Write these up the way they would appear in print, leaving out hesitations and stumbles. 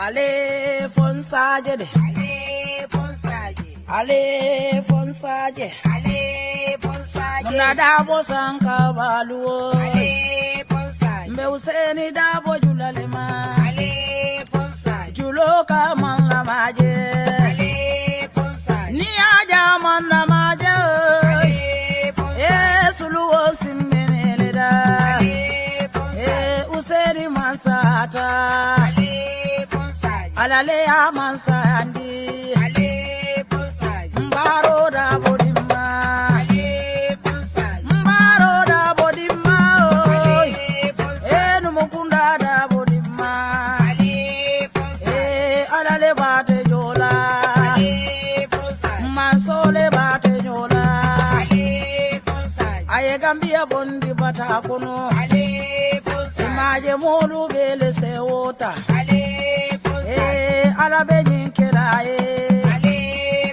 Ale fonsaje de. Ale fonsaje. Ale fonsaje. Ale fonsaje. Muna dabo sanka baluo. Ale fonsaje. Mbe useni dabo julalema. Ale fonsaje. Julo kaman la maje. Ale fonsaje. Ni aja man la maje. Ale fonsaje. Suluo simmene da. Ale fonsaje. Useni masata. Ale alale amansa andi ale ponsai mbaro da bodima ale ponsai mbaro da bodima ale ponsai enu mukunda da bodima ale ponsai alale bate jola ale ponsai masole bate jola ale ponsai aye gambia bondi bata kono ale ponsai maje molu bele sewota ale ala be nyinkela ale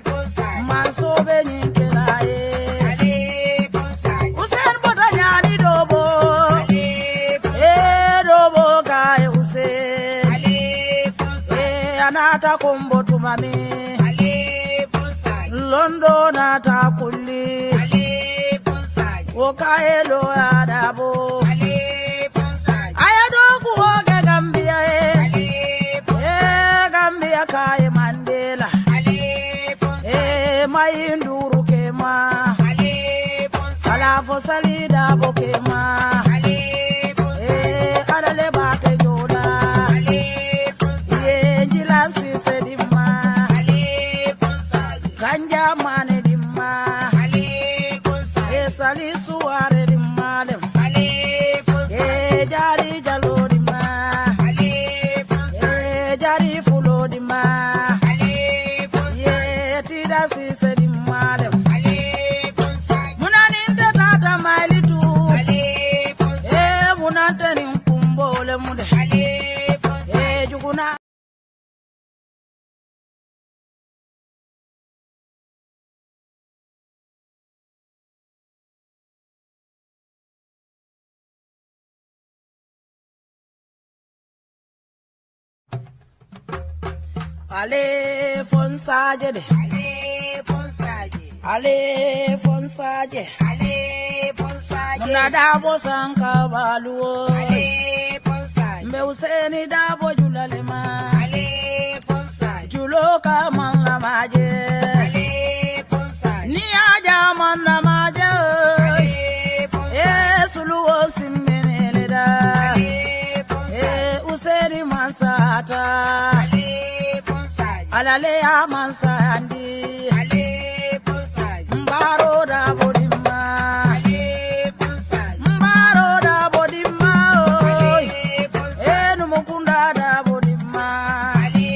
ponsai maso be nyinkela ale ponsai usen bodanyani dobo ale dobo gae usen ale ponsai anata kombo tumami ale ponsai londo nata kulli ale ponsai okaelo adabo ale ponsai ayado kuoge gambia Kai Mandela ale ponsai mayinduru kema ale ponsai ala fosalida bokema ale ponsai adale bate jola ale ponsai jilansi sedima ale ponsai ganja mane dimma ale ponsai sali suare dimma ale ponsai jari jalo dimma ale ponsai jari dima ale ponsai tida si se dimale ale ponsai munani tata mailitu ale ponsai munante ni kumbole mude ale ponsai juguna ale fonsaje de ale fonsaje ale fonsaje ale fonsaje muna dabo sanka baluo ale fonsaje mbe useni dabo julalema ale fonsaje julo kaman la maje ale fonsaje ni aja man la maje ale fonsaje suluo simmene da ale fonsaje useni masata alale amansa andi ale ponsai mbaro da bodima ale ponsai mbaro da bodima ale ponsai enu mukunda da bodima ale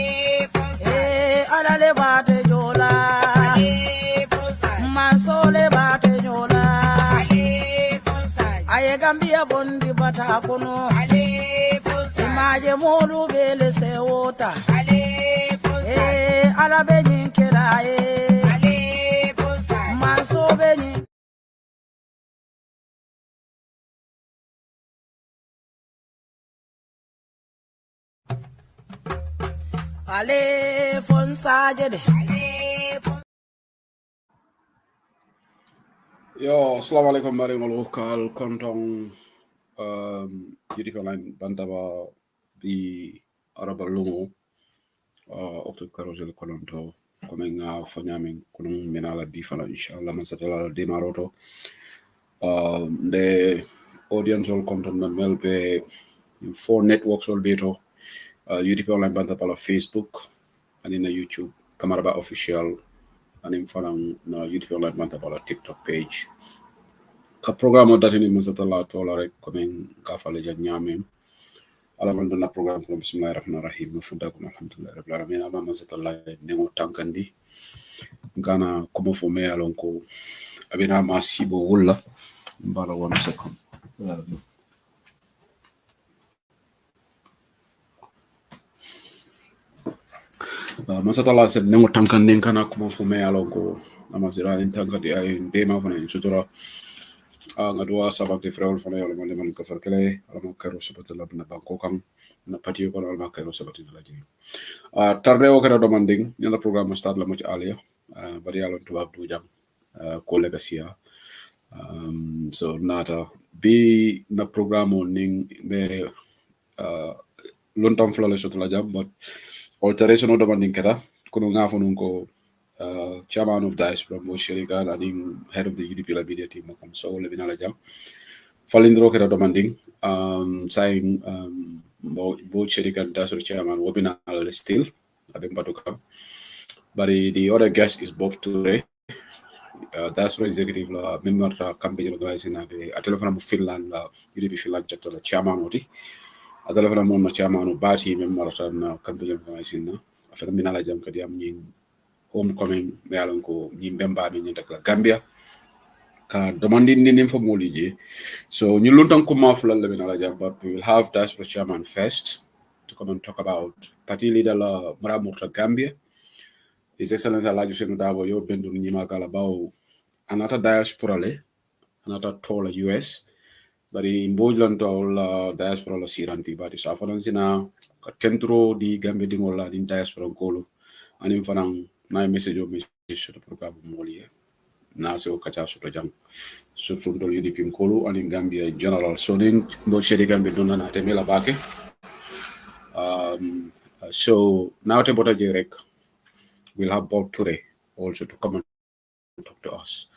ponsai alale bate jola ale ponsai masole bate jola ale ponsai aye gambia bondi bata kono ale ponsai maje molu bele sewota ale ala be nyinkela ale ponsai maso be nyin ale fonsaje de Yo, assalamu alaikum maringol kal kontong yidi online bantaba bi araba lungo octobre karojel kolonto comme nga fanyamin kunun menala bi fala inshallah man satala demaroto the audience all content na melbe four networks all beto yidi online bantaba Facebook and in YouTube kamaraba official and in falang na YouTube online bantaba TikTok page ka programo datini man satala tola rek comme ka fala janyame ala man donna programme ko bismillahir rahmanir rahim funda ko alhamdulillah rabbil alamin ama masatalla nengo tankandi ngana ko fo me alon ko abina ma sibo wulla mbara 1 second masatalla se nengo tankandi kana ko fo me alon ko amasira tankandi ay dema fana sutura ngadua sabak de frewol fana yolo mande man ko farkele alama karo sabata la na banko kam na patio ko alama karo sabata la ji tarde o kara demanding nyala programme start la much alia bari yalo tubab du jam ko legacia so nata bi na programme ning be lontam flale soto la jam but alteration o demanding kara kono ngafo nun ko chairman of Diaspora Mboge Saidykhan and head of the UDP media team come so Levina Lajam. Falindro kera demanding saying Mboge Saidykhan Diaspora Chairman webinar still I think Batukam. But the other guest is Bob Ture, Diaspora Executive member campaign organizing a telephone of Finland UDP Finland chapter chairman oti. A telephone mon chairman of Bati member campaign organizing after Minala Jam Kadiam homecoming me alon ko bemba mi nyata la Gambia ka demanding ni info molije so ñu luntan ko mafula la bena la jam but we will have Diaspora Chairman first to come and talk about party leader la mara murta Gambia His Excellency Alhaji Senu Dabo yo bendu nyima kala bawo anata diaspora le anata tola US bari mbojlan to diaspora la siranti bari sa fanansina ka kentro di Gambia di ngola di diaspora kolo anim fanang na message o message to programme moliye na se o kacha so jam surtout do UDP mkolo anim Gambia in general so nin Mboge Saidykhan be donna na temela bake so now te bota jerek we'll have Bob Ture also to come and talk to us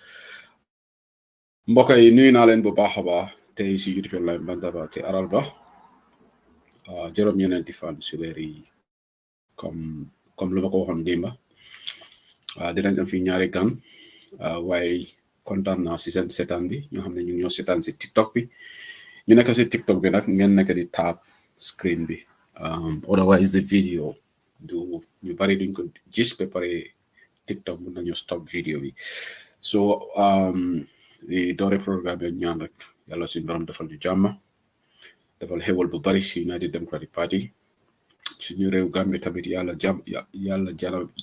mbokk yi nuyu naa leen bu baax a baax tey si UDP Online Bantaba te aral ba juróom ñeneenti fan si weer yi comme lu ma ko waxoon démba dinañ am fi ñaari gan waaye kontaan naa si seen seetaan bi ñoo xam ne ñu ñoo seetaan si TikTok bi ñu nekk si TikTok bi nag ngeen nekk di tap screen bi otherwise the video du ñu bari duñ ko gis ba pare TikTok mun nañu stop video bi so di doore programme bi ñaan rek yàlla suñu borom defal ñu jàmm defal xewal bu bari si United Democratic Party suñu réew Gambie tamit yàlla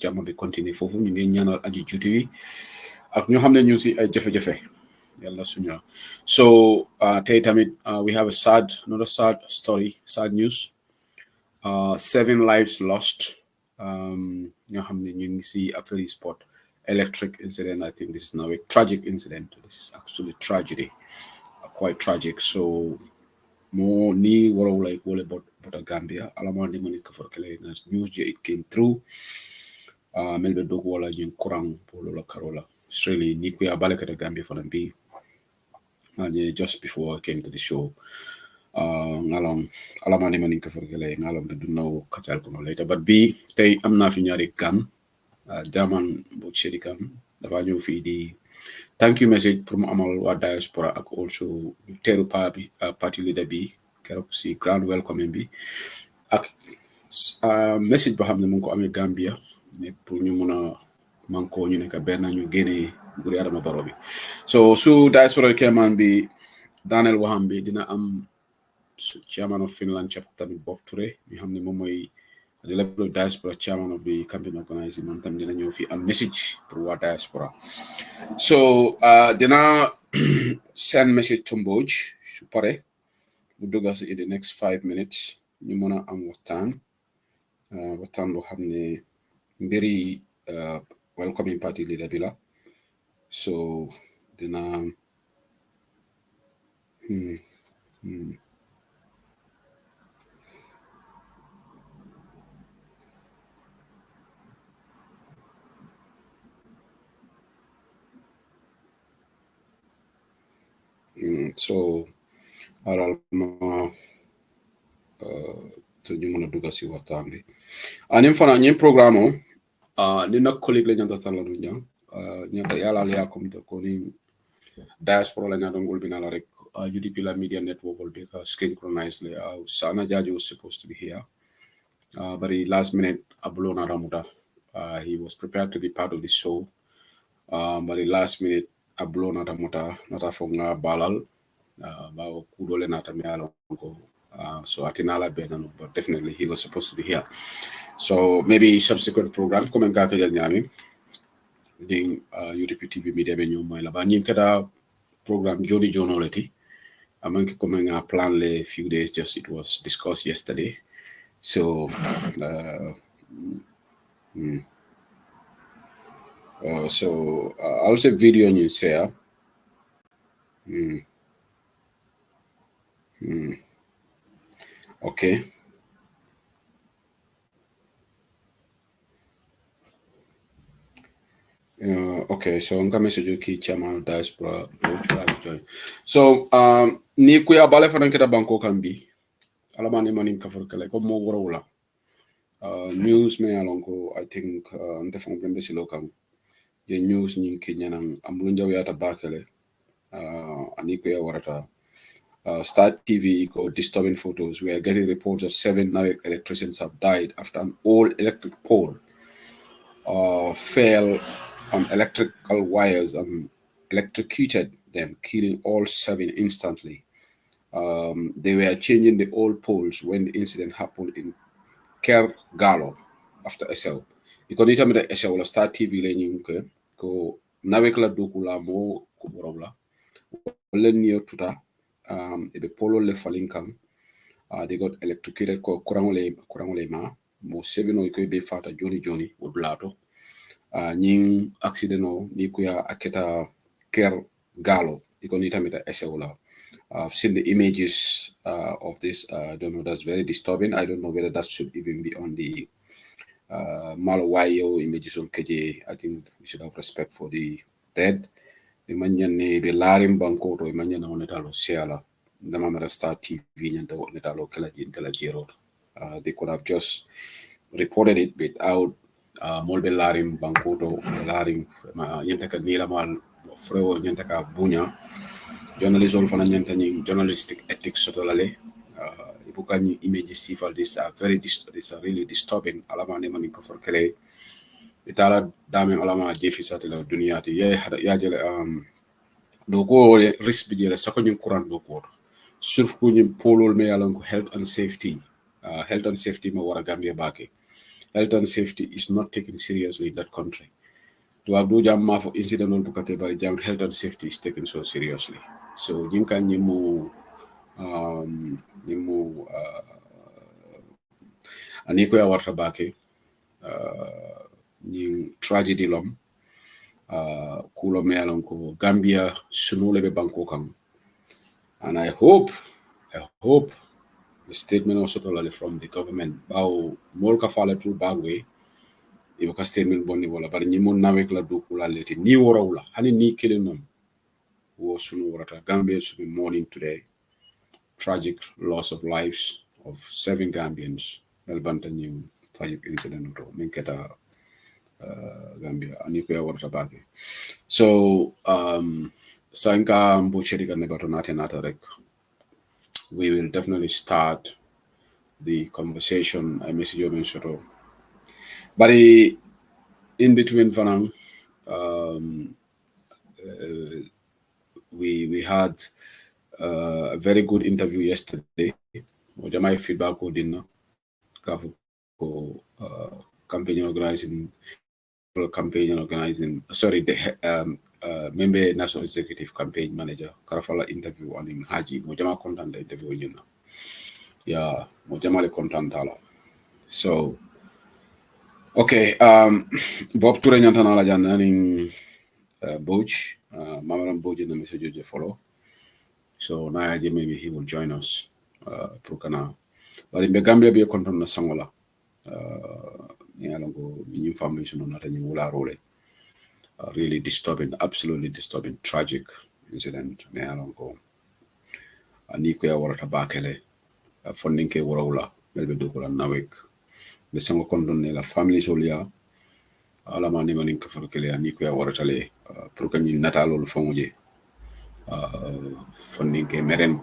jàmm bi continuer foofu ñu ngi ñaanal aji juuti wi ak ñoo xam ne ñu si ay jafe-jafe yàlla suñu so tey tamit we have another sad story sad news 7 lives lost ñoo xam ne ñu ngi si affaire sport electric incident. I think this is now a tragic incident. This is actually tragedy, quite tragic. So more ni waro like wole about Gambia alama ni mani ka forkele news je it came through melbe dog wala jin kurang polo la karola Australia ni ku ya balaka da Gambia for be and just before I came to the show ngalom alama ni mani ka forkele ngalom be dunno katal ko later but be tay amna fi ñaari gan Chairman Mboge Saidykhan dafa ñëw fii di thank you message pour mu amal waa diaspora ak also teeru party leader bi keroog si grand welcome bi ak message boo xam ne mu ngi ko amee Gambia ne pour ñu mun a manko ñu nekk benn ñu génnee Guri Adama Barrow bi so su Diaspora Chairman bi Daniel waxam bi dina am Chairman of Finland chapter tamit Bob Ture mi xam ne moom mooy the level of Diaspora Chairman of the campaign organizing man tam dina ñëw fi am message pour waa diaspora so dina send message to Mboge su pare mu dugga si in the next 5 minutes ñu mën a am waxtaan boo xam ne mbiri welcoming party leader bi la so dina so aral ma to ñu mën a dugga si waxtaan bi anim fana ñim programme ni nak collègue la ñanta tala du ñang ñanta yalla ya comme to ko ni diaspora la ñanta ngol bina la rek UDP la media network will be synchronized sana Jaji was supposed to be here but last minute Abulona Ramuta he was prepared to be part of the show but last minute Abulona Ramuta nata fonga balal ba kudole nata mi alon ko so atinala benano but definitely he was supposed to be here so maybe subsequent program comme nga ka jal ñami ding UDP TV media be ñom moy la ba ñim kada program Joni Jonolity. I'm coming a plan a few days, just it was discussed yesterday. So I'll say video on you share. Okay. Okay, so I'm gonna message you key chairman diaspora. So ni kuya bale fanan kita banko kan bi alamani manin kafur kale ko mo wala news me alonko I think nte fon bembe silo kan ye news nyin kenya nan amulun jaw yata bakele ani kuya warata Start TV go disturbing photos. We are getting reports of 7 electricians have died after an old electric pole fell on electrical wires and electrocuted them, killing all 7 instantly. They were changing the old poles when the incident happened in Ker Galo after SL. Because it's a SL Start TV learning ko nawekla dukula mo kuborobla. Wale niyo tuta the polo le falling kam. They got electrocuted ko kurangole ma mo 7 o iko be fata Johnny wodlato. Nying accident o ni kuya aketa Ker Galo iko nita meta SL. I've seen the images of this. I don't know. That's very disturbing. I don't know whether that should even be on the Malawayo images of KJ. I think we should have respect for the dead. Imanyane be larim bankoto imanyana onetalo siala. Namamara Start TV nyanta onetalo kala jintela jero. They could have just reported it without molbe larim bankoto larim nyantaka nila mal frewo nyantaka bunya. Journalism for journalistic ethics totally. Ibukani images see for this are these are really disturbing. Alama ne mani ko for kele. Itala dame alama jefi satela duniati. Ya jele doko risk bi jele sakonyin kuran doko. Surfu nyim polol me alan ko health and safety. Health and safety ma wara Gambia bake. Health and safety is not taken seriously in that country. To abdu jamma for incident on bukake bari jam health and safety is taken so seriously. So jinka nyimu aniko ya warta bake nying tragedy lom kulo melon ko Gambia sunule be banko kam. And I hope the statement also totally from the government bao molka fala through bagwe ibuka statement bonni wala bari nyimon nawek la dukula leti ni worawla hani ni kelenom wo sunu warata Gambia should be mourning today tragic loss of lives of 7 Gambians melbanta new tragic incident to minketa Gambia aniko ya warata bage so sanka mbucheri kan nebato nata rek we will definitely start the conversation I message you mentioned but in between Vanang we had a very good interview yesterday. My feedback ko dinner campaign organizing sorry the member national executive campaign manager Karafala interview on in Haji Mojama content interview you know. Yeah, Mojama le content tala. So okay, Bob Ture nyantana la jan naning Boch, Mamaram Boji na message follow. So now maybe he will join us. Prokana. But in the Gambia be a content na sangola. Information on that and you role. Really disturbing, absolutely disturbing, tragic incident. Nealongo. Anikuya warata bakele. Funding ke warawla. Melbe dokola nawek. The sango content la family solia. Alamani manin kafarkele anikuya waratale. Prokani natalol fongoje. Funding ke meren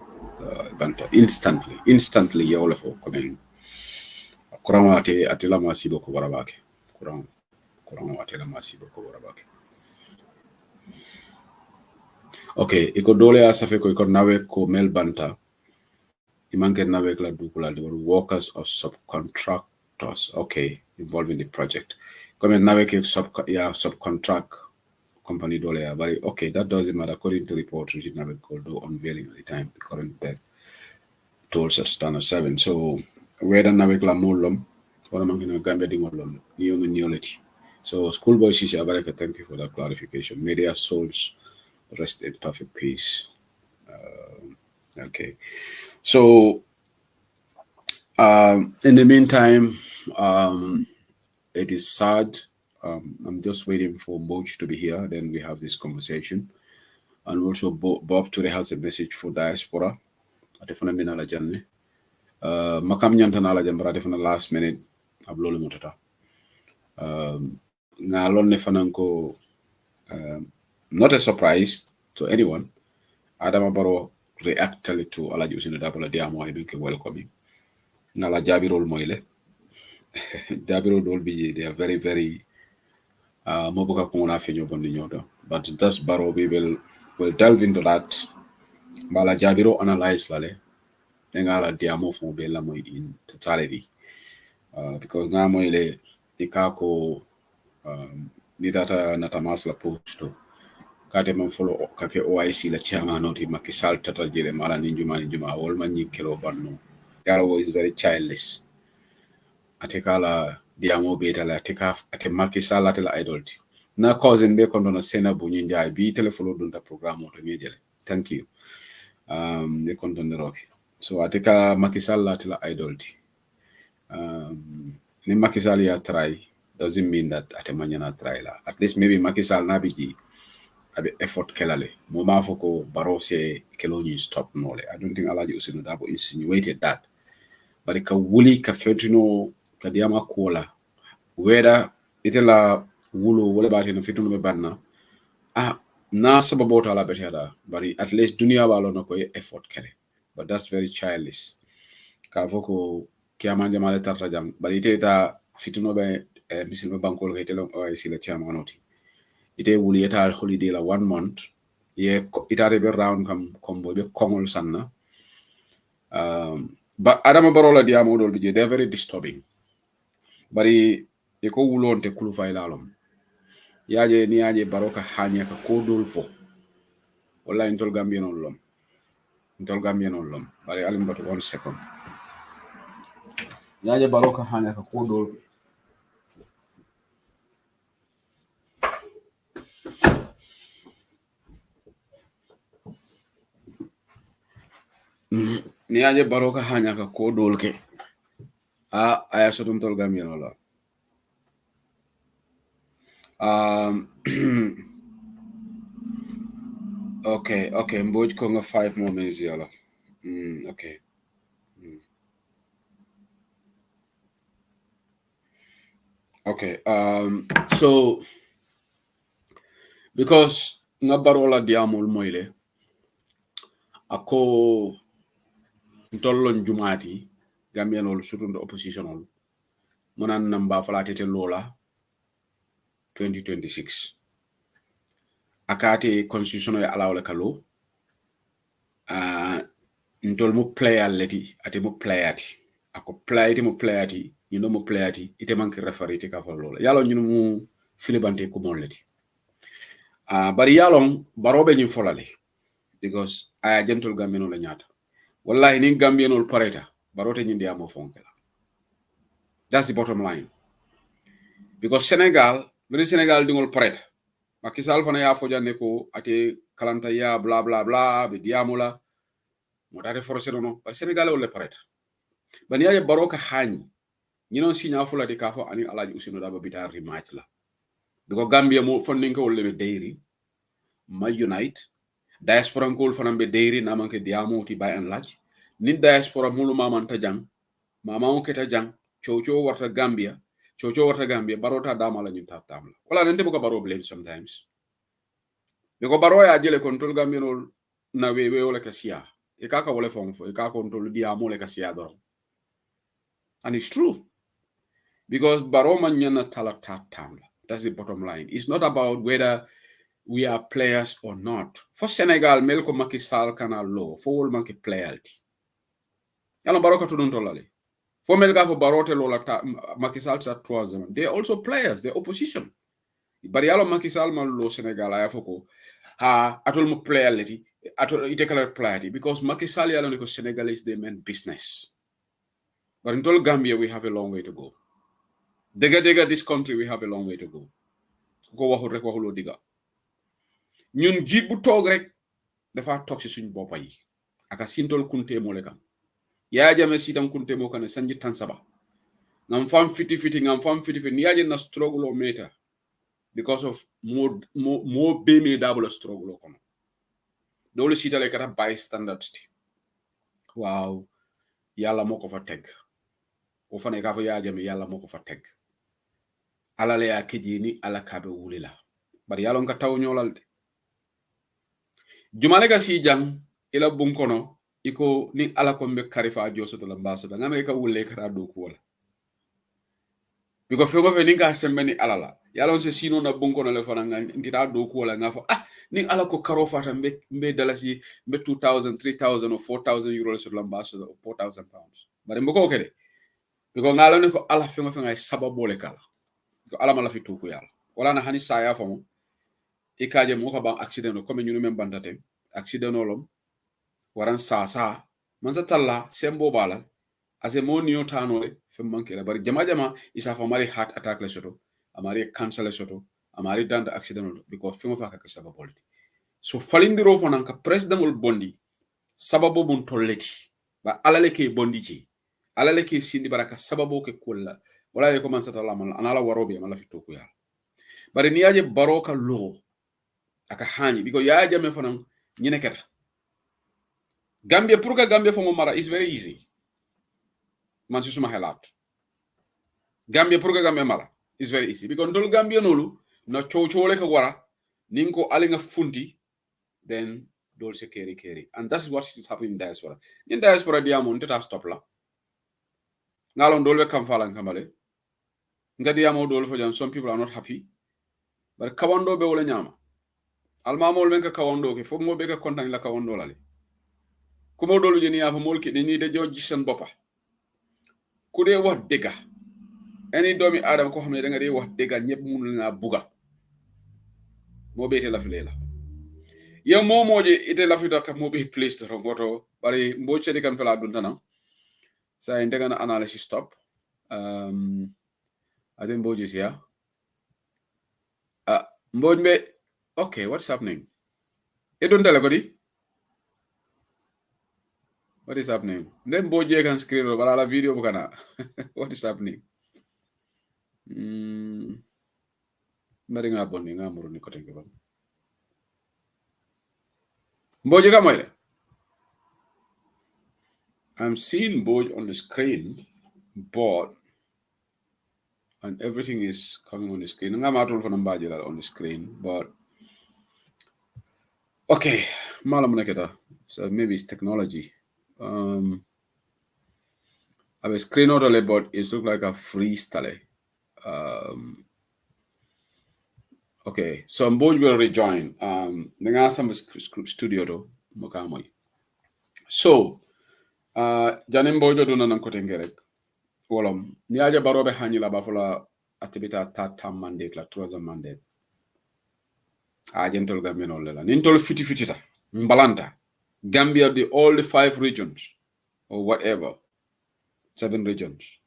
banta instantly yawla fo coming kurang ate la masibo ko warabake kurang ate la masibo ko warabake okay iko dole asafe ko nawe ko mel banta imanke nawe la dukula the workers or subcontractors okay involved in the project comme nawe ke subcontract company dollar. But okay, that doesn't matter. According to reports, which never called unveiling at the time, the current debt tolls at standard 7. So whether navigla molum or among Gambia dingolum, neolity. So schoolboy Sisi Abareka, thank you for that clarification. May their souls rest in perfect peace. Okay. So in the meantime, it is sad. I'm just waiting for Mboge to be here. Then we have this conversation. And also Bob today has a message for diaspora. Atefana minala janne. Makam nyantana la jambara atefana last minute ablole motata. Na lon ne fananko not a surprise to anyone. Adama Baro reacted to Alaji Usino Dabola Diamo I think welcoming. Nala Jabirol Moile. Jabiro Dolby, they are very, very Moboka Kona Fenyo Bondinyoda. But that's Baro we will delve into that. Bala Jabiro analyze Lale. Nengala Diamo from Belamo in totality. Because Namoile Ikako Nidata Natamasla posto. Kate man follow kake OIC la chairman oti makisal tata jere mala ninjuma all man kilo banno. Yaro is very childish. Atekala diamo beta la ateka ate makisal atela idolti. Na cousin be kondo na sena bunyinja bi telefollow dunta program oto ngejele. Thank you. Ne kondo ne roki. So ateka makisal atela idolti. Ne makisal ya try doesn't mean that atemanya na try la. At least maybe makisal na biji abe effort kelale moma foko barose keloni stop nole. I don't think Alaji Usino Dabo insinuated that, but it ka wuli ka fetino ka diama kola whether itela wulo wala bati na fituno be banna na sababota la beteda, but at least dunia walo na ko effort kele, but that's very childish ka foko kiamanja male tarta jam, but iteta fituno be misil bankol ka itelo o sila chama noti ite wuli eta holiday la 1 month ye itare be round kam combo be kongol sanna but Adama Barola diamo dol bije they're very disturbing bari e ko wulonte kulu faylalom yaje ni yaje baroka hanya ka kodol fo wala intol gambien lom bari alim batu 1 second yaje baroka hanya ka kodol ni aje baroka hanya ka kodol ke aya sotum tol gambien lom okay Mboge konga 5 more minutes yala okay okay so because ngabarola diamol moyle ako ntollon jumati gambianol surtout oppositionol monan namba falatete lola 2026 akate constitutional ya alawle kalo ntol mo player leti ate mo playati ako playati mo playati you mo playati ite manki referite ka fa lola yalo ñu mu filibante ko mon leti bari yalon barobe ñu folale because aya gentle gambianol la ñaata wallahi ni gambianol pareta barote ñindi amo fonkela. That's the bottom line. Because Senegal dingol pareta Macky Sall fana ya foja neko ate kalanta ya bla bla bla be diamola modare forcer no par Senegal wala pareta ban ya baroka hani ñi non signa fula de kafo ani Alaji Usino Dabo bitar rematch la because Gambia mo fondin ko wolle be dairy ma unite diaspora ngol fana be dairy na manke diamo ti by and large ni diaspora mulu maman ta jang mama on keta jang chocho warta Gambia barota dama la ñu tamla wala nante bu ko baro blame sometimes because baro ya jele control Gambianol na wewe wala kasia e kaka wala fonfo e kaka control diamo le kasia do and it's true because baro man ñana tala tamla. That's the bottom line. It's not about whether we are players or not. For Senegal mel ko Macky Sall kana law fo wol manke playalty yalla baro ka tudon tolale for Melga for Barote Lola Macky Sall at 3 they're also players, they're opposition. bari yalo Macky Sall man lo Senegal ay foko ha atol mo playality atol ite kala playality because Macky Sall yalo ko Senegalese they mean business. But in all Gambia we have a long way to go. Dega this country we have a long way to go. Ko waxul rek waxulo diga. Ñun jiit bu toog rek dafa toog ci suñu boppa yi aka sintol kunte mo le kam ya jame sitam kunte mo kan sanji tan saba ngam fam fiti ngam fam fiti ni yaje na struggle o meta because of more be me double struggle kono dole sitale kata by standards ti wow yalla moko fa teg o fane ka fa ya jame yalla moko fa teg ala le ya kejini ala kabe wulila bari yalla nga taw ñolal de jumale ga si jang ila bunkono iko ni ala ko mbe karifa josoto la mbaso da ngame ka wulle kata do ko wala biko fego fe ninga sembe ni ala la yalla se sino na bunkono le fana ngita do ko wala ngafo ni ala ko karo fata mbe dalasi mbe 2000 3000 or 4000 euros sur la mbaso or 4000 pounds bare mboko kede biko ngalo ne ko ala fego fe ngay sababo le kala ko ala mala fi tuku yalla wala na hani saya famo ikaje mo ko ban accident ko me ñunu men bandate accident olom waran sa man sa talla sembo bala ase mo niyo tanole fe manke la bari jama isa fa mari heart attack le soto amari cancer le soto amari danda accident because fe mo fa ka sababu so falindiro fonan ka president ul bondi sababu bun tolleti ba alale ke bondi ci alale ke sindi baraka sababu ke kulla wala ye commence ta lamal anala warobe mala fi toku ya bari ni yaje baroka lo aka hani because ya jame fonan ñine keta Gambia pour que Gambia fo mo mara is very easy man ci suma xelaat Gambia pour que Gambia mara is very easy because ndol Gambia nolu na chowchole ka wara ninko alinga funti then dol se keri and that's what is happening in diaspora diamond tata stop la ngalon dol be kam falan kamale ngadi yamo dol fo jan some people are not happy but kawando be wala nyama almamol men ka kawando ke fo mo be ka kontan la kawando lale kumo dolu jeni ya fa mol ki ni de joji sen bopa ku de wax dega any domi adam ko xamne da nga de wax dega ñepp mënul na buga mo bete la fi lela ye momoje ite la fi ka mo be place to goto bari mbo cedi kan fala duntana sa indega na analysis stop adem mboje sia mbojbe okay what's happening e don tele ko di what is happening then mboje kan screen wala la video bu kana what is happening mari nga bonni nga muru ni ko tenke ba mboje ka moyle I'm seeing Mboje on the screen but and everything is coming on the screen nga matul fa nambaje la on the screen but okay malam naketa so maybe it's technology I have a screen out but it looks like a freestyle okay so Mboje will rejoin nga some studio do mokamoy so janem Mboje do nan ko tengerek wolom ni aja barobe hanila ba fola atibita ta mandate la 3 mandate agentol Gambia no lela nintol fitita mbalanta Gambia all the 5 regions or whatever 7 regions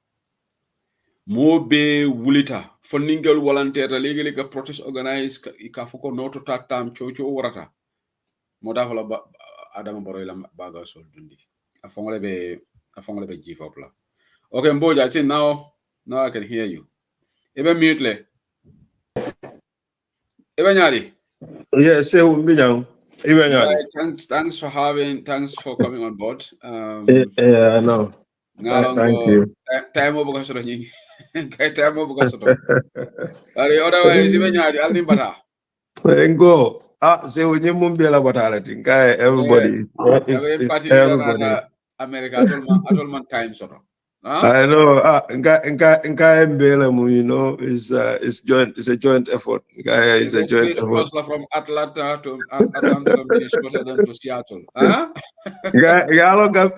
mo be wulita fondingel volunteer legally ka protest organize ka foko noto tatam chocho warata mo da fola adama boroy la baga sol dundi afongole be give la okay Mboje I think now I can hear you ebe mute le ebe nyari yes so mbinyang ebe nyari thanks for coming on board yeah no thank you time obo ka soro ni kay time obo ka soro ari otherwise ebe nyari alni bata ngo so nyemumbe la batala tinga everybody everybody America atol man time soro I know. Nka mbele mu, you know, is a joint effort. Is a joint effort. From Atlanta to Minnesota then to Seattle.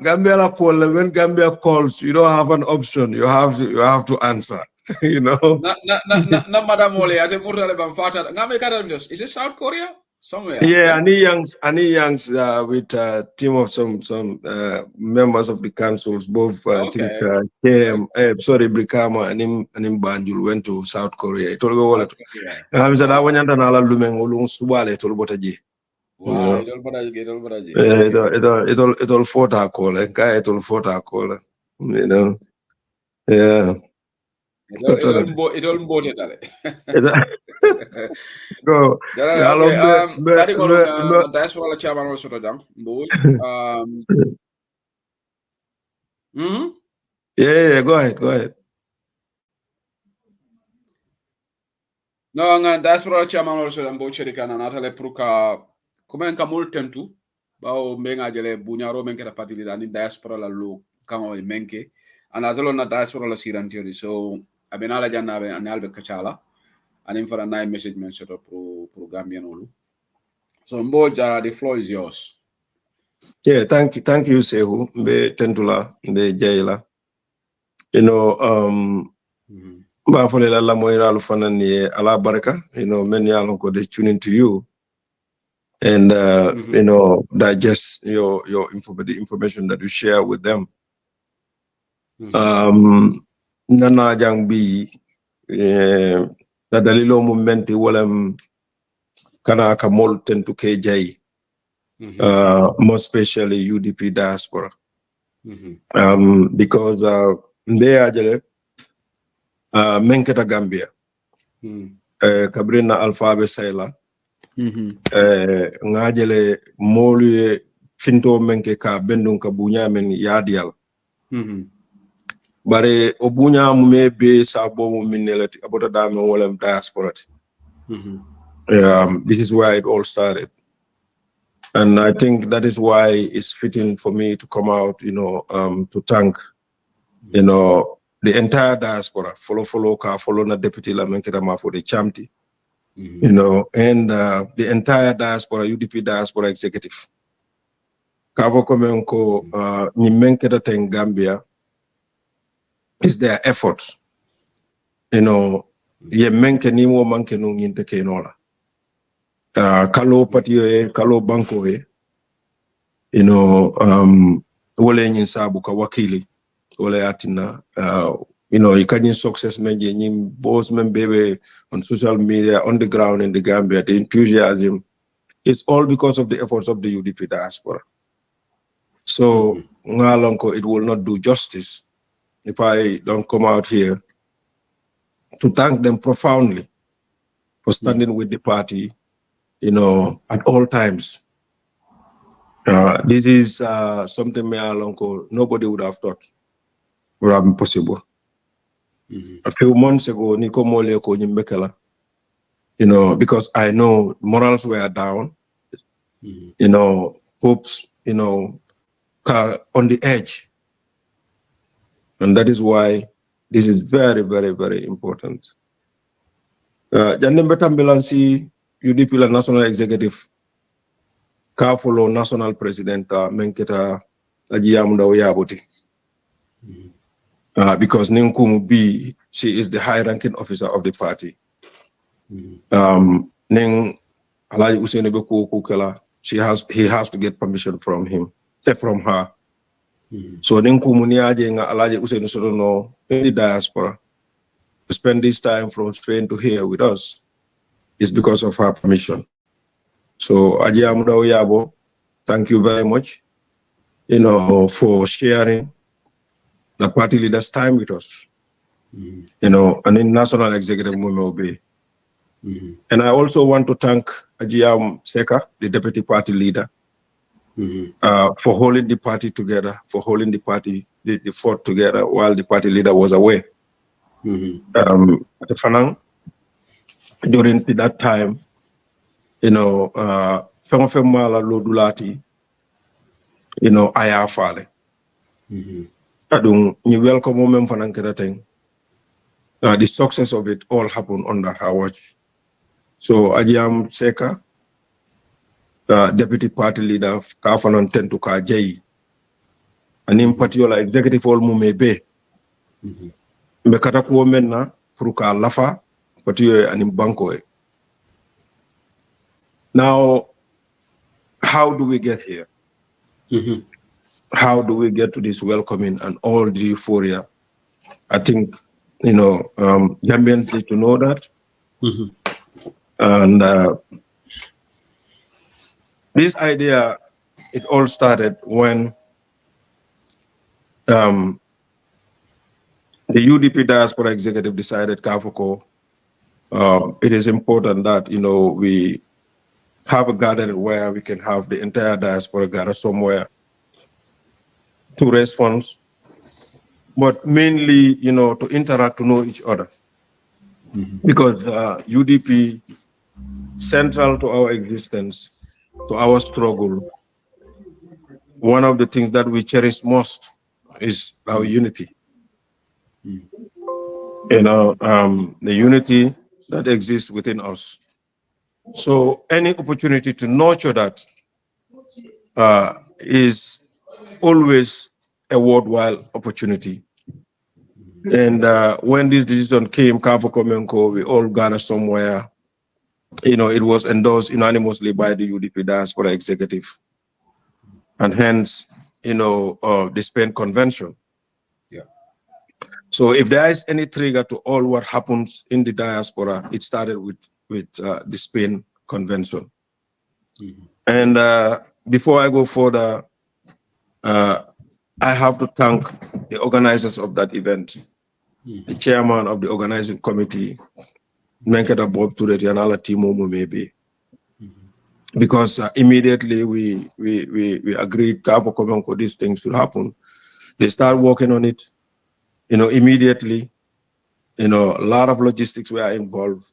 Gambia call when Gambia calls, you don't have an option. You have to answer. you know. Na Madam Ole, as a Murtala Bamfata, Namika, is it South Korea? Somewhere. Yeah, Ani Youngs with a team of some members of the councils, both I think Brikama and him Banjul went to South Korea. It all go wallet. I'm said I went and ala lumeng ulung subale to botaji. Wow, it all photo call, it all photo call, you know. Yeah. It all bought it. Go. Diaspora Chairman also Mboge. Yeah, go ahead. No, Diaspora Chairman also Mboge Saidykhan and Natale Pruka Kumen Kamul Tentu. Bao Menga Jele Bunyaro Menke Party leader and Diaspora La Lu Kama Menke. And as well on Diaspora La Siran theory. So Abenala Janabe and Albert Kachala. And in for a 9 message mentioned pro Gambian Olu. So Mboge, the floor is yours. Yeah, thank you, Sehu. Mbe Tentula, Mbe Jaila. You know, Bafolela la moira alufana ni ala baraka. You know, many alonko they tune into you, and you know, digest your the information that you share with them. Nana jang bi na dalilo mumenti walem kana kamol tentu KJ. More especially UDP diaspora. Because they are Menketa Gambia, Cabrina Alphabe Saila, Ngajele Molu Finto Menke ka Bendun Kabunya men Yadial. Bare Obunya Mube Sabo Minelet about a dame Wolem diaspora. This is where it all started. And I think that is why it's fitting for me to come out, you know, to thank, you know, the entire diaspora, follow na deputy la menketama for the chamti, you know, and the entire diaspora, UDP diaspora executive. Kavo komenko ni menketa ten Gambia is their efforts, you know, ye menke ni mo manke no nginte kenola. Kalo patio kalo banko you know, wole nyisabu ka wakili wole atina you know, you can success menje nyim both men baby on social media on the ground in the Gambia, the enthusiasm, it's all because of the efforts of the UDP diaspora. So ngalonko, it will not do justice if I don't come out here to thank them profoundly for standing with the party, you know, at all times. This is something nobody would have thought would have been possible. A few months ago, Niko Mole ko Nyimbekela, you know, because I know morals were down, you know, hopes, you know, on the edge. And that is why this is very, very, very important. Janembe Tambelansi, UDP la National Executive, Kafolo National President Menketa Ajiyamunda Oyaboti. Because Ninkumu B, she is the high-ranking officer of the party. Ning Alaji Usenebeku Kukela, he has to get permission from her. So Ninkumu Niaje nga Alaji Usenebeku in the diaspora to spend this time from Spain to here with us is because of her permission. So Ajiyamunda Oyabo, thank you very much, you know, for sharing the party leaders' time with us, you know, and in National Executive Mume. And I also want to thank Ajiyam Seka, the deputy party leader, for holding the party together, for holding the party, the fort together while the party leader was away. At the Fanang, during that time, you know, Femala Lodulati, you know, Ayafale. You welcome women for thing. The success of it all happened under her watch. So Ajiyam Seka, deputy party leader of Kafanon Tentuka Jai, and in particular executive all Mumebe, Mbe kata ko menna pour ka lafa patiyo anim banko e. Now, how do we get here? How do we get to this welcoming and all the euphoria? I think, Gambians need to know that. And this idea, it all started when the UDP Diaspora Executive decided, Kafoko, it is important that, we have a gathering where we can have the entire diaspora gather somewhere to raise funds, but mainly, to interact, to know each other. Because UDP, central to our existence, to our struggle, one of the things that we cherish most is our unity. The unity that exists within us. So any opportunity to nurture that is always a worthwhile opportunity. And when this decision came, Kafo Komenko, we all gathered somewhere. It was endorsed unanimously by the UDP Diaspora Executive. And hence, the Spain Convention. Yeah. So if there is any trigger to all what happens in the diaspora, it started with the Spain Convention. And before I go further, I have to thank the organizers of that event, the chairman of the organizing committee, Menketa Bob Tureti and Ala Timo Mumebe. Because immediately we agreed for these things to happen. They start working on it, immediately. A lot of logistics were involved.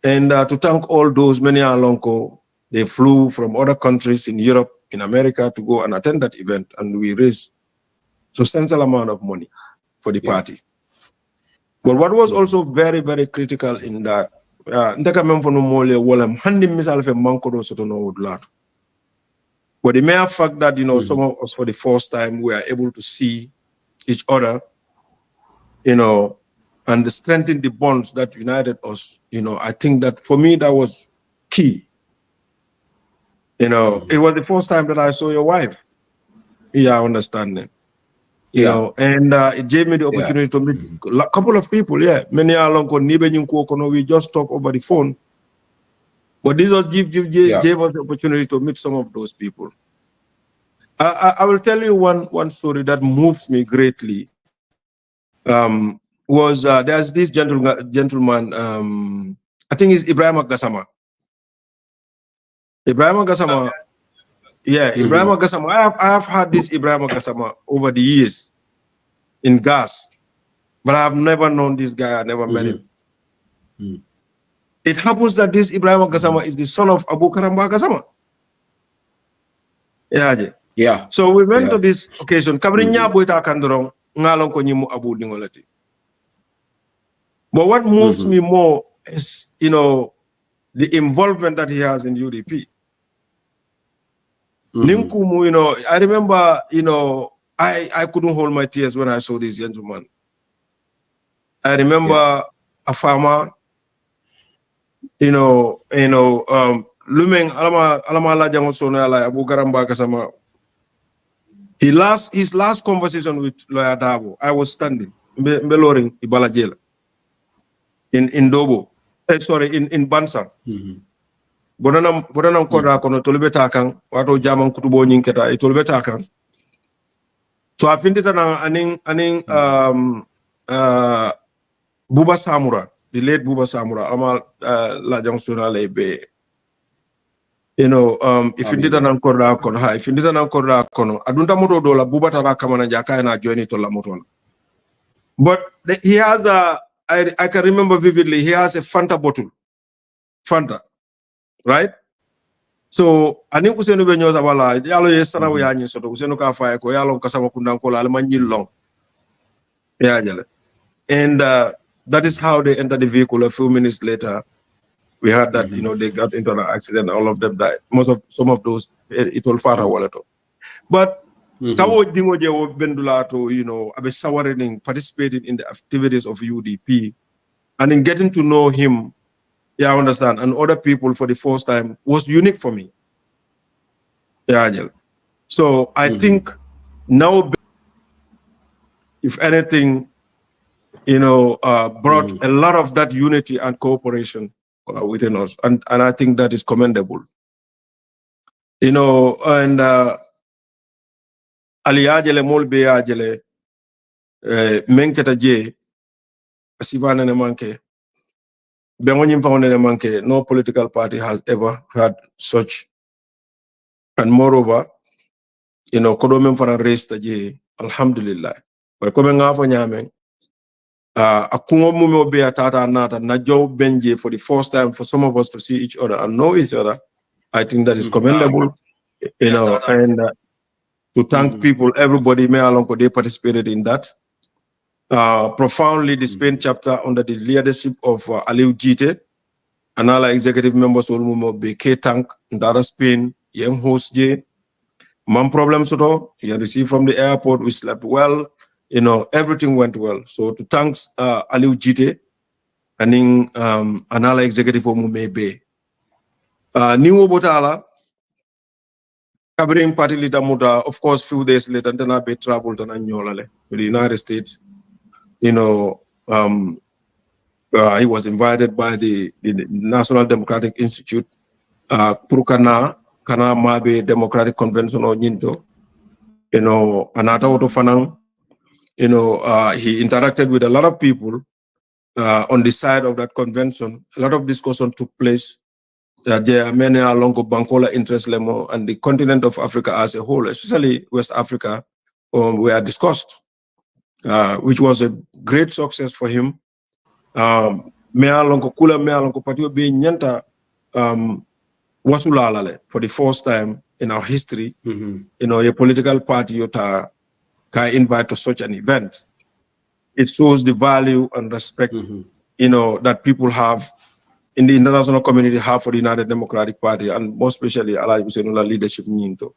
And to thank all those many alonko, they flew from other countries in Europe, in America to go and attend that event, and we raised substantial amount of money for the party. But what was also very, very critical in that, but the mere fact that some of us for the first time we are able to see each other, and strengthen the bonds that united us, I think that for me that was key. It was the first time that I saw your wife. Yeah, I understand that. And it gave me the opportunity to meet a couple of people. Yeah, many along we just talk over the phone. But this was gave us the opportunity to meet some of those people. I will tell you one story that moves me greatly. There's this gentleman, I think it's Ibrahim Gassama. Ibrahim Gassama. Yeah, Ibrahim Gassama. I have had this Ibrahim Gassama over the years in gas, but I have never known this guy. I never met him. It happens that this Ibrahim Gassama is the son of Abu Karamba Gassama. Yeah. So we went to this occasion. But what moves me more is, the involvement that he has in UDP. I remember, I couldn't hold my tears when I saw this gentleman. I remember a farmer, Lumeng Alama Jango Abu Garamba Kasama. His last conversation with Lawyer Dabo, I was standing Beloring Ibala Jail in Dobo. In Bansa. Bodanam koda kono tolbeta kan wato jaman kutubo nyinketa e tolbeta kan. So I think that aning Buba Samura, the late Buba Samura, Amal La Jongsuna Lebe. If you didn't ankorda kono, adunta moto dola Buba tara kamana jaka na journey to la moto. But he has I can remember vividly, he has a Fanta bottle. Fanta. Right? So aning kusenu benyo zabala yalo yesana we anyi soto kusenu ka fa ko yalo kasama kundan ko la manyi long. Yeah, jale. And that is how they entered the vehicle. A few minutes later, we heard that they got into an accident. All of them died. Some of those it will far wallet. But Kawo dingoje wo bendulato, abe sawarening, participating in the activities of UDP, and in getting to know him, yeah, I understand, and other people for the first time was unique for me. Yeah, Angel. So I think now, if anything, brought a lot of that unity and cooperation within us, and I think that is commendable. And Ali ajele molbe ajele menketa je asibana ne manke bengonyim faune ne manke. No political party has ever had such, and moreover, kodo men fara race je alhamdulillah. But come ngafo nyame akungo mume be atata nata na job benje for the first time for some of us to see each other and know each other. I think that is commendable, and to thank people, everybody may along they participated in that. Profoundly, the Spain chapter under the leadership of Aliou Jite and all executive members will be K-Tank, Ndara Spain, young host J. Man problems at all, you received from the airport, we slept well, everything went well. So to thanks Aliou Jite and in another executive of Mumebe. New Botala, covering party leader Muda, of course, few days later, then I be traveled to the United States. He was invited by the National Democratic Institute, Purukana, Kana Mabe Democratic Convention or Nyinto, Anata Otofanang, he interacted with a lot of people on the side of that convention. A lot of discussion took place. There are many along Bankola interest level and the continent of Africa as a whole, especially West Africa, were discussed, which was a great success for him. Me along kula me along patio be nyanta wasulalale for the first time in our history. A political party yota can invite to such an event. It shows the value and respect that people have in the international community have for the United Democratic Party, and more especially Alai Hussein leadership Ninto.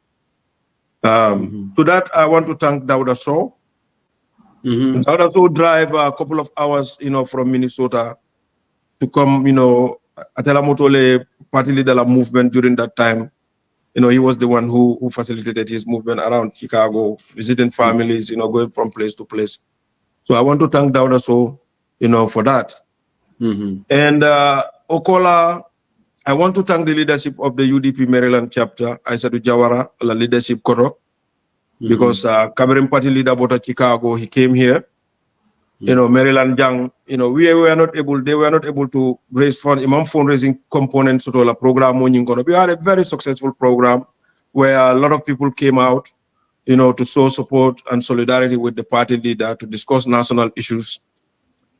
To that, I want to thank Dauda Sow. Dauda Sow drive a couple of hours, from Minnesota to come, Atela Motole party leader movement during that time. He was the one who facilitated his movement around Chicago, visiting families, going from place to place. So I want to thank Dauda Sow, for that. And Okola, I want to thank the leadership of the UDP Maryland chapter, Aissatou Jawara, the leadership Koro, because Cameroon party leader Bota Chicago, he came here. Maryland Young, they were not able to raise funds, Imam fundraising components to the program. We had a very successful program where a lot of people came out, to show support and solidarity with the party leader to discuss national issues.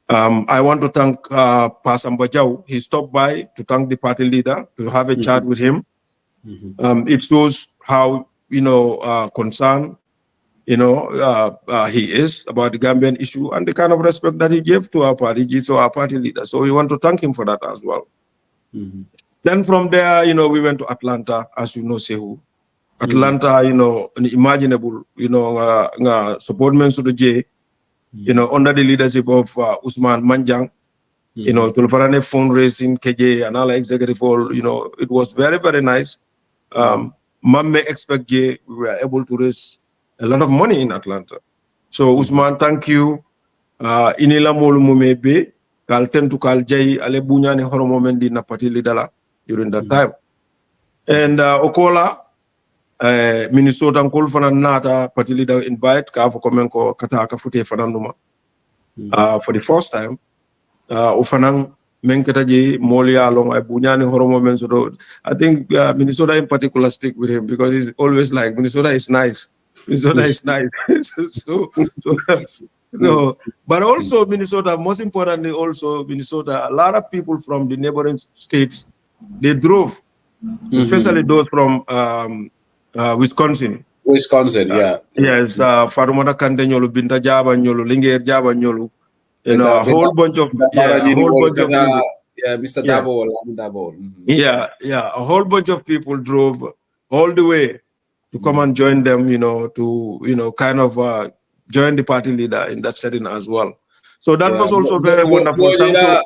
I want to thank Pastor Bajau. He stopped by to thank the party leader, to have a chat with him. It shows how, concerned, he is about the Gambian issue and the kind of respect that he gave to our party, leader. So we want to thank him for that as well. Then from there, we went to Atlanta, as you know, Sehu. Atlanta, unimaginable, support men to the J, under the leadership of Usman Manjang, Tulfarane fundraising, KJ, and all executive, it was very, very nice. Mamme expect J, we were able to raise a lot of money in Atlanta. So Usman, thank you. Inila molu mumebe, kal tentu kal jay, ale bunyani horomo mendi na party leader during that time. And Okola, Minnesota nkol fana nata party leader invite ka for komenko kata ka fute fananduma for the first time ufanang menkata je molia along ay bunyani horomo men so I think Minnesota in particular stick with him because he's always like Minnesota is nice. So but also Minnesota, most importantly also Minnesota, a lot of people from the neighboring states, they drove, especially those from Wisconsin. Yeah. Yes, Farumata Kante nyolu, Binta Jaba nyolu, Linger Jaba nyolu, a whole bunch of people. Yeah, Mr. Dabo. Yeah, a whole bunch of people drove all the way to come and join them, to, kind of join the party leader in that setting as well. So that was also very wonderful. Thank you.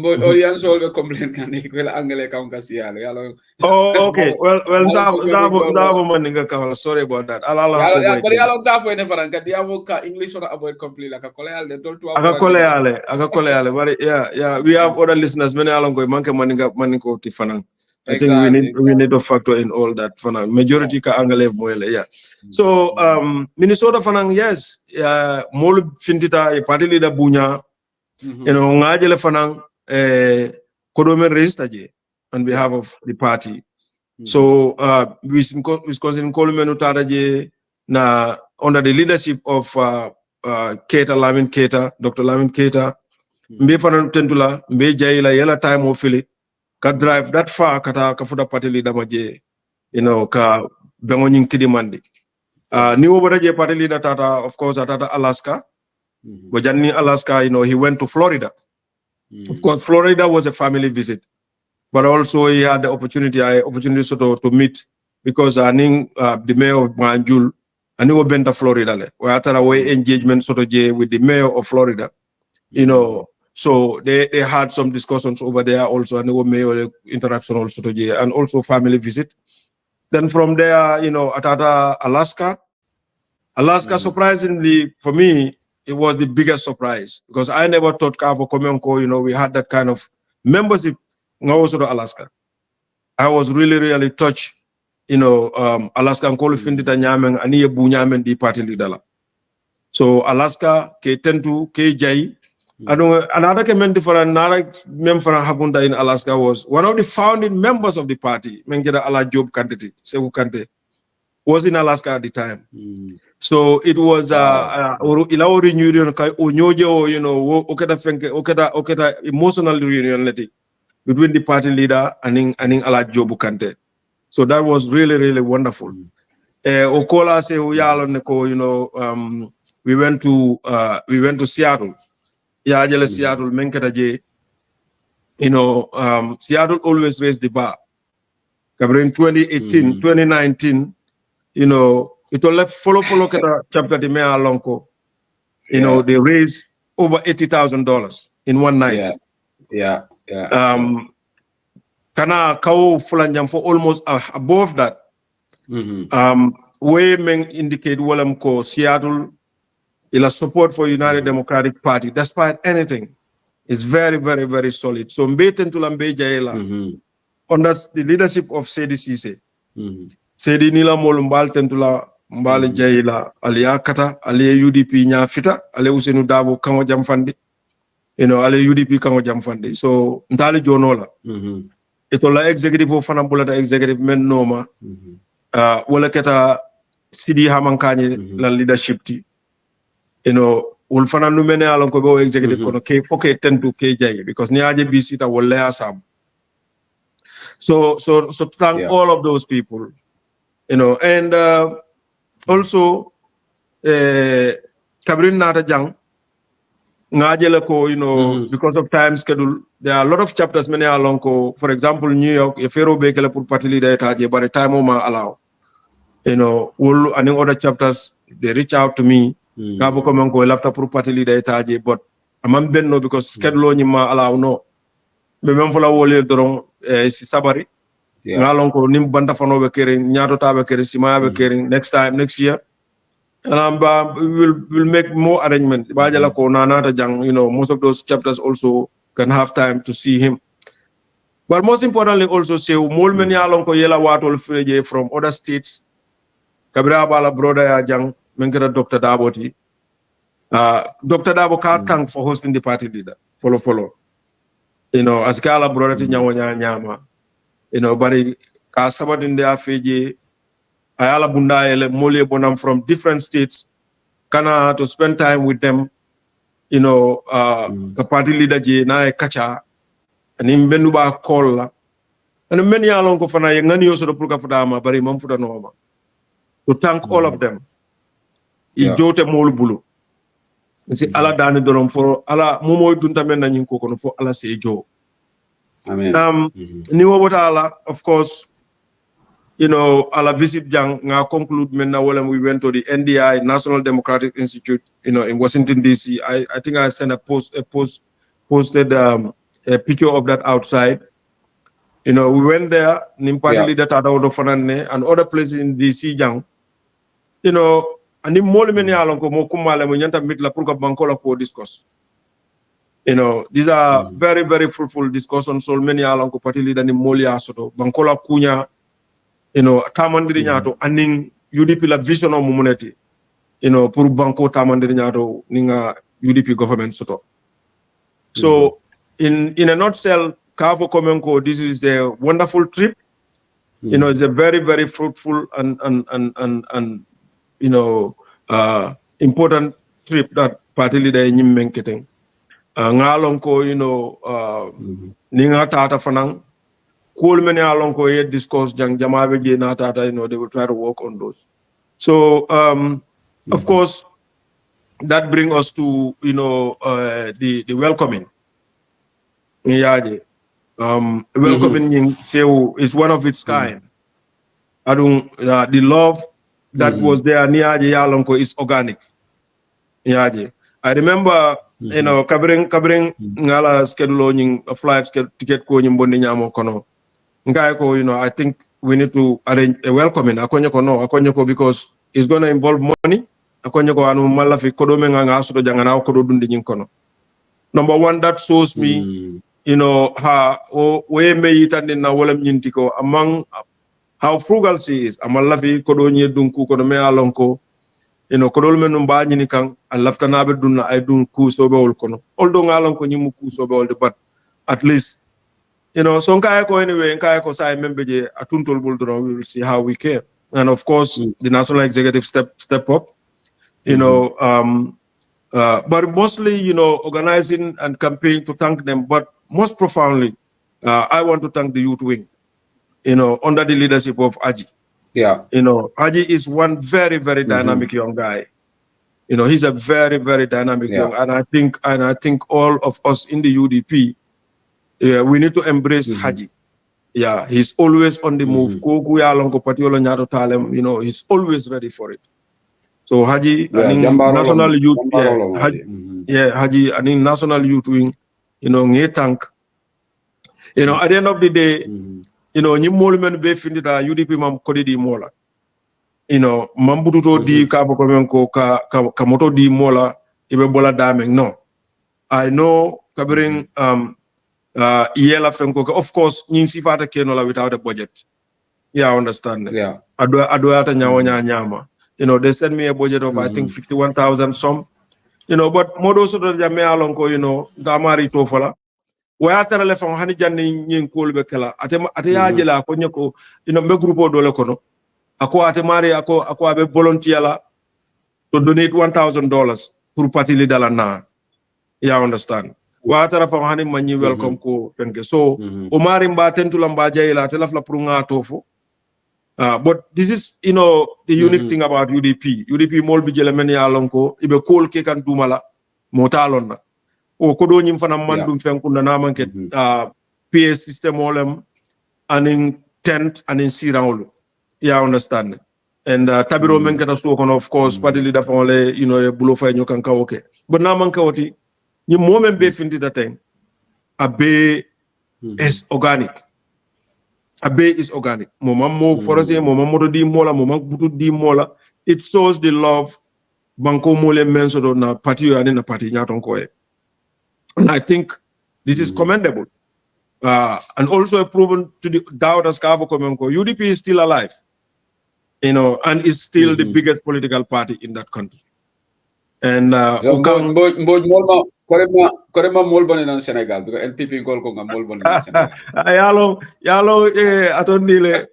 Audience always complain kan ikwela angele kaun kasialo yalo. Oh, okay. Well, Zabo Maninga Kahala. Sorry about that. But yalo tafo ene faranka diamo ka English wana avoid completely like koleale don't to aga koleale. But yeah. We have other listeners. Many along go manke maningo tifanang. I think we need to factor in all that fanang. Majority ka angale moele. Yeah. So Minnesota fanang, yes. Molu fintita party leader bunya. Ngajele fanang Kodome register on behalf of the party. So Wisconsin Kolumenu Taraje na under the leadership of Dr. Lamin Keita, mbe fana tentula mbe jaila yela time of Philly ka drive that far kata kafuda party leader maje ka bengonin kidimandi. Ni wobada party leader tata of course tata Alaska. Wajanni Alaska, he went to Florida. Of course, Florida was a family visit, but also he had the opportunity to meet because the mayor of Manjul and he went to Florida. We had a engagement with the mayor of Florida, so they had some discussions over there also, and they were mayor interaction also and also family visit. Then from there, at Alaska, surprisingly for me, it was the biggest surprise because I never thought Kavo Komenko, we had that kind of membership in Alaska. I was really, really touched, Alaska and Kolufindita Nyamen and Yebu Nyamen di party leader. So Alaska, K10 KJ. Another comment for another member Habunda in Alaska was one of the founding members of the party, Mengeda Ala Job candidate, Sewu Kante, was in Alaska at the time. So it was ilaw reunion kai onyoje okeda emotional reunion between the party leader and Ala Jobu Kante. So that was really, really wonderful. Okola se uyalo neko, we went to Seattle. Seattle menketa je. Seattle always raised the bar. In 2018, 2019, it will let follow keta chapter de mea lonko. They raised over $80,000 in one night. Yeah. Kana kao fulanjam for almost above that. We men indicate walam ko Seattle ila support for United Democratic Party despite anything is very, very, very solid. So mbeten tulambe jaela under the leadership of Sedi Cisse. Sedi nila molumbal tentula mbali jaila aliya kata aliye UDP nya fita ale Usenu Dabo kango jamfandi ale UDP kango jamfandi so ntali jonola itola executive of fanambula executive men noma wala keta Sidi Hamankani la leadership ti ul fana numene alon ko be executive kono ke foke tentu ke jaye because ni aje bisita wala asam so thank all of those people and also Kabrin Nata Jang ngajele ko because of time schedule there are a lot of chapters many along ko for example New York if fero be kala pour party leader etaje by the time ma allow all and other chapters they reach out to me kavo ko ko lafta pour party leader etaje but amam benno because schedule ni ma allow no me mem fola wole doron si sabari ngalon ko nim banda fano be kere nyaato tabe kere sima be kere next year and we'll make more arrangement bajala ko nanata jang most of those chapters also can have time to see him but most importantly also say mol men yalon ko yela watol freje from other states kabra bala brother ya jang menkera Dr. Daboti Dr. Dabo ka thank for hosting the party leader follow as kala brother ti nyama bari ka sabadinde afeje ayala bunda ele mole bonam from different states kana to spend time with them the party leader je na kacha ani mbendu ba call la and many along ko fana ngani yo so pour ka fudama bari mam fuda no to thank all of them jote mol bulu si ala dani dorom for ala momoy dunta men na ko kono fo ala se jo amen ni wobota ala of course ala visit jang nga conclude men when we went to the NDI, National Democratic Institute, in Washington DC. I think I sent posted a picture of that outside. We went there, Nimpati leader Tata Odo Fanane, and other places in DC jang. And in more many along ko mo kumala mo nyanta mitla purka bankola ko discuss. These are very, very fruitful discussions. So many along ko party leader ni moli asoto bankola kunya. Tamandiri nyato aning UDP la vision of mumuneti. Pur banko tamandiri nyato ninga UDP government soto. So in a nutshell, Kavo Komenko, this is a wonderful trip. It's a very, very fruitful and important trip that party leader Nyim Menketeng. Ngalonko, Ninga Tata Fanang, Cool many alonko yet discuss Jang Jamabe na Tata, they will try to work on those. So of course, that brings us to the welcoming. Welcoming Sewu is one of its kind. The love that was there Niaje Yalonko is organic. I remember, covering ngala schedule a flight ticket ko nyimbondi nyamo kono. I think we need to arrange a welcoming. Akonyoko because it's going to involve money. Akonyoko anu malafi kodome nga aso jangana okodo dundi nyinkono. Number one, that shows me, we may eat and in Nawolem Yintiko among how frugal she is. Amalafi Kodonye Dunku Kodome Alonko, Kodolmen Umbanikan, and Laftanabe Duna, I do Kusobe Olkono. Although Alonko Nimu Kusobe, but at least, so Nkayako anyway, Nkayako Sai Membeje, Atuntol Buldron, we will see how we care. And of course, the national executive step up, but mostly, organizing and campaigning to thank them. But most profoundly, I want to thank the youth wing, under the leadership of Aji. Yeah. Aji is one very, very dynamic young guy. He's a very, very dynamic young, and I think all of us in the UDP, we need to embrace Haji. Yeah, he's always on the move. He's always ready for it. So Haji, national youth, Haji, national youth wing, thank. At the end of the day, ni molmen be findita UDP mam kodidi mola. Mambuto di ka bokomenko ka moto di mola ibe bola dameng. No. I know covering yela fenko. Of course, nyinsi fata kenola without a budget. Yeah, I understand. Yeah. Adoyata nyawonya nyama. They sent me a budget of I think 51,000 some. But modo so da jame alonko, damari tofola. Wayatara le fon hani janni nyin kolbe kala. Ate yajela ko nyoko, me grupo dole kono. Ako ate mari ako abe volunteer la to donate $1,000 pour party leader la na. Yeah, understand. Wayatara fon hani manyi welcome ko fenke. So Omari mba tentula mba jayela ate lafla pour nga tofo. But this is, the unique thing about UDP. UDP mol bi jele men ya lonko ibe kol ke kan dumala motalon na. O kodo nyim fana mandum fenkunda na manke PS system olem aning tent aning sirawlo. Yeah, understand. And tabiro men kata so kono of course party leader fa ole bulo fay nyokan ka okay. But na man kawti ni momen be findi that thing. Abe is organic. Abe is organic. Momamo forase, momamo di mola, momam butu di mola. It shows the love banko mole menso do na party and na party nyaton ko. And I think this is commendable. And also proven to the doubters Kavo Komenko. UDP is still alive. And is still the biggest political party in that country. And Korema molbon in Senegal because NPP gol ko molbon in Senegal. Yalo atondile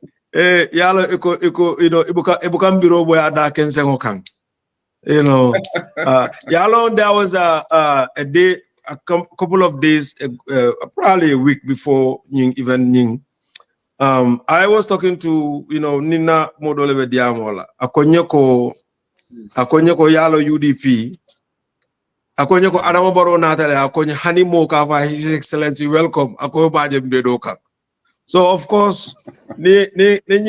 yalo iko ibuka biro boy ada kensengo kang. Yalo there was a day, a couple of days, probably a week before even I was talking to Nina Modolebe Diamola akonyeko yalo UDP. Akonyeko Adamo Baro Natale, Akonya Hanimo Kava, His Excellency, welcome. Akoyo Bajem Bedoka. So of course, ni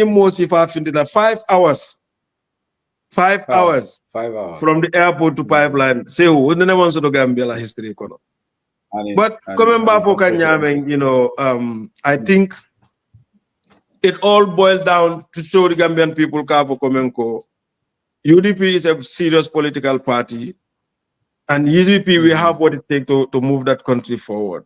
most if I find that 5 hours. 5 hours 5 hours from the airport to pipeline. Say who the name of Gambia history kono. But coming back for Kanyameng, you know, I think it all boils down to show the Gambian people Kafo Komenko. UDP is a serious political party, and UDP we have what it takes to move that country forward.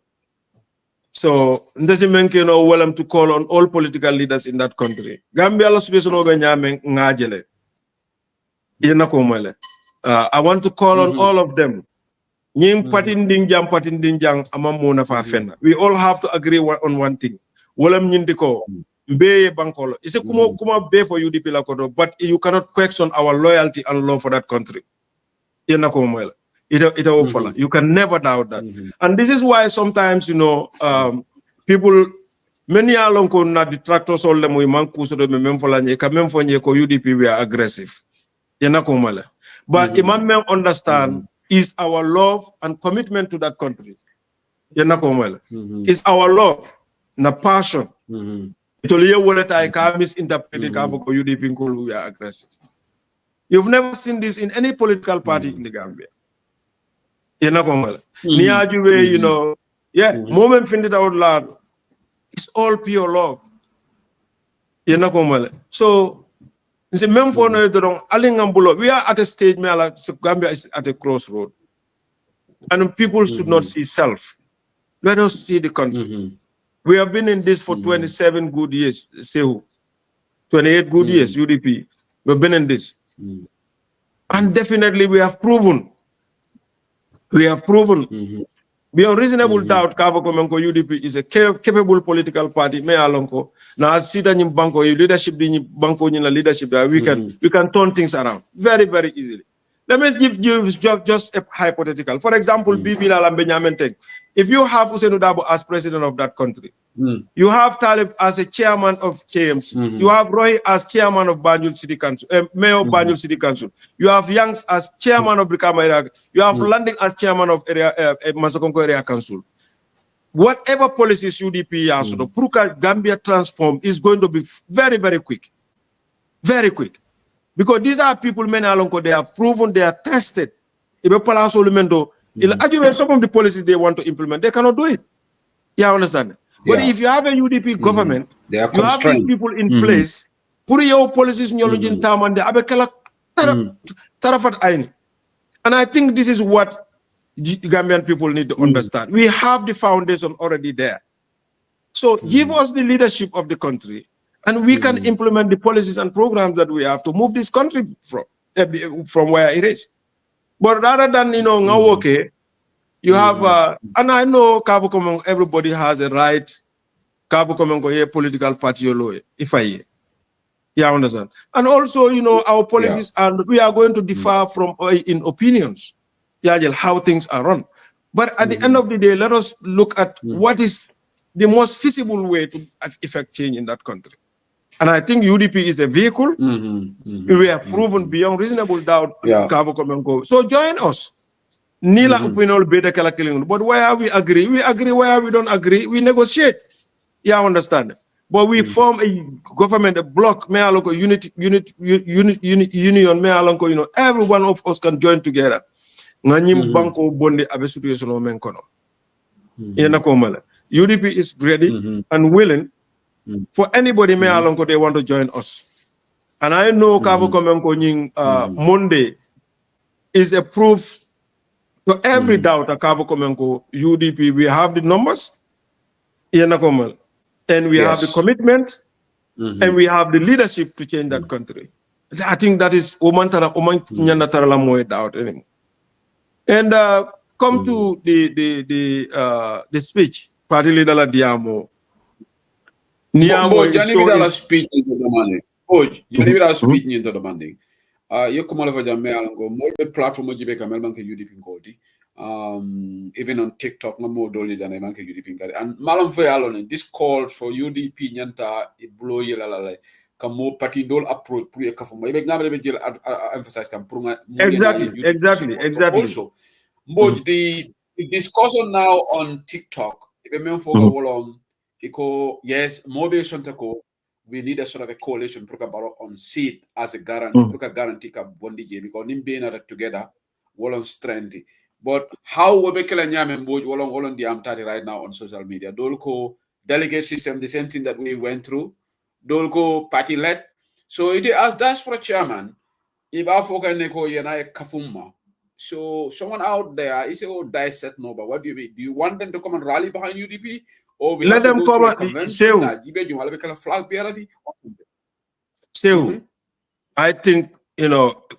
So Ndesimenke, you know, welcome to call on all political leaders in that country. Gambia la situation over Nyameng ngajele. I want to call on all of them. We all have to agree on one thing. It's a kuma be for UDP but you cannot question our loyalty and love for that country. You can never doubt that. And this is why sometimes, you know, people, many along na detractors all them we man puso de memfolanye kamemfonye ko UDP we are aggressive. But Imam understand is our love and commitment to that country. It's our love, na passion. UDP we are aggressive. You've never seen this in any political party in the Gambia. You know, moment find it out loud. It's all pure love. So we are at a stage where Gambia is at a crossroad. And people should not see self. Let us see the country. We have been in this for 27 good years, 28 good years, UDP. We've been in this. And definitely we have proven. Beyond reasonable doubt, Kavo Komenko UDP is a capable political party. Me alonko na sida ni banko leadership ni banko ni leadership that we can turn things around very, very easily. Let me give you just a hypothetical. For example, Bibi Lalambe. If you have Hussein Udabo as president of that country, you have Talib as a chairman of KMC, you have Roy as chairman of Banjul City Council, mayor of Banjul City Council, you have Yangs as chairman of Brikama area, you have Landing as chairman of area Masakonko area council. Whatever policies UDP has, the Pruka Gambia transform is going to be very, very quick. Very quick. Because these are people, many alonko, they have proven, they are tested. Some of the policies they want to implement, they cannot do it. You understand? But if you have a UDP government, you have these people in place, put your policies in your and I think this is what the Gambian people need to understand. We have the foundation already there. So give us the leadership of the country, and we can implement the policies and programs that we have to move this country from where it is. But rather than, you know, you have, and I know everybody has a right, political party, if I hear. Yeah, I understand. And also, you know, our policies, and we are going to differ from in opinions, how things are run. But at the end of the day, let us look at what is the most feasible way to effect change in that country. And I think UDP is a vehicle. We have proven beyond reasonable doubt. So join us. But where we agree, where we don't agree, we negotiate. Yeah, I understand. But we form a government, a bloc, union, every one of us can join together. UDP is ready and willing for anybody they want to join us. And I know Monday is a proof to every doubt at UDP. We have the numbers, and we have the commitment, and we have the leadership to change that country. I think that is doubt anymore. And come to the speech. Party leader la Diamo. Speech into the Monday. Speech into the Monday. You come over the more platform UDP even on TikTok, no more dolly than a monkey UDP. And Malam Alone, this call for UDP Nyanta, blow yellow, come more party dole approach, emphasize exactly. Also, the discussion now on TikTok, yes, motivation to go. We need a sort of a coalition on seat as a guarantee. Guarantee ka bondi je because nimbe na together, on strength. But how we make wolon the amtati right now on social media. Dolko delegate system, the same thing that we went through. Dolko party led. So it as Diaspora Chairman, if I focus neko yena kafuma. So someone out there is dissect no, but what do you mean? Do you want them to come and rally behind UDP? Or we Let have to them go come to a and convention that you have a flag bearer? I think,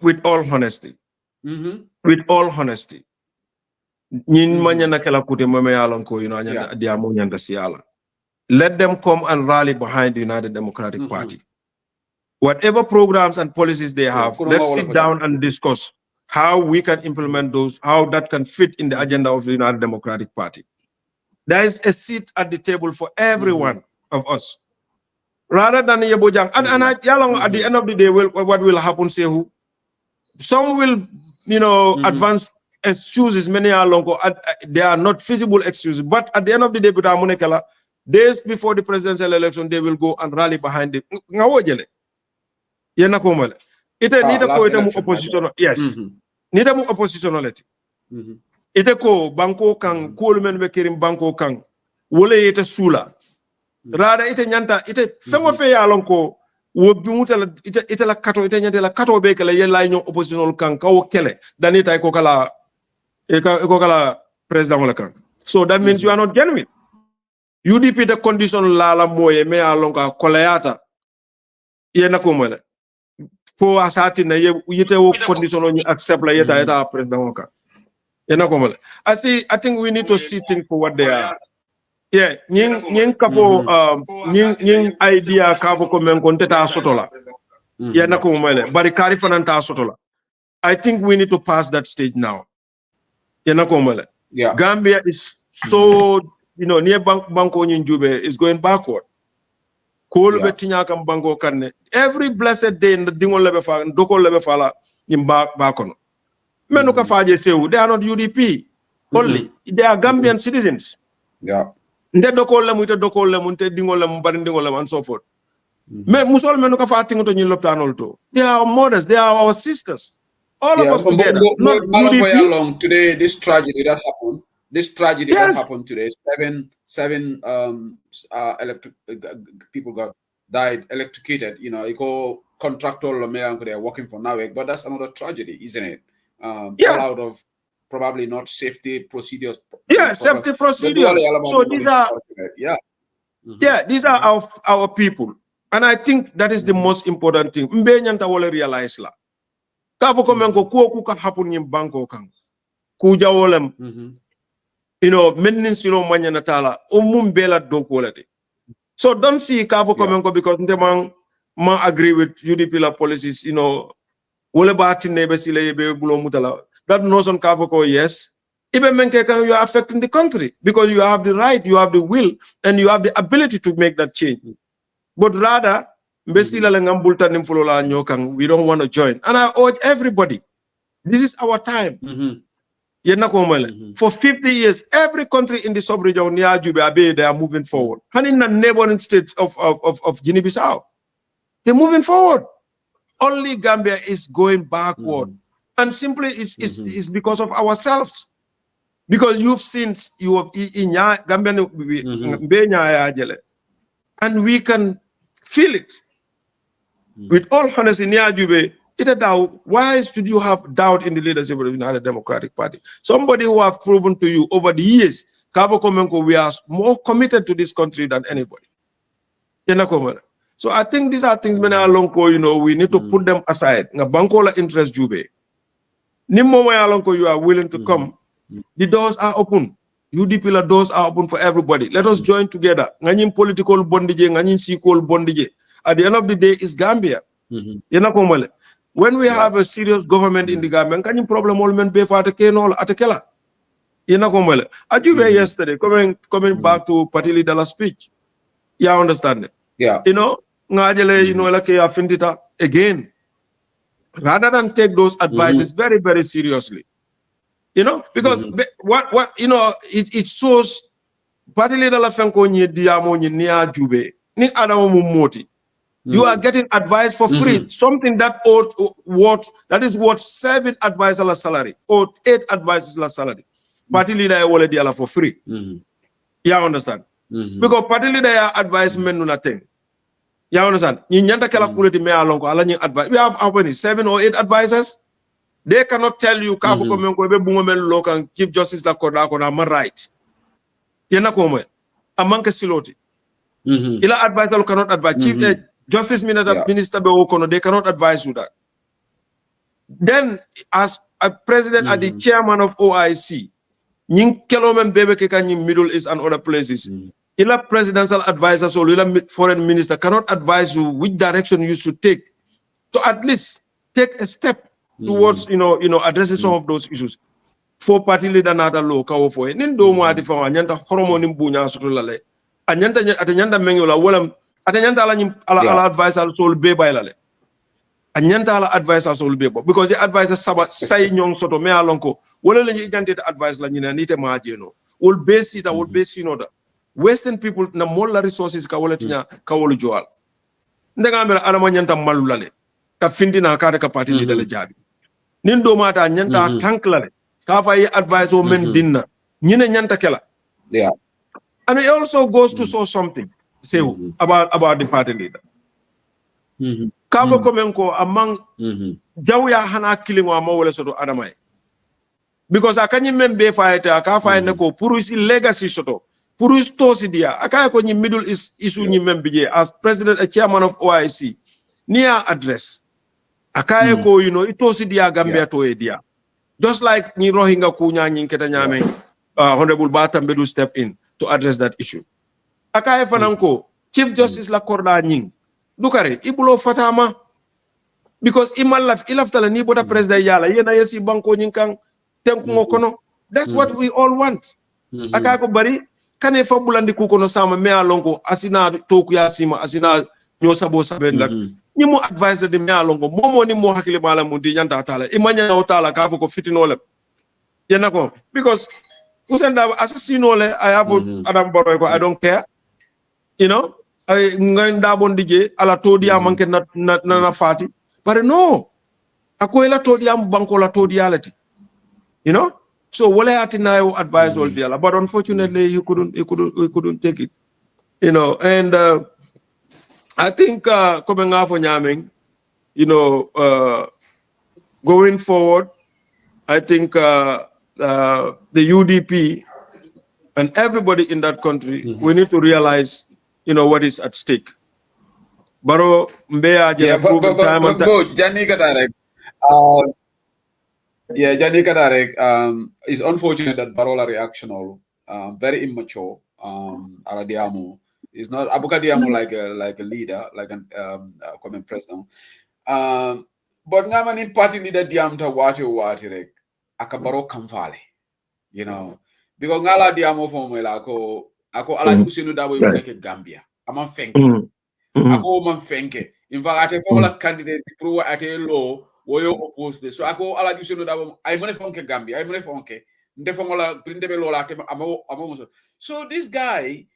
with all honesty, with all honesty, let them come and rally behind the United Democratic Party. Whatever programs and policies they have, let's sit down and discuss how we can implement those, how that can fit in the agenda of the United Democratic Party. There is a seat at the table for every one of us. Rather than Yebojang. And at the end of the day, what will happen, Sehu? Some will, advance excuses, many are long, they are not feasible excuses. But at the end of the day, days before the presidential election, they will go and rally behind it. Ite nita ko ite mu opposition, yes. Nita mu oppositionality. Ite ko banko kang kulmen be kirim banko kang wole ite sula. Rada ite nyanta ite fengo fe yalon ko wo bimutala ite la kato ite nyanta la kato be kala yella nyon oppositional kang kawo kele danita ko kala president wala kang. So that means you are not genuine. UDP the condition la moye me alon ka kolayata yena ko mele. For asati na yete wo condition on accept la yeta president waka. I think we need to see things for what they are. Yeah, nying kapo nying idea kavo komen konteta sotola. Yeah, bari kari fananta sotola. I think we need to pass that stage now. Yeah, Gambia is so near banko njube is going backward. Every blessed day in the Dingol Lebe Fala, Doko Lebe Fala in Bakono. Menuka Faje Seu, they are not UDP only, they are Gambian citizens. Yeah. Nde Doko Lemunte, Doko Lemunte, Dingol Lem, Barindingol Lem, and so forth. Musol Menuka Fating to Nilopanolto. They are our mothers, they are our sisters. All of us together. Not UDP. Today, this tragedy that happened. That happened today. Seven people died electrocuted. It go contractor they are working for NAWEC, but that's another tragedy, isn't it? All out of probably not safety procedures. Yeah, safety procedures. So these are these are our people, and I think that is the most important thing. Mbe nyanta wole realize la. Kafo komenko kuo ka happen in banko kang. Kuja wolem. Maintenance, manya natala, bela dokolete. So don't see Kafo Komenko because man agree with UDP la policies, wole bati nebe sile be bulo mutala. That notion Kafo ko yes. Even menke kan you are affecting the country because you have the right, you have the will, and you have the ability to make that change. But rather, we don't want to join. And I urge everybody, this is our time. For 50 years, every country in the sub-region near Juba, they are moving forward. And in the neighboring states of Guinea-Bissau, they're moving forward. Only Gambia is going backward. And simply it's because of ourselves. Because you've seen, in Gambia, and we can feel it. With all honesty, near Juba, why should you have doubt in the leadership of the United Democratic Party? Somebody who have proven to you over the years, Kavo Komenko, we are more committed to this country than anybody. So I think these are things we need to put them aside. Bankola interest Jube. You are willing to come. The doors are open. UDP la doors are open for everybody. Let us join together. Nganyim political bondage, nganyim sequel bondage. At the end of the day, it's Gambia. When we have a serious government in the Gambia, can you problem all men pay for atekela? Yesterday, coming back to Party Leader's speech. Yeah, understand it. Yeah. Again, rather than take those advices very, very seriously. Because what it shows party leader la fenko ni diamo ni niya jube ni adamo mumoti. You are getting advice for free. Something that is worth 7 advisor salary or 8 advisors salary. Party leader will diala for free. You understand? Because party leader advice men nothing. You understand? You nyanta kala kuleti me alonko ala nyi advice. We have how many? 7 or 8 advisors. They cannot tell you kafu komenko be bungo men lokan Chief Justice la koda koda man right. Yena ko mo amanke siloti. Ila advisor cannot advise. Chief Justice Minister Beokono, they cannot advise you that. Then, as a president and the chairman of OIC, Nying Kelomen Bebeke in Middle East and other places, ila presidential advisors or ila foreign minister cannot advise you which direction you should take to at least take a step towards addressing some of those issues. For party leader nata lo kawo fo nindo mo ati fa nyanta horomo nimbunya sutulale anyanta atanyanda mengola wala atanyanta ala advisor sol be bailale anyanta ala advisor sol be because the advisor saba say nyong soto me alonko wala la nyante advice la nyina nite ma jeno will base it will base that western people na molla resources ka wala tinya ka wala joal ndaga mera ana ma nyanta malulale ka findina ka ka party leader le jabi nindo mata nyanta tanklale ka fa yi advice o men dinna nyine nyanta kela and it also goes to show something say about the party leader kabo komenko among jawya hana kilingo amawole soto adamay because akanyi membe faita aka faina ko pour isi legacy soto pour tosi dia aka ko nyi middle is isu nyi membe as president and chairman of OIC near address aka ko itosi dia Gambia to e dia just like ni Rohingya kunya nyi keta nyame honorable Batambedu step in to address that issue aka fananko Chief Justice la korda nying dukare ibulo fatama because ilaftala ni boda president yala yena yesi banko nyinkang tenku kono that's what we all want aka ko bari kane fa bulandi ku kono sama me alonko asina toku yasima asina nyosabo sabenda ni mo advisor de me alonko momo ni mo hakile bala mu di nyanta tala imanya o tala ka ko fitinole yena ko because usenda assassino le I have Adam Barrow ko I don't care nganda bon dije ala todi amanke na fati but no ako ela todi am banko la todi alati so wala atina advice all dia but unfortunately he couldn't take it and I think coming out for nyaming going forward I think the UDP and everybody in that country we need to realize what is at stake. Baro Mbeya Jani Kadarek. Jani Kadarek. It's unfortunate that Barola reactional, very immature. Aradiamo is not Abuka Diamo like a leader, like an common president. But Naman party leader Diamta Wati Akabaro Kamfale, because Ngala Diamo formula ako ala usinu dabo yeke Gambia amam fenke ako man fenke in fact ate formula candidate pro ate low woyo opposed so ako ala usinu dabo ay mone fonke Gambia ay mone fonke nde formula prindebe lola te amo so this guy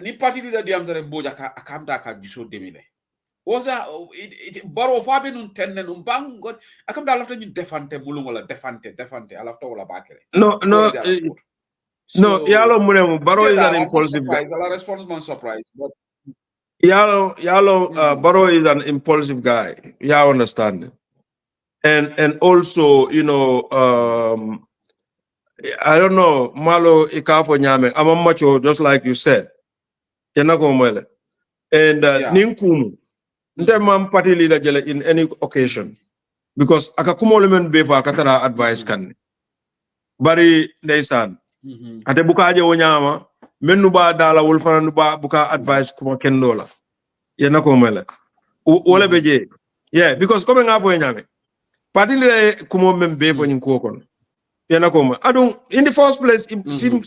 ni party leader diamzare boja akamta ka jiso demile wosa it baro fabe nun tenne nun bang god akamta lafta ñu defante mulungo la defante ala lafta wala bakere no, yalo munemu Baro is an impulsive guy. A response man surprised, but Baro is an impulsive guy. Yeah, I understand. And also, I don't know, Malo Ikafo Nyame, I'm macho, just like you said. And Ninkumu, Ntemam party leader in any occasion. Because akakumolemen beva katara advice kan. Bari Neysan. Ate buka aje wonyama mennu ba dala wol fana ba buka advice ko ken dola yena ko mele wala beje because comme nga fo nyame parti le kumo membe fo nyin ko kon yena ko ma adon in the first place Sidi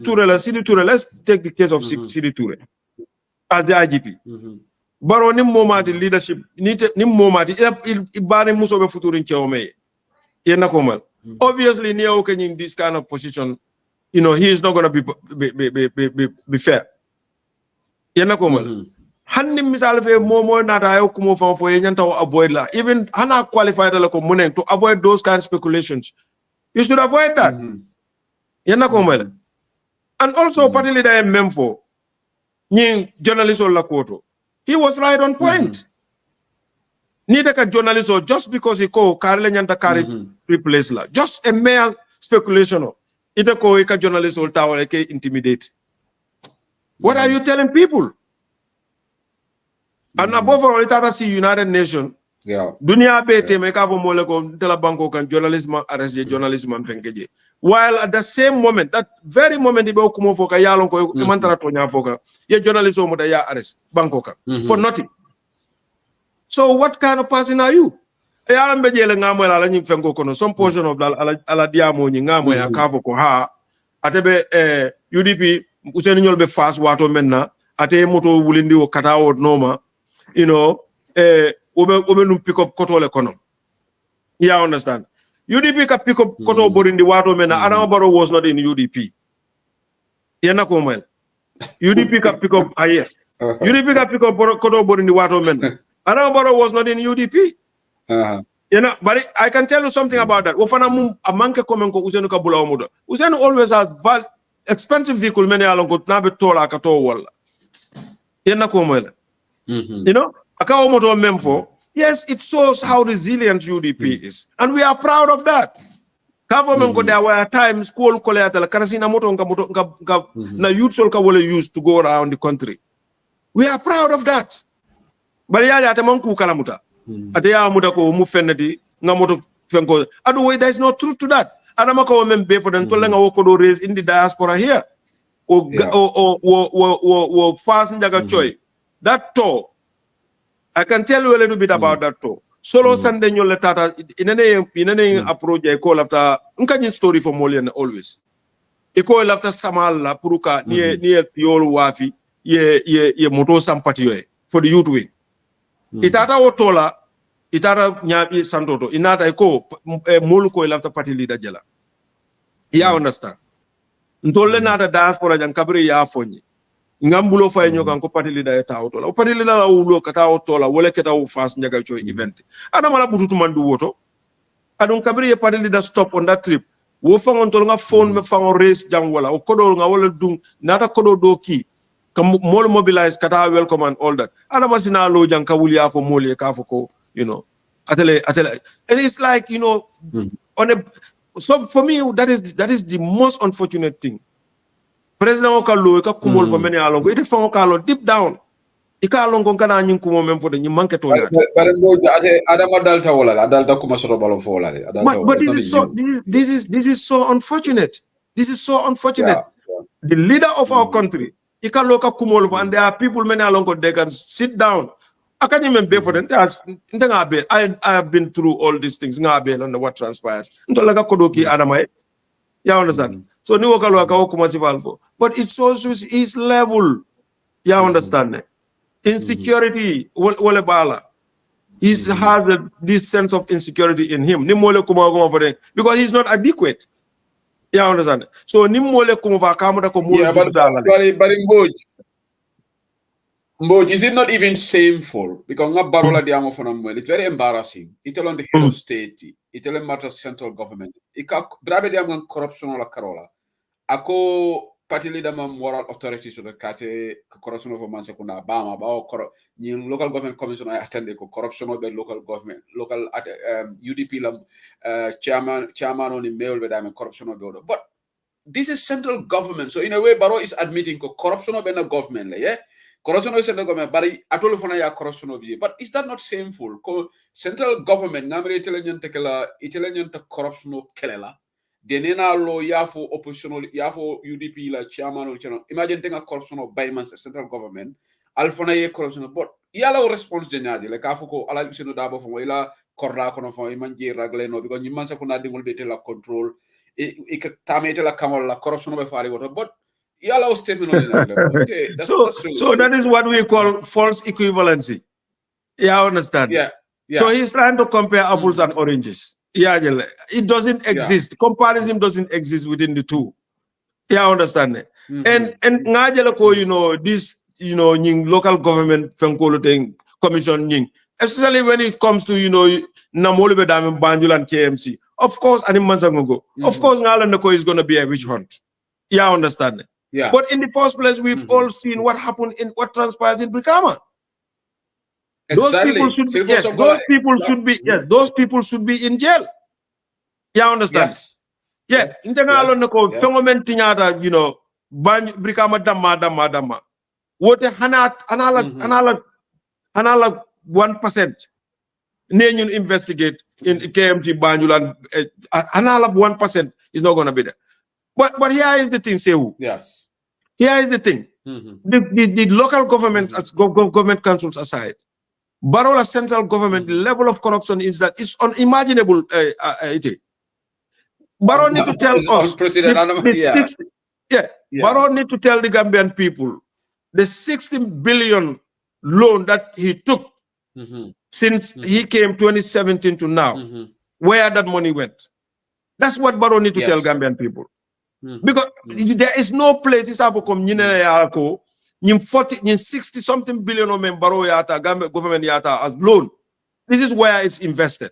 Touré let's take the case of Sidi Touré as the IGP baro nim momati leadership nim momati ibane musobe futurin chewme yena ko mal obviously ni o kenin this kind of position you know, he is not going to be fair. Hanni misal fe momo nata ayo kumo fan fo nyanta avoid la. Even hana qualified la ko munen to avoid those kind of speculations. You should avoid that. And also partly that memfo ni journalist or lakoto. He was right on point. Neither can journalist or just because he call Karle nyanta carry replace la. Just a mere speculation. Ita ko ika journalist or tower ke intimidate. What are you telling people? And above all, it's see United Nations. Yeah. Dunia bete make up mole ko tela banko kan journalism arrest journalism fenkeje. While at the same moment, that very moment ibe okumo foka yalon ko mantara tonya foka, ye journalism mo da ya arrest banko kan for nothing. So what kind of person are you? Yalam be jele ngamo la nyi fenko kono some portion of ala diamo nyi ngamo ya kavo ko ha atebe UDP useni nyol be fast wato menna ate moto wulindi o kata o noma. You know, obe pick up koto kono. Yeah, understand. UDP ka pick up koto borindi wato mena. Adama Barrow was not in UDP. Yena komel. UDP ka pick up yes. UDP ka pick up koto borindi wato mena. Adama Barrow was not in UDP. You know, but I can tell you something about that. Ofana mum amanke komenko usenu ka bula omuda. Usenu always has expensive vehicle many along ko nabe tola ka to wala. Yena komel. You know, yes, it shows how resilient UDP is, and we are proud of that. Government there were times school collateral karasina moto na youth solka wole used to go around the country. We are proud of that. But yeah, atamanku kalamuta. Ateya muta ko mu fennedi nga moto fenko. Otherwise, there is no truth to that. Adamako membe for them to lenga wokodo raise in the diaspora here. Or fast njaga choy. That tour, I can tell you a little bit about that tour. Solo Sunday nyole tata inene approach I call after unkanyin story for Molian always. I call after Samala Puruka near Yol Wafi ye moto sampati for the youth wing. Itata otola itara nyabi santoto inata iko muluko after party leader jela. Yeah, understand. Ntole nata diaspora jan kabri ya fonyi. Ngambulo fa nyoka ko party leader ta otola. Party leader la ulo kata otola wole keta u fast nyaga cho event. Ana mala bututu mandu woto. Adon kabri ye party leader stop on that trip. Wo fangon tol nga phone me fangon race jang wala o kodo nga wala dung nata kodo do ki kam mol mobilize kata welcome and all that. Ana masina lo jang kawuli afo moli ka ko, you know. Atele and it's like, you know, on a so for me that is the most unfortunate thing. President Okalo ka kumol for many along it fa okalo deep down ika along kon kana nyin kumo mem for the nyi manke to nya bare mboju ate adama dalta wala adalta kuma soro balo fo wala but this is so unfortunate. This is so unfortunate. Yeah. The leader of our country ika loka kumol for and there are people many along they can sit down akani membe for them I have been through all these things ngabe on what transpires ntola ka kodoki adama ya understand. So ni wakalo akawokuma sivalfo. But it shows his level. You understand? Insecurity wale bala. He has this sense of insecurity in him. Ni mole kuma for them because he's not adequate. You understand? So ni mole kuma vakamuda ko mole. Yeah, but Mboge, is it not even shameful? Because Barola Diamo Fonamwell, it's very embarrassing. It's on the head of state, it's on matter central government. Brabe Diamond corruption or Carola. Ako party leader moral authorities to the Kate corruption of Mansekuna Bama about local government commission I attended corruption of the local government, local UDP chairman on the mail with them corruption of the order. But this is central government. So in a way, Baro is admitting corruption of the government, yeah? Corruption of central government, but I corruption of you. But is that not shameful? Central government, namely Italian corruption of Kelela. Denena lo yafo oppositional yafo UDP la chairman or channel. Imagine taking a corruption of by central government. Alfona ye corruption, but yala response generally like afuko ala usino dabo from ila korra kono from imanje ragle no because you kuna dingol bete la control. Tamete la kamal la corruption of fari water, but yala statement on so that is what we call false equivalency. Yeah, I understand. Yeah. So he's trying to compare apples and oranges. Yeah, it doesn't exist. Comparison doesn't exist within the two. Yeah, understand it. And ngajala ko, this, nying local government fenkolo thing commission nying. Especially when it comes to, namolu bedam Banjul and KMC. Of course, ani mansango. Of course, ngala nako is going to be a witch hunt. Yeah, understand it. Yeah. But in the first place, we've all seen what happened in what transpires in Brikama. Those people should be, yes, those people should be, yes, those people should be in jail. Yeah, understand? Yes. Internal nako fengomen tinyata, Brikama dama. Wote hanala 1% Nenun investigate in KMC Banjul and another 1% is not going to be there. But here is the thing, Sehu. Yes. Here is the thing. The local government, as government councils aside, Barola central government, the level of corruption is that it's unimaginable. Baro need to tell us Baro need to tell the Gambian people the 16 billion loan that he took since he came 2017 to now, where that money went. That's what Baro need to tell Gambian people. Because there is no place is able to 60 something billion of Baro yata government yata as loan. This is where it's invested.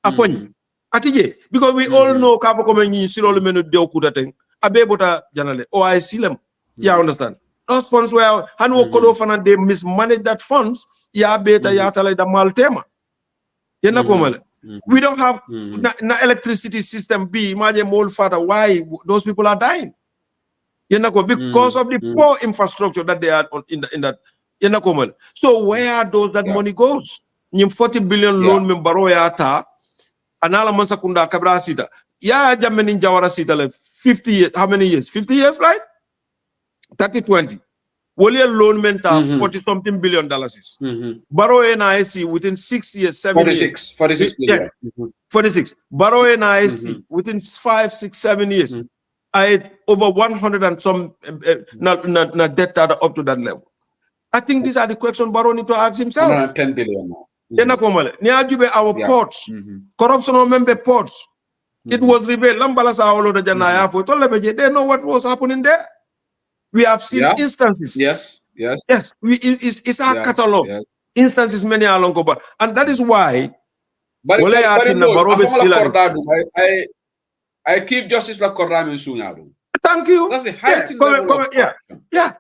Atije, because we all know Kabo Komeni Silolo Menu Deo Kudating, Abebota Janale, or I see them. Yeah, understand. Those funds were Hanu Kodofan and they mismanage that funds, ya beta yata like the Maltema. We don't have na electricity system B, imagine more father why those people are dying. Because of the poor infrastructure that they are in that. So where does that money goes? 40 billion loan membaro yata. Anala Mansakunda Kabra Sita. Yeah, Jamanin Jawara Sita, like 50 years. How many years? 50 years, right? 30-20. Woli loan meant 40 something billion dollars. Baro NIC within 6 years, 7 years. 46 billion. Yes, 46. Baro NIC within 5, 6, 7 years. I had over 100 and some not debt up to that level. I think these are the questions Baro need to ask himself. 110 billion now. Our ports, corruption of member ports. It was revealed. They know what was happening there. We have seen instances. Yes. It's our catalog. Instances many are long ago, and that is why. I keep Justice Lakorami Sunyadu. Thank you. That's the heightened level of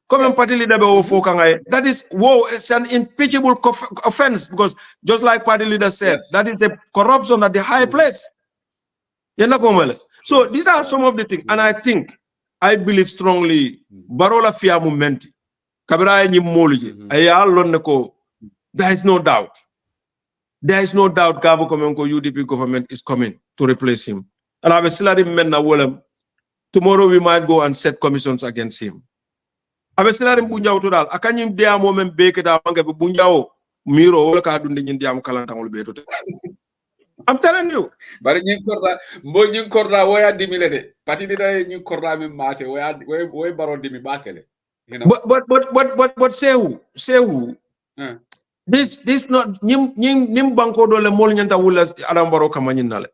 corruption. Party leader that is it's an impeachable offense because just like party leader said, that is a corruption at the high place. So these are some of the things, and I believe strongly Barola Fia Mumenti Kabira Moluji Ayaloneko. There is no doubt. There is no doubt Gabo Komenko UDP government is coming to replace him. And I will still Menna tomorrow we might go and set commissions against him. I will still Bunjao to that. I can't even dare moment bake it out Bunjao Miro all card in the Kalantangal Beto. I'm telling you. But you korra where dimilede. Patida you korra me mate where baro dimi bakele. But say who? This not nim banko dole mol nyanta wulas adam baro kamanyin.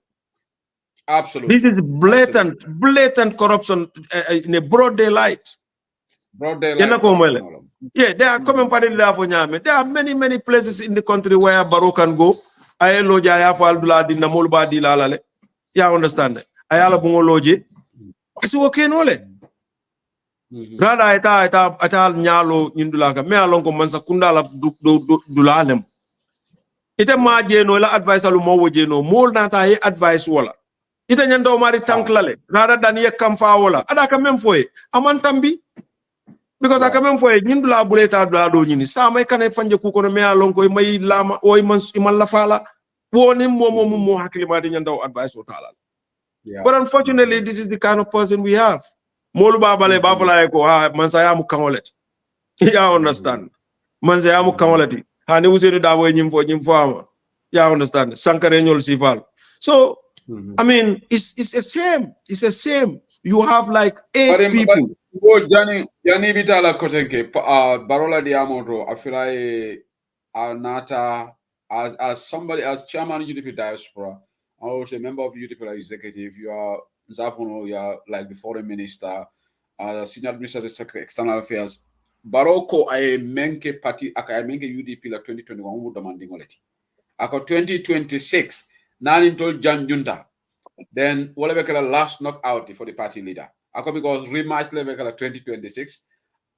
Absolutely. This is blatant corruption in a broad daylight. Yeah, there are common party there are many places in the country where Baro can go. I loja ya fal bladi na molba di lalale. Yeah, understand. Ayala bungo loje. Asi okay no le. Rada ita nyalo nyindulaka me alongo mansa kundala dulalem. Ite ma jeno la advice alu mo wojeno mol nata he advice wala. Ite nyando mari tanklale rather than ye kamfa wala. Adaka mem foye amantambi. Because I come for a Nindula Buleta Dado Nini, Sama can I find your cook on a mea longo, my lama, or Iman Lafala, warning more Hakimadi and advice or Tala. But unfortunately, this is the kind of person we have. Moluba Bale Babala, Mansayamu Kamolet. Yeah, understand. Mansayamu Kamoleti. And he was in that way for him farmer. Yeah, understand. Sankarenyol Sifal. So, I mean, it's a shame. It's a shame. You have like 8 people. Jani Vitala Kotenke, Barola Diamondo, I feel like Nata as somebody as chairman of UDP Diaspora, I'm also a member of the UDP executive. You are Zafono, you are like the foreign minister, Senior Administrative Secretary, External Affairs. Baroko ay menke party aka menke UDP la 2021 mu demanding oleti. Ako 2026 nanim tol Jan Junta. Then wala bekala last knockout for the party leader. Ako because rematch le bekala 2026.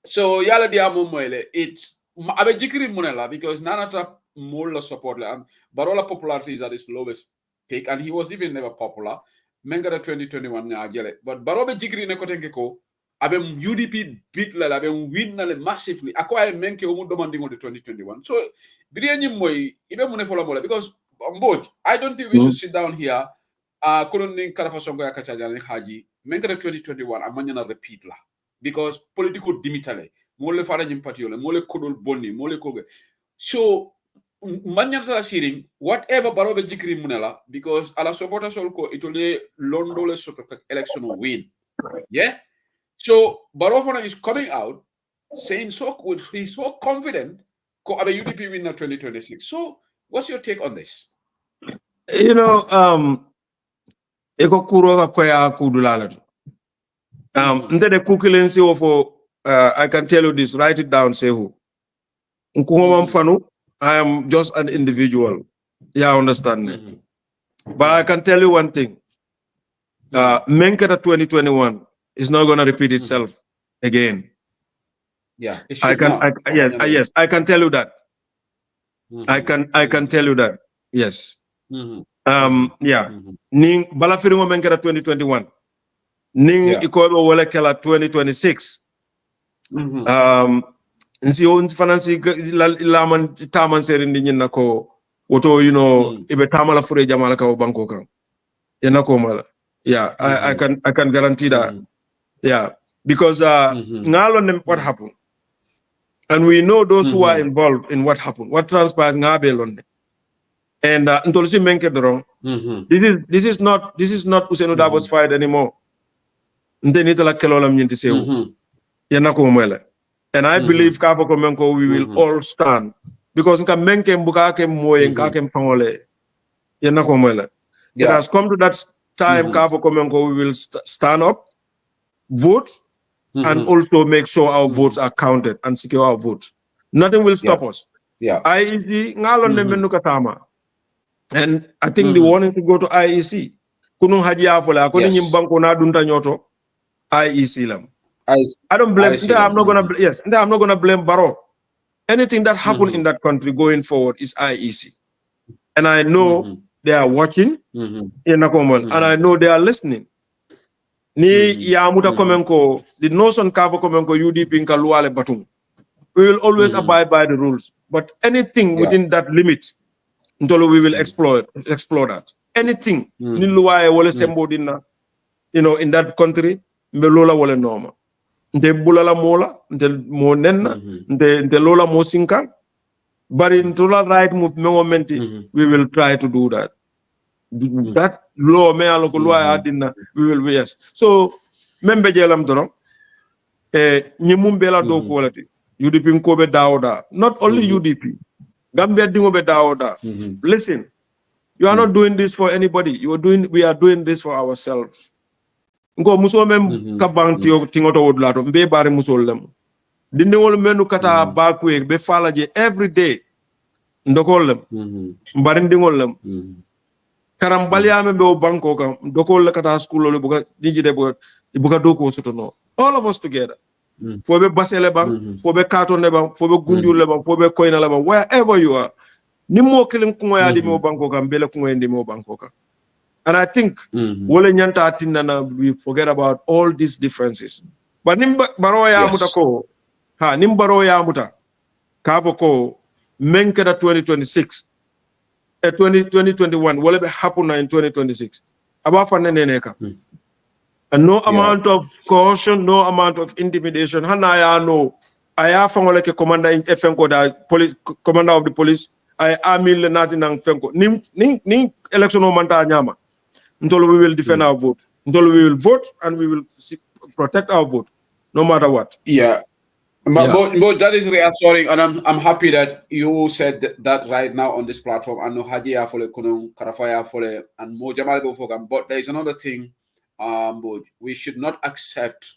So yala dia mo moile it's abe jikiri munela because nanata more support la Barola popularity is at its lowest peak and he was even never popular. Menga 2021 nga jele. But Barobe jikiri ne kotenke ko abe UDP beat la abe win na le massively. Ako ay menke omu demanding on the 2021. So biriye moy ibe mune fola mola because Mboj, I don't think we should sit down here. Couldn't Karafa Songo Yakachajani Haji, Menka 2021, Amanyana repeat la. Because political dimitale, Mole Farajim Patiola, Mole Kodol Boni, Mole Koge. So Manyana Siring, whatever Barobe Jikri Munela, because ala supporters solko itole Londole sort of election win. Yeah? So Barofana is coming out saying he's so confident ko abe UDP win na 2026. So what's your take on this? You know, eko kuro ka kwaya kudulala. Ndede kukilensi ofo, I can tell you this, write it down, say who. Mfanu, I am just an individual. Yeah, I understand me. But I can tell you one thing. Menketa 2021 is not going to repeat itself again. Yeah, it I should can, not. yes, I can tell you that. I can tell you that. Yes. Yeah. Ning balafiringo menketa 2021. Ning ikobo wole kela 2026. Nsi on finansi laman taman serindi nyina ko woto ibe tamala fure jamala ka banko kan. Yana ko mala. Yeah, I can guarantee that. Yeah, because ngalo what happened. And we know those who are involved in what happened. What transpires ngabelonde. And ntolisi menke dorong. This is not Usenu Dabo's fight anymore. Ndenita kelolam nyinti sewu. Yana ko mala. And I believe Kafo Komenko we will all stand because nka menke mbuka ke moye nka ke mfangole. Yana ko mala. It has come to that time, Kafo Komenko, we will stand up, vote, and also make sure our votes are counted and secure our votes. Nothing will stop us. Yeah. IEC, and I think the warning to go to IEC. Kunung hadia fola, kuni nyimbanko na dunta nyoto, IEC lam. I don't blame. I'm not gonna. Yes, I'm not gonna blame Baro. Anything that happened in that country going forward is IEC, and I know they are watching. And I know they are listening. Ni ya muta komenko the notion Kafo Komenko UDP nka luale batung. We will always abide by the rules, but anything within that limit, ntolo we will explore that. Anything ni luae wole sembo dinna, in that country, mbelola wole norma. Nte bulala mola, nte mo nenna, nte lola mo sinkan. But in tola right movement, we will try to do that. That law me aloko law adina we will yes. So membe jelam doron nyimum bela do quality UDP ko be daoda, not only UDP Gambia dingo be daoda. Listen, you are not doing this for anybody, we are doing this for ourselves. Ngo muso mem kabanti tingoto wodlato mbe bare muso lem dinde wol menu kata bakwe be falaje every day ndokolem mbare ndingol lem karam baliame be o banko kam doko le kata school le buga dijide buga doko soto no all of us together fo be basele bang fo be katon le bang fo be gunjul le bang fo be koyna le bang wherever you are nimmo kilim ko ya di mo banko kam bele ko ndi mo banko kam. And I think wole nyanta tinana we forget about all these differences, but nim baro ya muta ko nim baro ya muta Kafo ko menkeda 2026 2021 will be happen in 2026 about faneneka and no amount of caution, no amount of intimidation. Hanaya no aya fangole ke commander in FNCO da police commander of the police I amil natin ng FNCO ning election no manta nyama until we will defend our vote, until we will vote and we will protect our vote no matter what. But that is reassuring, and I'm happy that you said that right now on this platform. I know Haji Afole Kunung, Karafaya Afole, and more Jamal Bofogam. But there is another thing, we should not accept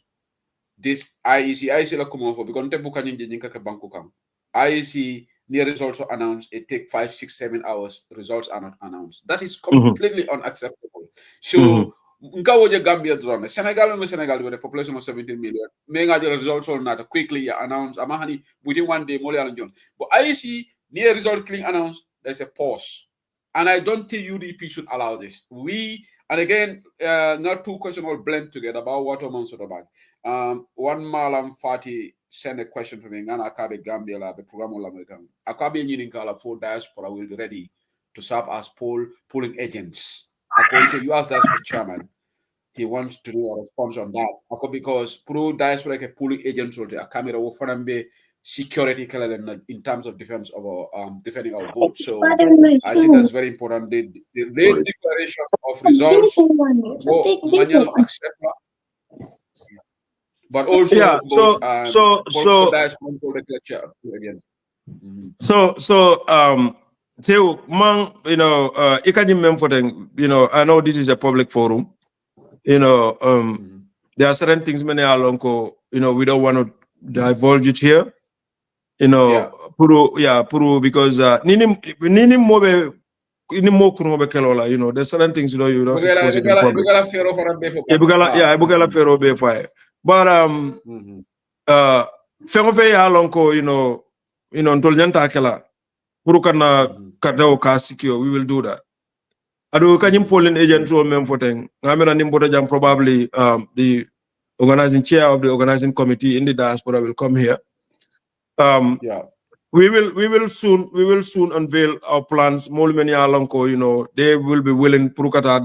this IEC la come for because tempo kanyim je nyinka ka banku kam. IEC near results are announced, it take 5, 6, 7 hours, results are not announced. That is completely unacceptable. So nka woje Gambia drone. Senegal with a population of 17 million. Menga the results all not quickly announced. Amahani within 1 day Moli and John. But IEC near result clean announced, there's a pause. And I don't think UDP should allow this. And again, not two questions all blend together about what I'm sort about. One Malam Fati sent a question to me, and Akabe Gambia, the program of American. Akabe Uninkala for diaspora will be ready to serve as polling agents. According to US Diaspora Chairman, he wants to do a response on that. Because pro diaspora polling agents will a camera will be security in terms of defense of our defending our vote. So I think that's very important. The declaration of results, but also Theo, man, I know this is a public forum. There are certain things many alonko, we don't want to divulge it here. Because nini mobe kelola, there's certain things you don't expose it in public. But fengofe alonko, ntol nyanta kela purukana kadao kasikio, we will do that. Ado kanyim polling agent role mem foten. Ngamena nimboto jam probably the organizing chair of the organizing committee in the diaspora will come here. We will soon unveil our plans. Molmeni alonko, they will be willing purukata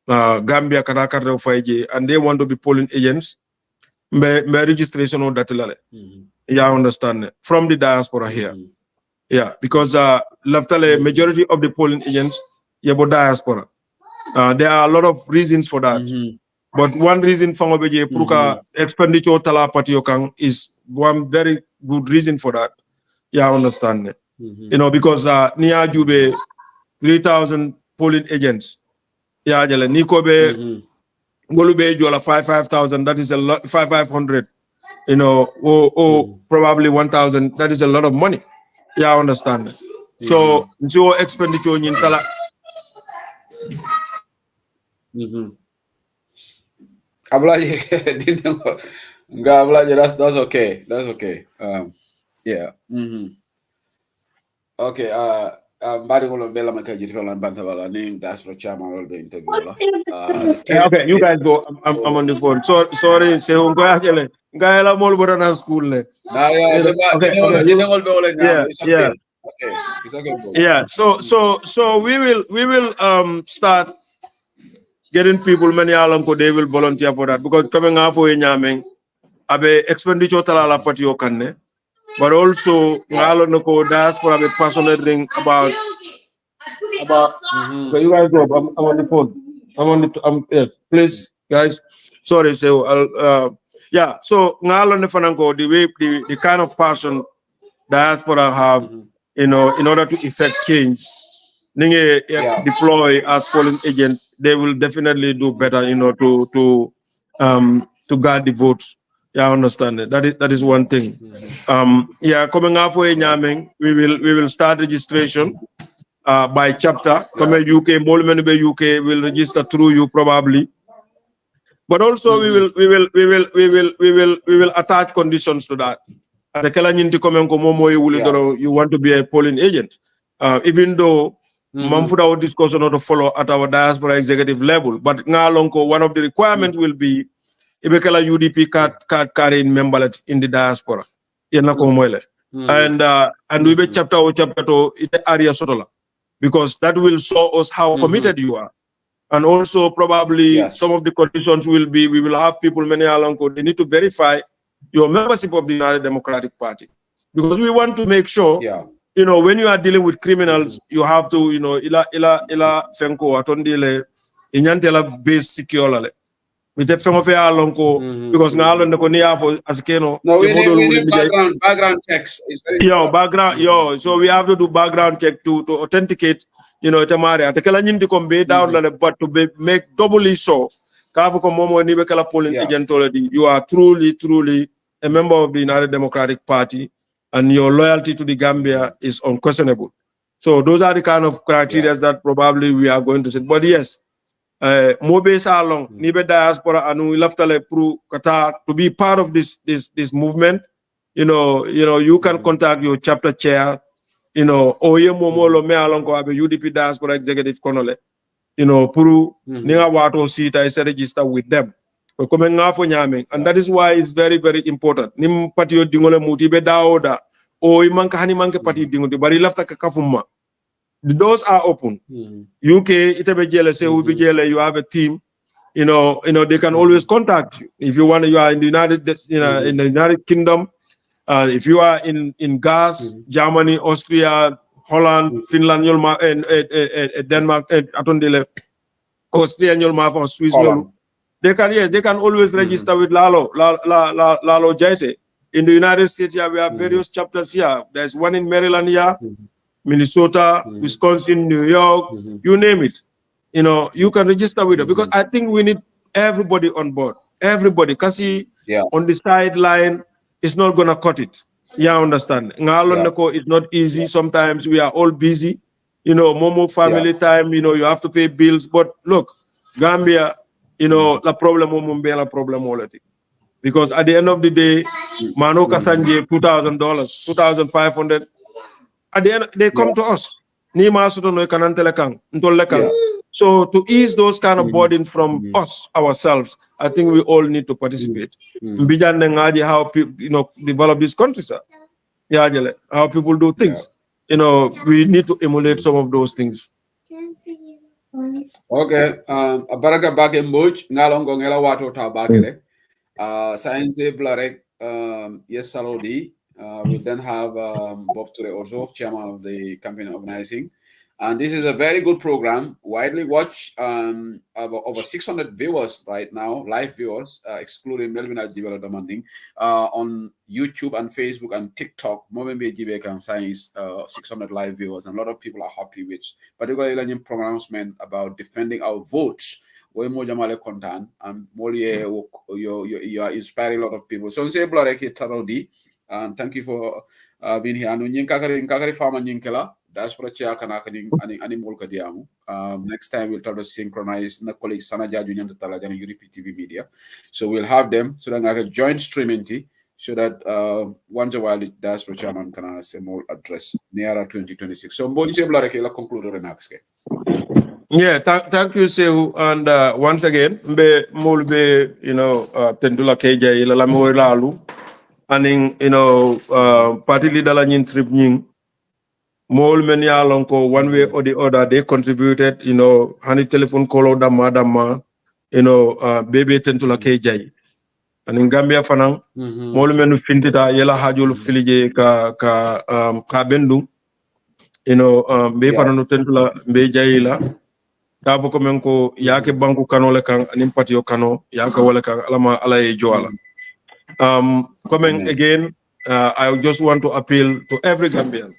Gambia kadakar faije, and they want to be polling agents. Me registration on that lale. Yeah, I understand from the diaspora here. Yeah, because majority of the polling agents yabo diaspora. There are a lot of reasons for that. But one reason Fangobeje Pruka expenditure tala patiokang is one very good reason for that. Yeah, I understand it. Because Nia Jube 3,000 polling agents. Yeah, Jale Nikobe Golube Jola 5,000, that is a lot, 500, or probably 1,000, that is a lot of money. Yeah, I understand it. So your expenditure in tala. That's okay. That's okay. Yeah. Okay. Bari ngolo bela makaji tikola bantabala ning Diaspora Chairman will be interview. Okay, you guys go. I'm on the phone. Sorry, say ngayele mol bodana school le. Okay. It's okay. Okay. It's okay, bro. Yeah. So we will start getting people many alonko they will volunteer for that, because coming out for nyameng abe expenditure talala pati okanne, but also ngalo noko diaspora be passionate thing about okay, you guys go. I'm on the phone. Yes, please guys. Sorry, so I'll so ngalo ne fanango the kind of passion diaspora have, in order to effect change. Deploy as polling agents, they will definitely do better, to guard the votes. Yeah, I understand it. That is one thing. Coming halfway Nyameng, we will start registration by chapter. Come UK, Molmenube UK will register through you probably. But also we will attach conditions to that. You want to be a polling agent. Even though our discussion or to follow at our diaspora executive level, but one of the requirements will be ibekala UDP card carrying member in the diaspora. And we be chapter to area sotola, because that will show us how committed you are. And also probably some of the conditions will be, we will have people many alonko, they need to verify your membership of the United Democratic Party, because we want to make sure when you are dealing with criminals, you have to, ila fenko atondile inyantela base secure. We take some of your alonko because now alone the for as keno. No, we need background checks. So we have to do background check to authenticate, Tamari. Atekela nyinti kombe down but to make doubly sure Kafu ko momo ni be kala polling agent already. You are truly a member of the United Democratic Party, and your loyalty to the Gambia is unquestionable. So those are the kind of criteria that probably we are going to set. But yes, Mobe Salong, Nibe Diaspora, and we left to be part of this movement. You can contact your chapter chair, Oye Momolo Me Along ko abe UDP Diaspora Executive Konole, Puru Ninga Wato Sita is register with them. And that is why it's very, very important. Nim patio dingole mutibe daoda, o imanka hani manke pati dingote, bari lafta kakafuma. The doors are open. UK, itebe jele, say ubi jele, you have a team. They can always contact you. If you want, you are in the United Kingdom. If you are in gas, Germany, Austria, Holland, Finland, Denmark, Austria, or Swiss, they can always register with Lalo Jaite. In the United States, here we have various chapters here. There's one in Maryland here, Minnesota, Wisconsin, New York, you name it. You can register with it because I think we need everybody on board. Everybody, kasi on the sideline, it's not gonna cut it. Yeah, understand. It's not easy. Sometimes we are all busy. Momo family time. You have to pay bills. But look, Gambia, la problem already. Because at the end of the day, Mano Kasanje $2,000, $2,500. At the end, they come to us. So to ease those kind of burden from us ourselves, I think we all need to participate. How people, develop these countries. How people do things. We need to emulate some of those things. Okay. Baraka bake Mboge ngalongo ngela watu ta bakele. Science Blarek yes Salodi. We then have Bob Ture also, chairman of the campaign organizing. And this is a very good program, widely watched, over 600 viewers right now, live viewers, excluding Melvin Ajibela demanding, on YouTube and Facebook and TikTok. Momembe Jibeka and Science, 600 live viewers, and a lot of people are happy with, particularly in pronouncement about defending our votes. And you are inspiring a lot of people. So, say Blareki Tarodi, and thank you for being here. And Farmer Ninkela. Diaspora Chairman next time we'll try to synchronize my colleague Sana Jaju Nyantala and UDP TV Media. So we'll have them so that I can join streaming so that once a while the Diaspora Chairman can say more address near 2026. So Mboge Saidykhan conclude remarks. Yeah, thank you, Sehu. And once again, Mulbe, Tendula KJ, Ilalamu Lalu, and party leader Lanyin Trip Nying. More many alonko one way or the other, they contributed, honey telephone call dama, baby tentula KJ. And in Gambia fanang, more many fintita yela hajul filije ka bendu, be fanano tentula be jayila. Tabo komenko yake banku kano lekang animpatio kano yaka waleka alama alaye joala. Coming again, I just want to appeal to every Gambian.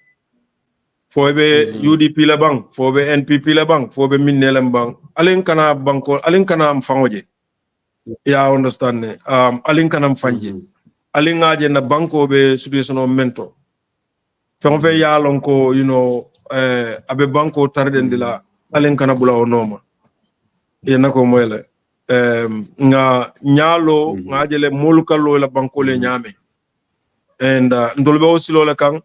Fobe UDP la bang, fobe NPP la bang, fobe minne la bang. Alin kana banko, alin kana mfangoje. Ya understand ne. Alin kana mfanje. Alin ngaje na banko be situation of mentor. Fengfe ya lonko, abe banko tardendila, alin kana bula onoma. Yena ko mwele. Nga nyalo, ngaje le moluka lo la banko le nyame. And ndolbe osilo le kang,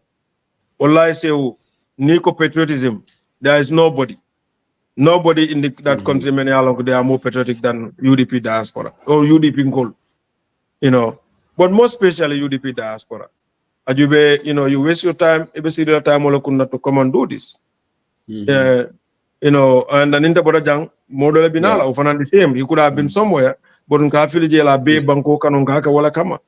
wallahi sewu, Nico patriotism, there is nobody in that country, many along they are more patriotic than UDP diaspora or UDP Ngol, but more especially UDP diaspora. Ajube, you waste your time, every single time to come and do this. And an interbodajang model binala often the same. He could have been somewhere, but in Kafili Bay Banko Kanongaka Walakama,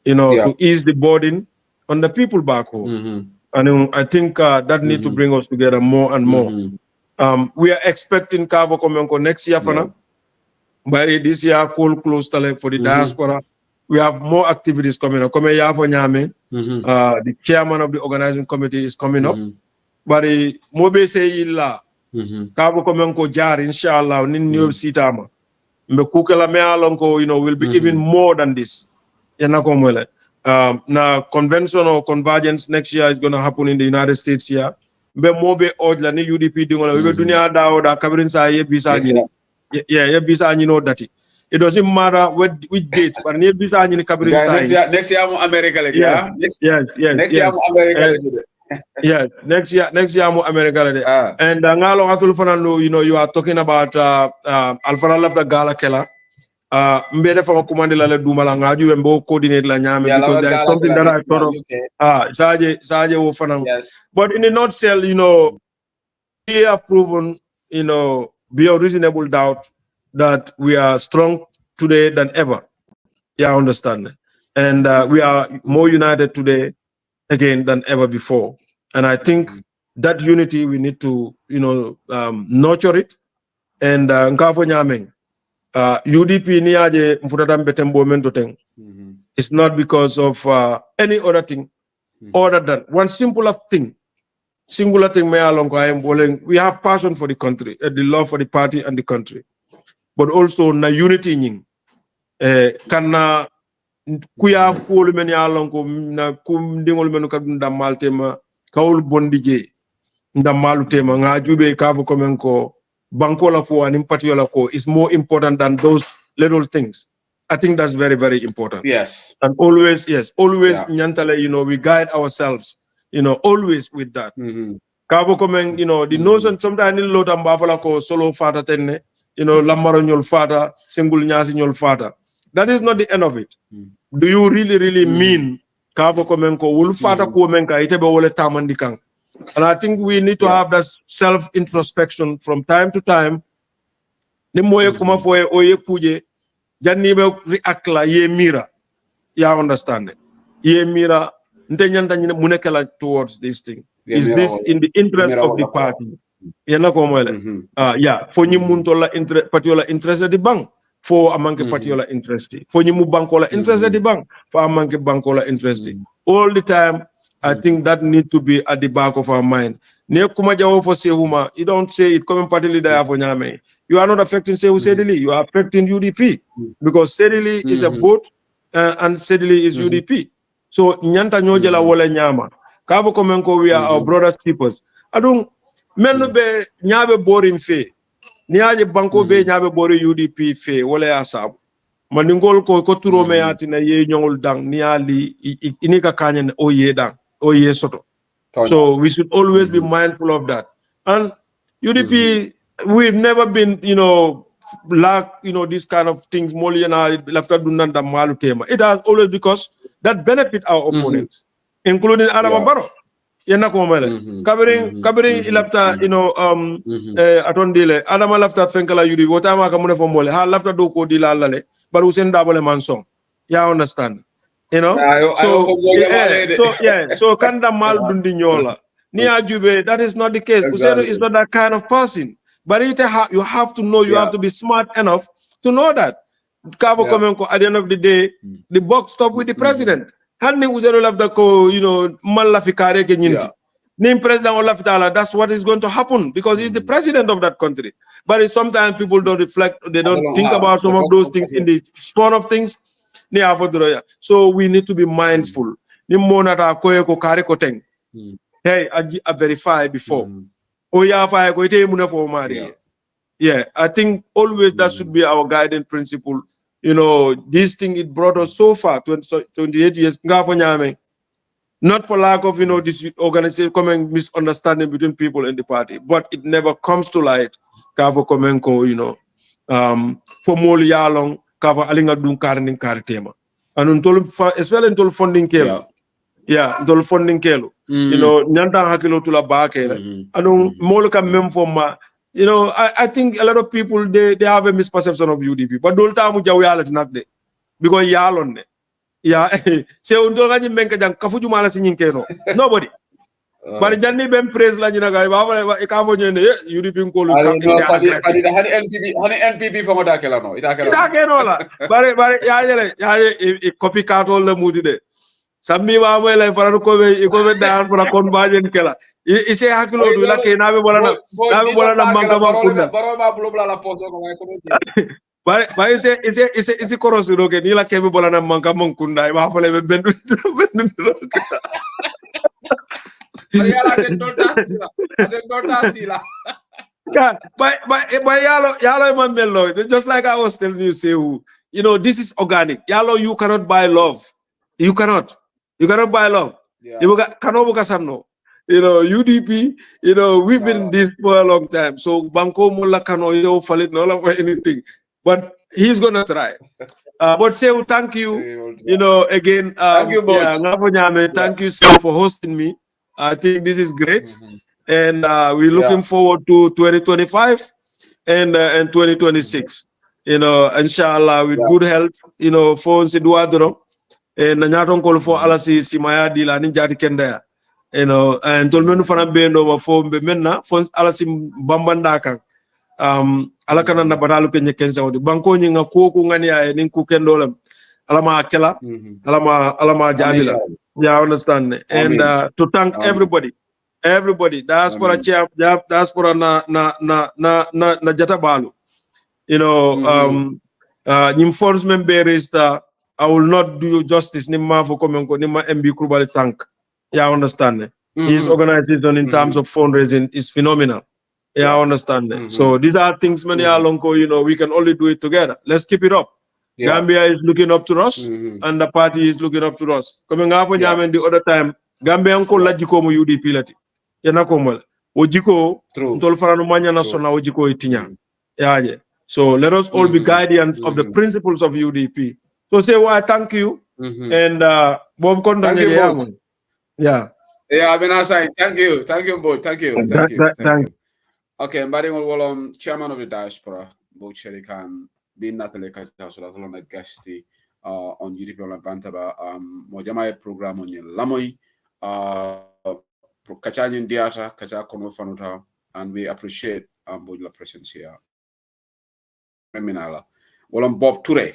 to ease the burden on the people back home. And I think that need to bring us together more and more. We are expecting Kavo Komenko next year, but this year, close for the diaspora. We have more activities coming up. The chairman of the organizing committee is coming up. But Mobe say illa Kavo Komenko jar, inshallah, nin new sitama. Mbe kukela me alonko, will be even more than this. Now convention or convergence next year is going to happen in the United States here. Mbe mobe odla ni UDP dingola we dunia da kabirin sa ye bisa ni. Yeah, ye bisa ni no dati. It doesn't matter which date, but ye bisa ni kabirin sa. Next year I'm America like Yes. Next year I'm America. Yeah, next year I'm America. And ngalo atul fanalo, you are talking about Alfara Lafta Gala Kela. Mbede fa commande la dumala ngaju we mbo coordinate la nyame because there is something that I thought of saje wo fanam. But in a nutshell, we have proven, beyond reasonable doubt that we are strong today than ever. Yeah, I understand. And we are more united today again than ever before. And I think that unity we need to, nurture it. And nkafo nyameng UDP niaje mfutatam betembo mentoteng. It's not because of any other thing other than one simple thing. Singular thing we have passion for the country, the love for the party and the country. But also na unity nying. Kana kuya kulu meni alonko na kumdingol menu kadunda maltema kaul bondije nda malu tema ngajube kavu komenko bankola fo and impatiola ko is more important than those little things. I think that's very, very important. Yes. And always nyantale, we guide ourselves, always with that. Kabo komen, the notion sometimes in lot ambafala ko solo fata tenne, lamaro nyol fata, single nyasi nyol fata. That is not the end of it. Do you really mean kabo komen ko wul fata ko menka itebe wole tamandikang? And I think we need to have that self-introspection from time to time. Nimoye kuma foye oye kuje janibe react la ye mira. You understand it? Ye mira ntenyanta nyine munekela towards this thing. Is this in the interest of the party? Yana komwele. For nyi muntola patiola interested di bang for amanke patiola interested. For nyi mu bankola interested di bang for amanke bankola interested. All the time. I think that need to be at the back of our mind. You don't say it coming party leader for Nyame. You are not affecting Sehu Sedili, you are affecting UDP because Sedili is a vote and Sedili is UDP. So Nyanta Nyojela Wole Nyama. Kabo Komenko, we are our brothers keepers. I don't menu be Nyabe boring fe. Niaje Banko be Nyabe bori UDP fe Wole Asab. Maningol ko turo me atina ye nyongol dang niali inika kanyen o ye dang. So we should always be mindful of that. And UDP, we've never been, lack, these kind of things. It has always because that benefit our opponents, including Adama Barrow. Covering ilafta, atondile. Adama lafta fenkala UDP. Wotama kamune for mole. Ha lafta doko di la lale. But usen double mansong. Yeah, understand. So kanda mal dundi nyola. Niajube, that is not the case. Useno is not that kind of person. But you have to know, you have to be smart enough to know that. Kabo Komenko, at the end of the day, the buck stop with the president. Handing Useno left the ko, malafikare kenyinti. Name president Olafitala, that's what is going to happen because he's the president of that country. But sometimes people don't reflect, they don't think about some of those things in the spawn of things. So we need to be mindful. Hey, I verify before. Yeah, I think always that should be our guiding principle. This thing, it brought us so far, 28 years. Not for lack of, this organization coming misunderstanding between people in the party, but it never comes to light. For more long. Cover alinga dun karning kartema and especially until funding kelo until funding kelo nyanta hakilo tula ba kele anu molka mem forma I think a lot of people they have a misperception of UDP but dol tamu jaw yalla tinakde because yalon ne se undol ganyi menka jang kafuju mala sinyinke nobody but janni ben praise la nyina gay ba e ka fo nyene UDP ko lu hani NPP fo ngoda kala no ida kala la bare e copycat all le mudi de sammi ba mo le faran ko be daan pour kon bajen kala e se hakilo du la ke nabe bolana manka ma kunna baro ba blo la poso ko But is it korosu no ke nila kebe bola na manka mankunda iba fole be bendu Mariala don't sila. Yeah, but yalo man mello. Just like I was telling you, say, you know, this is organic. Yalo, you cannot buy love. You cannot buy love. Yeah. You know, UDP, you know, we've been in this for a long time. So Banco Mulla Kano, you falit no for anything. But he's gonna try. But say thank you. You know, again, thank you, thank you so for hosting me. I think this is great. And we're looking forward to 2025 and 2026. You know, inshallah, with good health, you know, for Sidwadro and Nanyaton call for Alasi Simaya Dila Ninjati Kenda. You know, and Tolmenu Fana Bendo for Bemena, for Alasi Bambandaka. Alakana na baralu kenye kenza wadi. Banko nyinga kuku ngani ya ninku kendolam. Alama akela, alama jabila. Yeah, I understand. And to thank everybody, diaspora chair, diaspora na jatabalu. You know, enforcement barrister, I will not do justice nima for coming nima MB Krubali thank. Yeah, I understand. His organization in terms of fundraising is phenomenal. Yeah, I understand. So these are things many alonko, you know, we can only do it together. Let's keep it up. Gambia is looking up to us, and the party is looking up to us. Coming after the other time, Gambia unko lajiko mu UDP lati. Yana komal. Ojiko ntol farano manya na sona ojiko itinya. Yeah. So let us all be guardians of the principles of UDP. So say why thank you. And Bob thank you, Bob. Yeah. Yeah, I've been asking. Thank you, Bob. Thank you. Okay, Mbadi Wolom, Chairman of the Diaspora, Mboge Saidykhan, being Natalie Kachaso, the guest on UDP Online Bantaba, Mojama program on your Lamoy, Kachanyin Diata, Kacha Kono Fanuta, and we appreciate Mbogela's presence here. Minala. Wolom Bob Ture,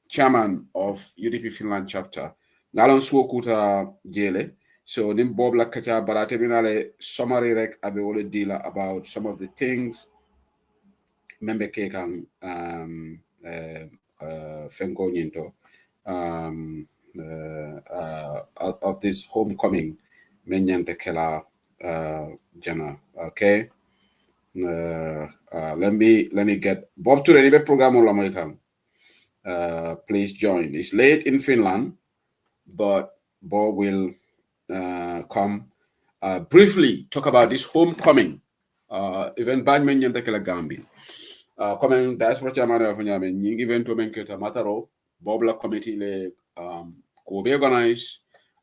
Chairman of UDP Finland chapter, Nalon Swokuta Jele. So nim Bob la kacha barate binale summary rek abe wole dealer about some of the things membe ke kan fengo nyinto of this homecoming menyante kela jana. Okay. Let me get Bob to the program on American. Please join. It's late in Finland, but Bob will come briefly talk about this homecoming event banman nyanta kala Gambia. Coming Diaspora Chairman of Nyame, nying event to menketa mataro, Bob la committee le ko be organize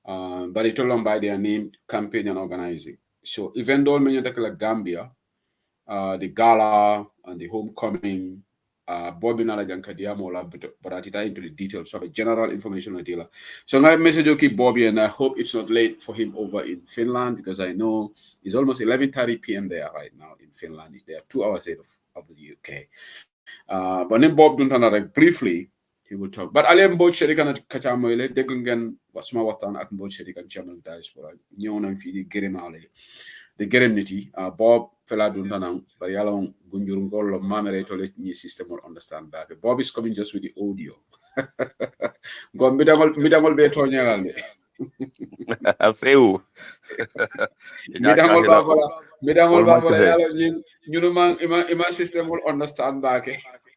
but it all by their name campaign and organizing. So event all nyanta kala Gambia, the gala and the homecoming. Bobby Nalajankadiamola, but I tie into the details of a general information dealer. So my message okay, Bobby, and I hope it's not late for him over in Finland because I know it's almost 11:30 p.m. there right now in Finland. They are 2 hours ahead of the UK. But then Bob Duntan briefly he will talk. But Ali Mboge Saidykhan Kachamoyle, Deglingen was my watan at Mboge Saidykhan Chairman Diaspora. Nyonan Fidi Gerimale. The Gerenity, Bob Fela Duntanang, but Yalong Gunjurungol Mamere to let new system will understand that. Bob is coming just with the audio. Go midamol betonyale. Seu. Midamol babola yalo nyunumang system will understand back.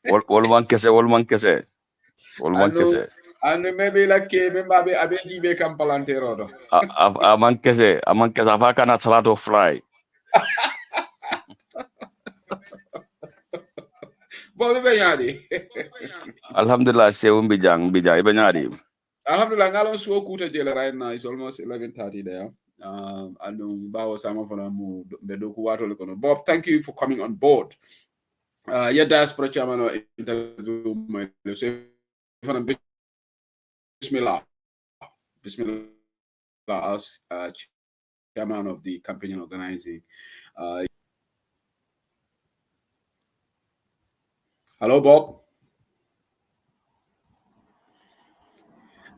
Wolman kese. And maybe like maybe abeji be kampalantero. Aman kese afaka na salato fly. Bobi benyadi. Alhamdulillah seum bijang benyadi. Alhamdulillah ngalon so kuta jela right now it's almost 11:30 there. And bawo sama fana mu bedoku wato lekono. Bob, thank you for coming on board. Yeah, Diaspora Chairman interview my Bismillah as chairman of the campaign and organizing. Hello, Bob.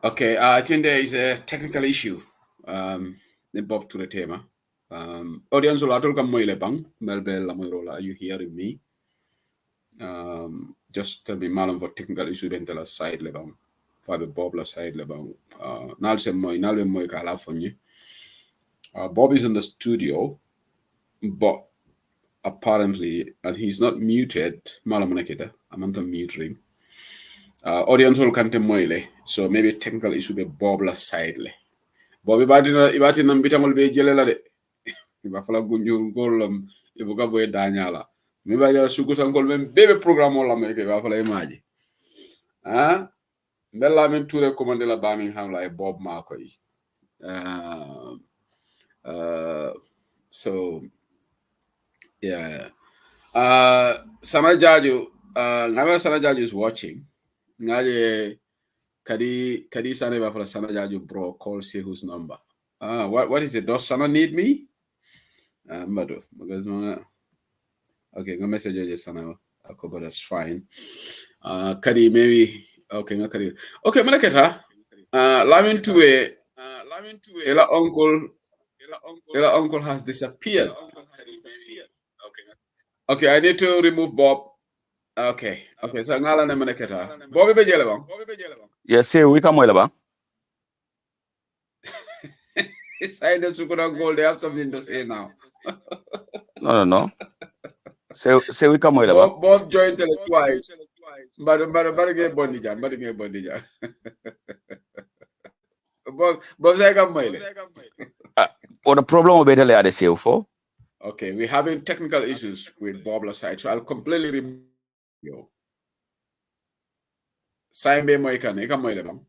Okay, I think there is a technical issue. Bob to the tema. Audience will come moile bang. Melbel la moirola. Are you hearing me? just tell me malam for technical issue then tell us side lebang. For the Bob la side lebang. Nalse moy kala fonye. Bob is in the studio, but apparently, and he's not muted. Malam nakita. I'm on the mute ring. Audience will kante moyle. So maybe technical issue be Bob la side le. Bob ibati na mbitangol be jelela de. Iba fala gunju golam ibuka boy danyala. Mi ba ya suku sangol men bebe programme la me ke ba fala imaji. Bella men toure commande la Birmingham la Bob Marcoy. So yeah. Sana Jaju, Navel Sana Jaju is watching. Ngaje Kadi Sana ba fala Sana Jaju bro call see whose number. What is it? Does Sana need me? Madu, because okay, go message you Sana. Okay, that's fine. Kadi maybe okay, Kadi. Okay, Malaketa. Lamin Ture, Ella uncle has disappeared. Okay, I need to remove Bob. Okay, so ngala na Malaketa. Bobby Bejele bang. Yes, say we come well, Sign the Sukura gold. They have something to say now. No. Say we come well, Bob joined twice. But get Bondija. Bob say come well. Or the problem of better they say for. Okay, we're having technical issues with Bob's side, so I'll completely remove you. Sign be mo ikan mo bang.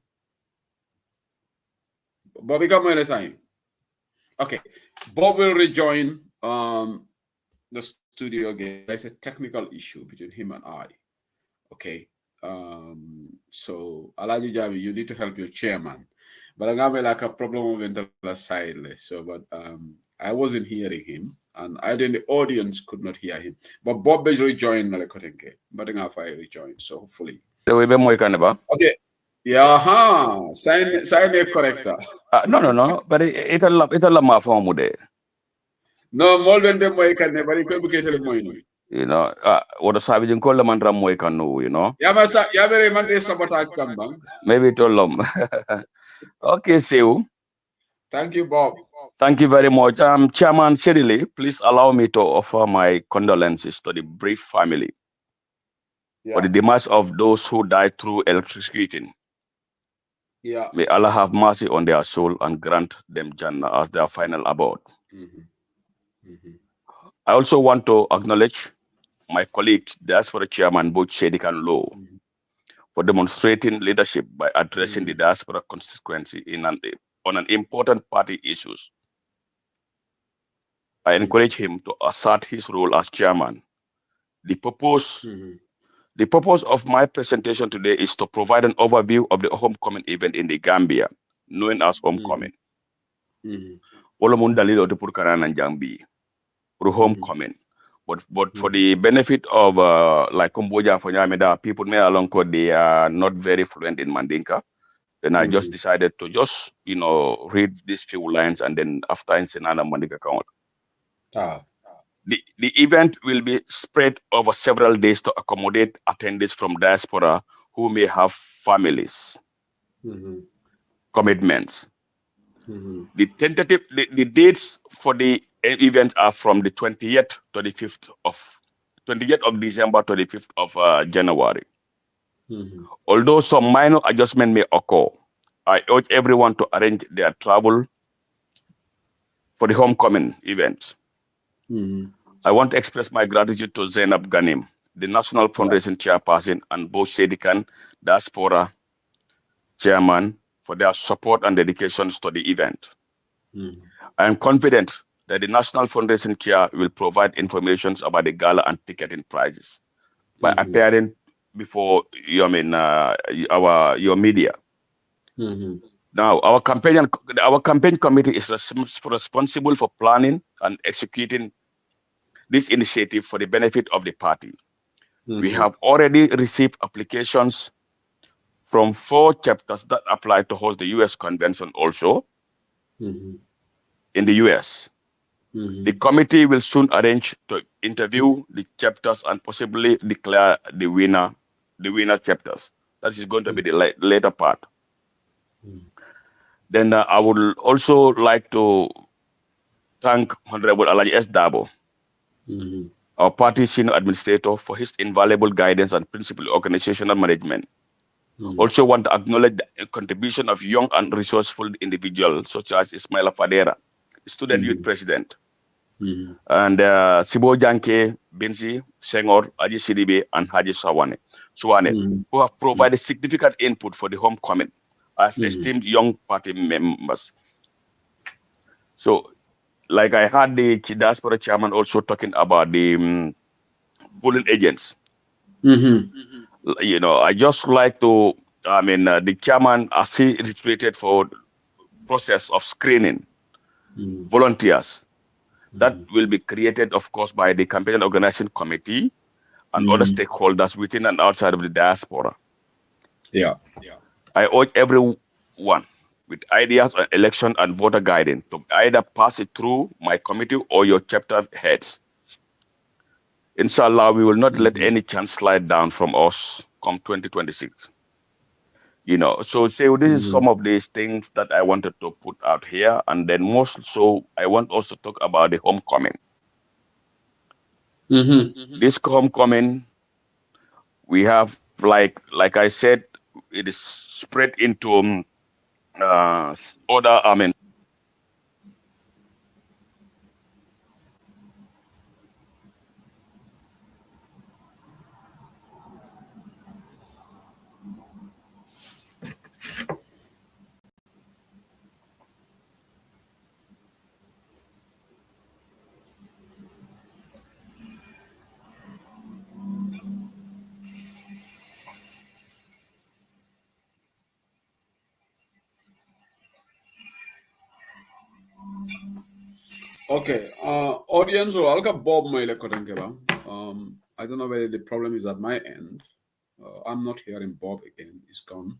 Bobby come mo sign. Okay, Bob will rejoin the studio again. There's a technical issue between him and I. Okay, so Alaji Javi, you need to help your chairman. But I'm having like a problem with the side. So, but I wasn't hearing him, and I think the audience could not hear him. But Bob is rejoined, but I'm I rejoined. So hopefully. So we be more kind of. Okay. Yeah, sign a corrector. No. But it'll ma form mude. No, more than them way can never equivocate more. You know, what the savage and call the mantra more can know, you know. Yeah, very Monday sabotage come bang. Maybe it all Okay, see you. Thank you, Bob. Thank you very much. Chairman Shedley, please allow me to offer my condolences to the Brief family for the demise of those who died through electrocution. Yeah. May Allah have mercy on their soul and grant them Jannah as their final abode. I also want to acknowledge my colleague, Diaspora Chairman Mboge Saidykhan for demonstrating leadership by addressing the diaspora constituency on an important party issues. I encourage him to assert his role as chairman. The purpose of my presentation today is to provide an overview of the homecoming event in the Gambia, known as homecoming. Homecoming. But for the benefit of like Cambodia for Yameda, people may along code they are not very fluent in Mandinka. Then I just decided to just read these few lines and then after in another Mandinka account. The event will be spread over several days to accommodate attendees from diaspora who may have families, commitments. The dates for the event are from the 20th to the 5th of December to the 5th of January. Although some minor adjustment may occur, I urge everyone to arrange their travel for the homecoming event. I want to express my gratitude to Zainab Ghanim, the National Foundation Chairperson, and Mboge Saidykhan, Diaspora Chairman, for their support and dedications to the event. I am confident that the National Foundation Chair will provide information about the gala and ticketing prices by appearing before your media. Now, our campaign committee is responsible for planning and executing this initiative for the benefit of the party. We have already received applications from 4 chapters that apply to host the U.S. convention also in the U.S. The committee will soon arrange to interview the chapters and possibly declare the winner the winner chapters. That is going to be the later part. Then I would also like to thank Honorable Alaji S. Dabo, our party senior administrator, for his invaluable guidance and principal organizational management. Also want to acknowledge the contribution of young and resourceful individuals such as Ismaila Fadera, student youth president, and Sibo Janke, Binsi, Senghor, Aji Sidibe, and Haji Suwane, who have provided significant input for the homecoming as esteemed young party members. So, like I heard the Diaspora Chairman also talking about the polling agents. You know, I just like to, the chairman, as he retreated for process of screening volunteers that will be created, of course, by the campaign organizing committee and other stakeholders within and outside of the diaspora. Yeah. I urge everyone with ideas on election and voter guidance to either pass it through my committee or your chapter heads. Inshallah, we will not let any chance slide down from us come 2026. You know, so this is some of these things that I wanted to put out here. And then most so I want also to talk about the homecoming. This homecoming, we have, like I said, it is spread into other, Okay. Audience, I'll get Bob Moile Kotankela. I don't know whether the problem is at my end. I'm not hearing Bob again. He's gone.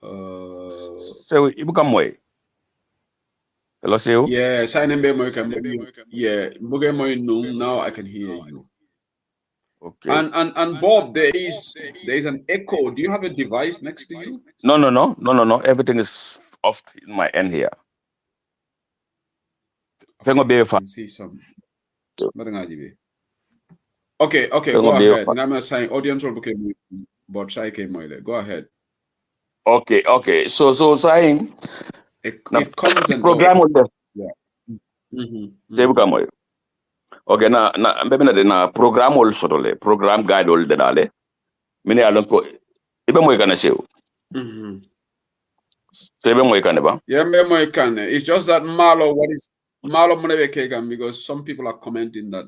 so you become way. Hello, Seo? Yeah, sign in yeah, now I can hear you. Okay. And Bob, there is an echo. Do you have a device next to you? No. Everything is off in my end here. Okay, I can see some. Okay, go ahead. I'm saying audience will become but go ahead. Okay. So saying it comes and program goes. Yeah. Okay, na program also tole program guide all the dale. Mini alon ko ibe mo ikane sew. So ibe mo ikane ba? Yeah, me mo ikane. It's just that Malo Monebe Kegan, because some people are commenting that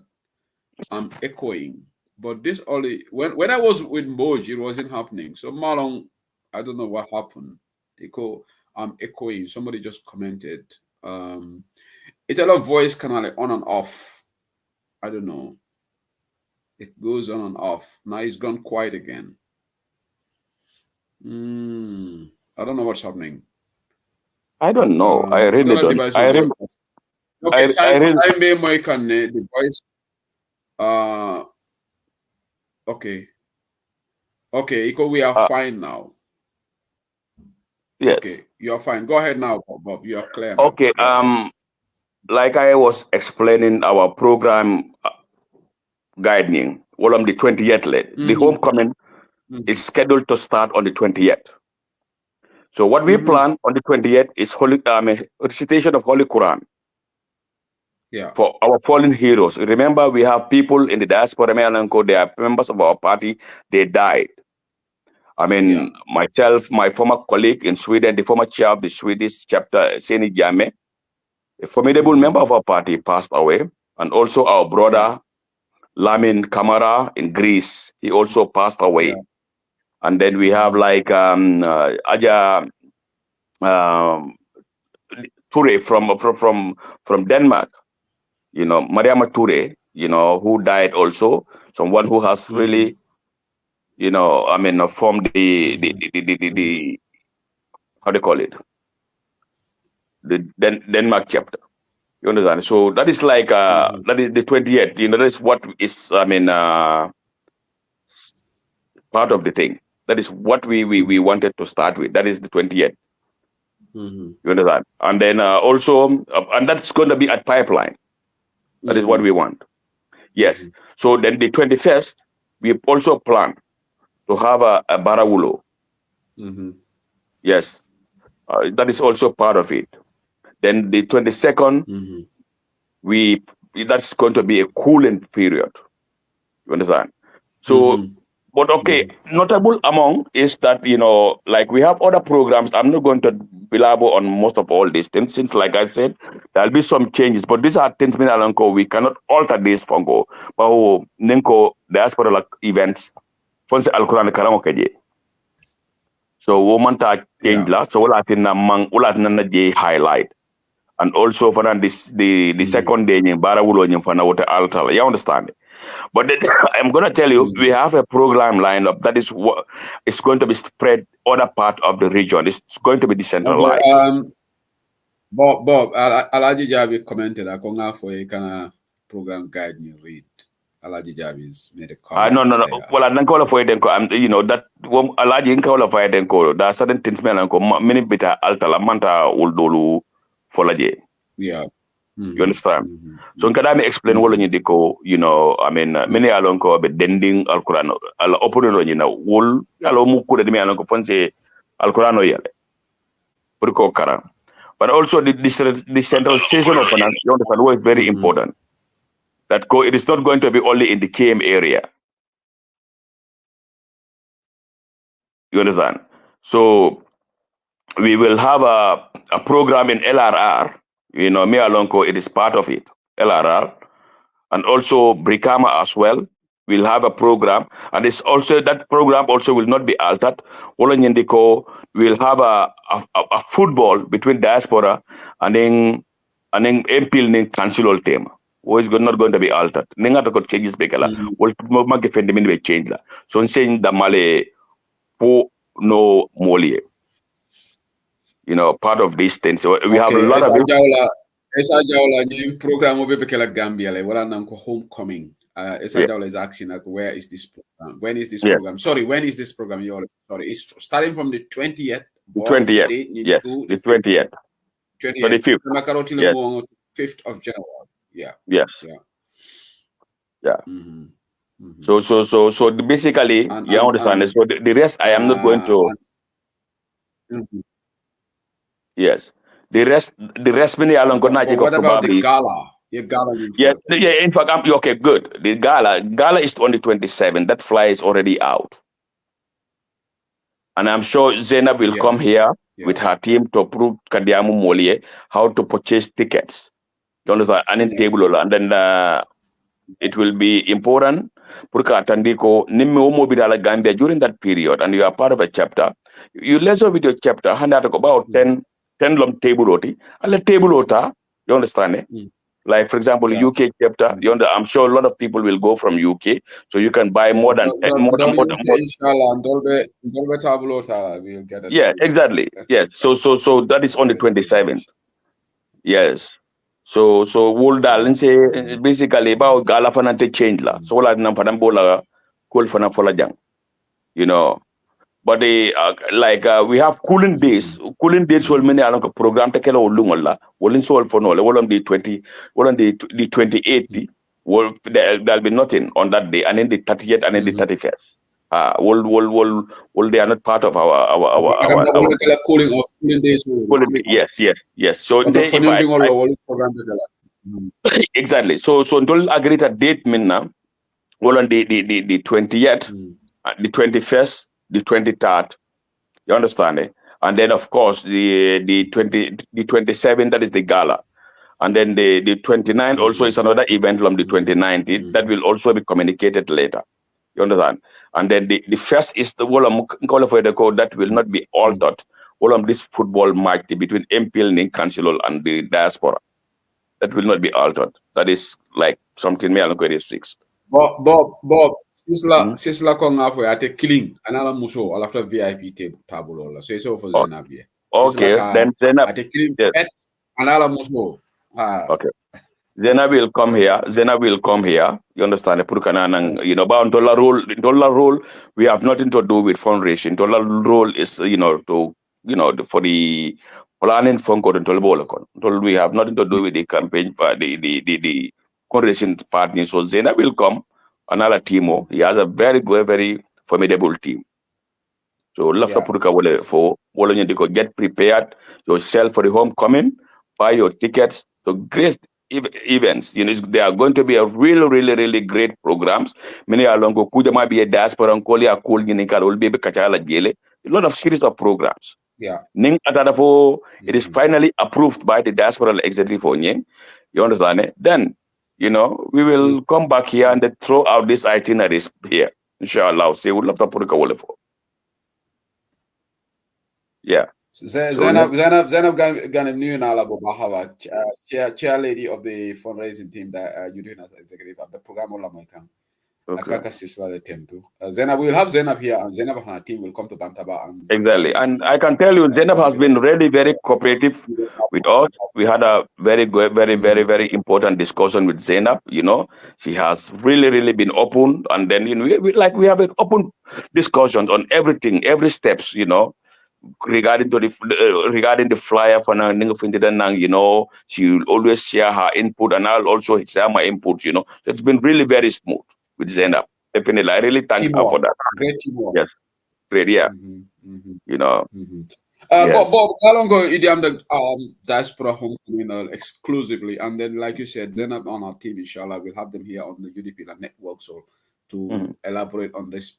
I'm echoing. But this only when I was with Mboge, it wasn't happening. So Malong, I don't know what happened. I'm echoing. Somebody just commented. It's a lot of voice kind of like on and off. I don't know. It goes on and off. Now it's gone quiet again. I don't know what's happening. I don't know. I really don't. Okay, the voice. Okay, we are fine now. Yes. Okay, you're fine. Go ahead now, Bob. You are clear now. Okay. Like I was explaining our program guiding, well, on the 20th late. The homecoming is scheduled to start on the 20th. So what we plan on the 20th is recitation of Holy Quran. Yeah. For our fallen heroes. Remember, we have people in the diaspora, they are members of our party, they died. Myself, my former colleague in Sweden, the former chair of the Swedish chapter, Seni Jame, a formidable member of our party, passed away. And also our brother, Lamin Kamara in Greece, he also passed away. Yeah. And then we have like Aja Ture from Denmark, Mariama Ture, who died also. Someone who has really, formed the how do you call it? The Denmark chapter. You understand? So that is like that is the 20th. That is what is part part of the thing. That is what we wanted to start with. That is the 28th. You understand? And then also, and that's going to be at pipeline. That is what we want. Yes. So then the 21st, we also plan to have a Barawulo. Yes. That is also part of it. Then the 22nd, that's going to be a cooling period. You understand? So, but okay, notable among is that, you know, like we have other programs. I'm not going to belabor on most of all these things, since, like I said, there'll be some changes, but these are things we cannot alter this fungo. But Ninko diaspora events, for Al-Quran Karamo Kaje. So, woman ta change la, so wala tin na mang, wala tin na J highlight. And also for the second day in Barawulo in water altar. You understand? But then, I'm gonna tell you, we have a program lined up that is what is going to be spread other part of the region. It's going to be decentralized. Bob, Alaji Jabi commented I can for a kind of program guide you read. Alaji Jabi's made a comment. No. Well, I don't call for it. You know that Alaji in call for it. There are certain things many bit altar lamanta uldolu folaje. Yeah. You understand? So can I explain what you do? You know, I mean, many along ko be dending al Quran al opponent you know wol alo muku de me along ko fonse al Quran yale. Purko kara. But also the decentralization of finance, you understand, what is very important. That it is not going to be only in the KM area. You understand? So we will have a program in LRR. You know, me Alonco, it is part of it. LRR. And also Brikama as well. We'll have a program. And it's also that program also will not be altered. Wolonyendiko will have a football between diaspora and then impil council tema. What is not going to be altered. Ninga to changes bekala. Will make a fundamental change la. So saying the male po no molie. You know, part of these things. So we have a lot of Esa Jaula new program will be bekala Gambia like what I'm homecoming. Esa Jaula is asking like where is this program? When is this program? Sorry, when is this program? Sorry, it's starting from the 20th. The 20th. Yes. The 20th. 25th. Yes. 5th of January. Yeah. Yes. Yeah. So basically, you understand. So the rest, I am not going to. Yes. The rest, many along But what about the gala? Your gala. Yeah. In fact, okay, good. The gala is on the 27th. That flyer is already out. And I'm sure Zainab will come here with her team to prove Kadiamu Molie how to purchase tickets. You understand? And in table, and then it will be important. Purka Tandiko, Nimme Omo Bidala Gambia during that period, and you are part of a chapter. You lesson with your chapter, hand out about 10 long table roti. And the table rota, you understand? Like, for example, UK chapter, I'm sure a lot of people will go from UK, so you can buy more than 10 more. Inshallah, we'll get it. Yeah, exactly. Yes. So that is on the 27th. Yes. So we'll say basically about gala fanante change la. So la nampadam bola cool fana folajang. You know. But we have cooling days. Cooling days will mean a program take care of lungola. Will install for no. Will on the 28th. Will there'll be nothing on that day, and then the 30th and then the 31st. They are not part of our cooling days. Yes. So exactly. So until agree that date minna, well on the 20th, the 21st, the 23rd. You understand it? And then of course the 27th, that is the gala. And then the 29th also is another event on the 29th. That will also be communicated later. You understand? And then the first is the code that will not be altered. All of this football match between MPL, Council, and the diaspora. That will not be altered. That is like something me along with fixed. Bob, Sisla Konga for at a killing another muso all after VIP table. So it's all for Zenabia. Okay, then at a killing another muso. Okay. Zena will come here. Zena will come here. You understand? You know, but Dollar role, we have nothing to do with fundraising. Dollar role is, for the planning fund code until we have nothing to do with the campaign for the fundraising partner. So Zena will come, another team. He has a very good, very formidable team. So love for get prepared yourself for the homecoming, buy your tickets to great events. You know, there are going to be a really great programs. Many along go kuja might be a diaspora and call ya cool will be kachala jele. A lot of series of programs. Yeah. Ning atadafo, it is finally approved by the diaspora executive for Nyeng. You understand it? Then, we will come back here and throw out these itineraries here. Inshallah. Say we love to put for. Yeah. Zainab Ghanem new Nalabo Bahawa, chair lady of the fundraising team that you're doing as executive at the program Olamoikan. Akaka Sisla Temple. Zainab, we will have Zainab here, and Zainab and her team will come to Bantaba. Exactly. And I can tell you, Zainab has been really very cooperative with us. We had a very good, very important discussion with Zainab. You know, she has really been open. And then, we have an open discussions on everything, every steps, regarding the flyer for Nang, she will always share her input, and I'll also share my input, So it's been really very smooth with Zainab. Definitely. I really thank her for that. Great teamwork. Yes. Great, yeah. Yes. Bob, how long ago you did the Diaspora Homecoming exclusively? And then, like you said, Zainab on our team, inshallah, we'll have them here on the UDP network so to elaborate on this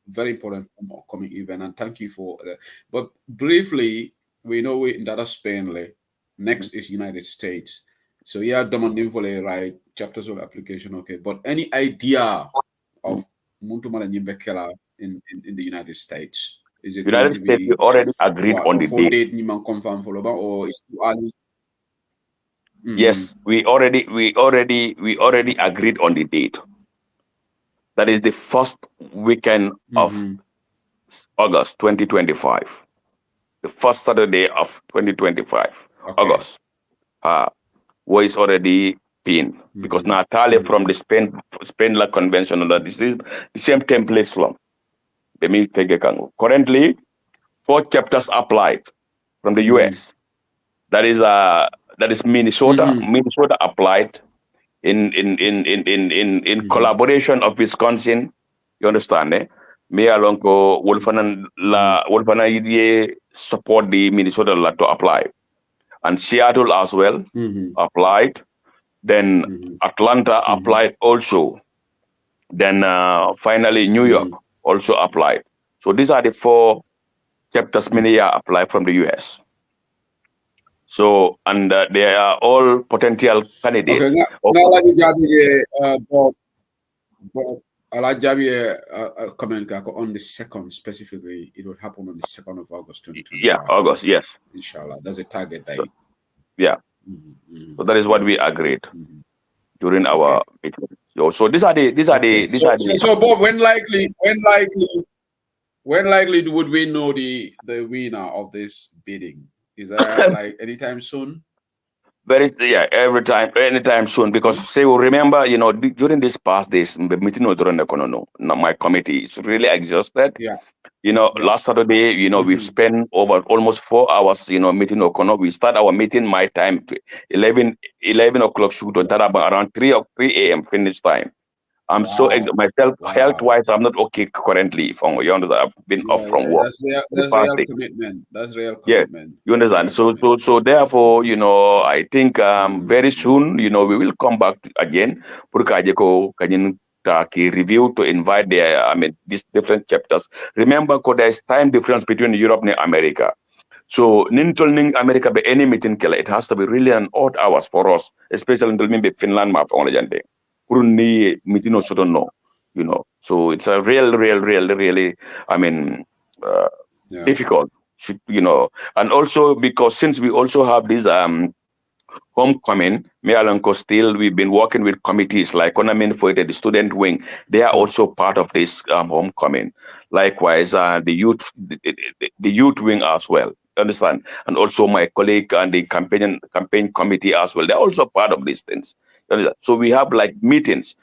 very important upcoming event. And thank you for that. But briefly, we know we're in data Spain. Next is United States. So yeah, demanding for right chapters of application, okay. But any idea of Muntumala Nyimbekela in the United States? Is it United States? We already agreed on the date. Or is too early? Yes, we already agreed on the date. That is the first weekend of August 2025. The first Saturday of 2025, August. Where is already pinned because Natalia from the Spain Convention, this is the same template from. Currently, 4 chapters applied from the US. That is Minnesota. Minnesota applied in collaboration of Wisconsin. You understand? Me alonko Wolfana support the Minnesota to apply, and Seattle as well applied. Then Atlanta applied also. Then finally New York also applied. So these are the 4 chapters many applied from the US. So, and they are all potential candidates. Okay, I'll give you a comment on the 2nd specifically. It will happen on the 2nd of August 2025. Yeah, August, yes. Inshallah. That's a target date. So, yeah. So that is what we agreed during our meeting. So these are the. So Bob, when likely would we know the winner of this bidding? Is that like anytime soon? Anytime soon. Because say we remember, during these past days, the meeting my committee is really exhausted. Yeah. Last Saturday, we spent over almost 4 hours, meeting Okono. We start our meeting my time 11 o'clock shoot to around 3 a.m. finish time. I'm so myself health-wise, I'm not okay currently. I've been off from work. That's real commitment. That's real commitment. Yeah, you understand. So therefore, I think very soon, we will come back again. Review to invite these different chapters. Remember, there is time difference between Europe and America. So Nintolning America be any meeting it has to be really an odd hours for us, especially in Finland map on the so it's a really difficult, and also because since we also have this homecoming, still we've been working with committees like for the student wing. They are also part of this homecoming. Likewise, the youth wing as well. understand? And also my colleague and the campaign committee as well. They're also part of these things. You understand? So we have like meetings,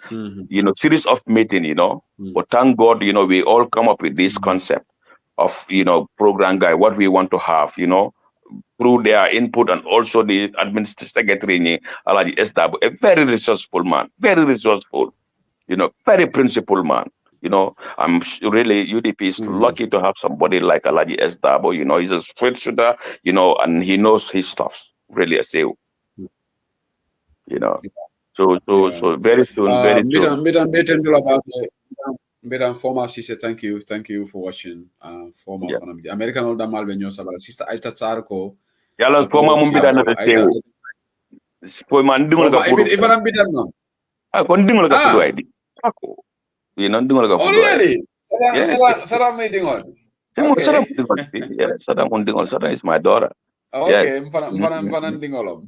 series of meetings, But thank God, we all come up with this concept of, program guide, what we want to have, through their input, and also the administrative secretary, Alaji Estab, a very resourceful man, very resourceful, very principled man. I'm really UDP is lucky to have somebody like Alaji Esdabo. He's a straight shooter, and he knows his stuff. Really, I say, So very soon. Medan former sister, thank you for watching. Former American older Malvenio Sabala, sister Aita Tarko. Yalla former mumbida na tew. Foi man dingol ka puru. If I'm bitter no. Kon dingol ka puru ID. Ako. Dingol ka puru. Oh really? Sada me dingol. Sada kon dingol. Sada is my daughter. Okay, mfana dingol.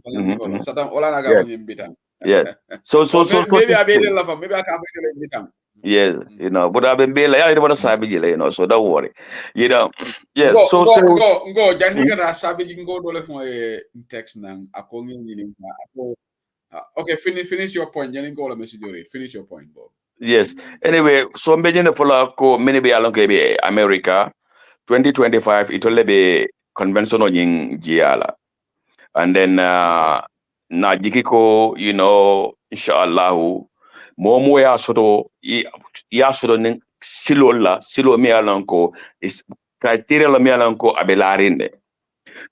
Sada ola na ga bitter. Yeah. So maybe I made it love. Maybe I can't make it bitter. Yes, but I've been bail. I don't want so don't worry. Yes. Go. Jani ka sabi go dole for a text nang ako ngini okay, finish your point. Jani go la message finish your point, Bob. Yes. Anyway, so mbejene fola ko many be along ke America 2025 it will be convention on Giala. And then na jikiko, inshallah momo ya soto ning silo mi alanko is criteria la mi alanko abelarinde.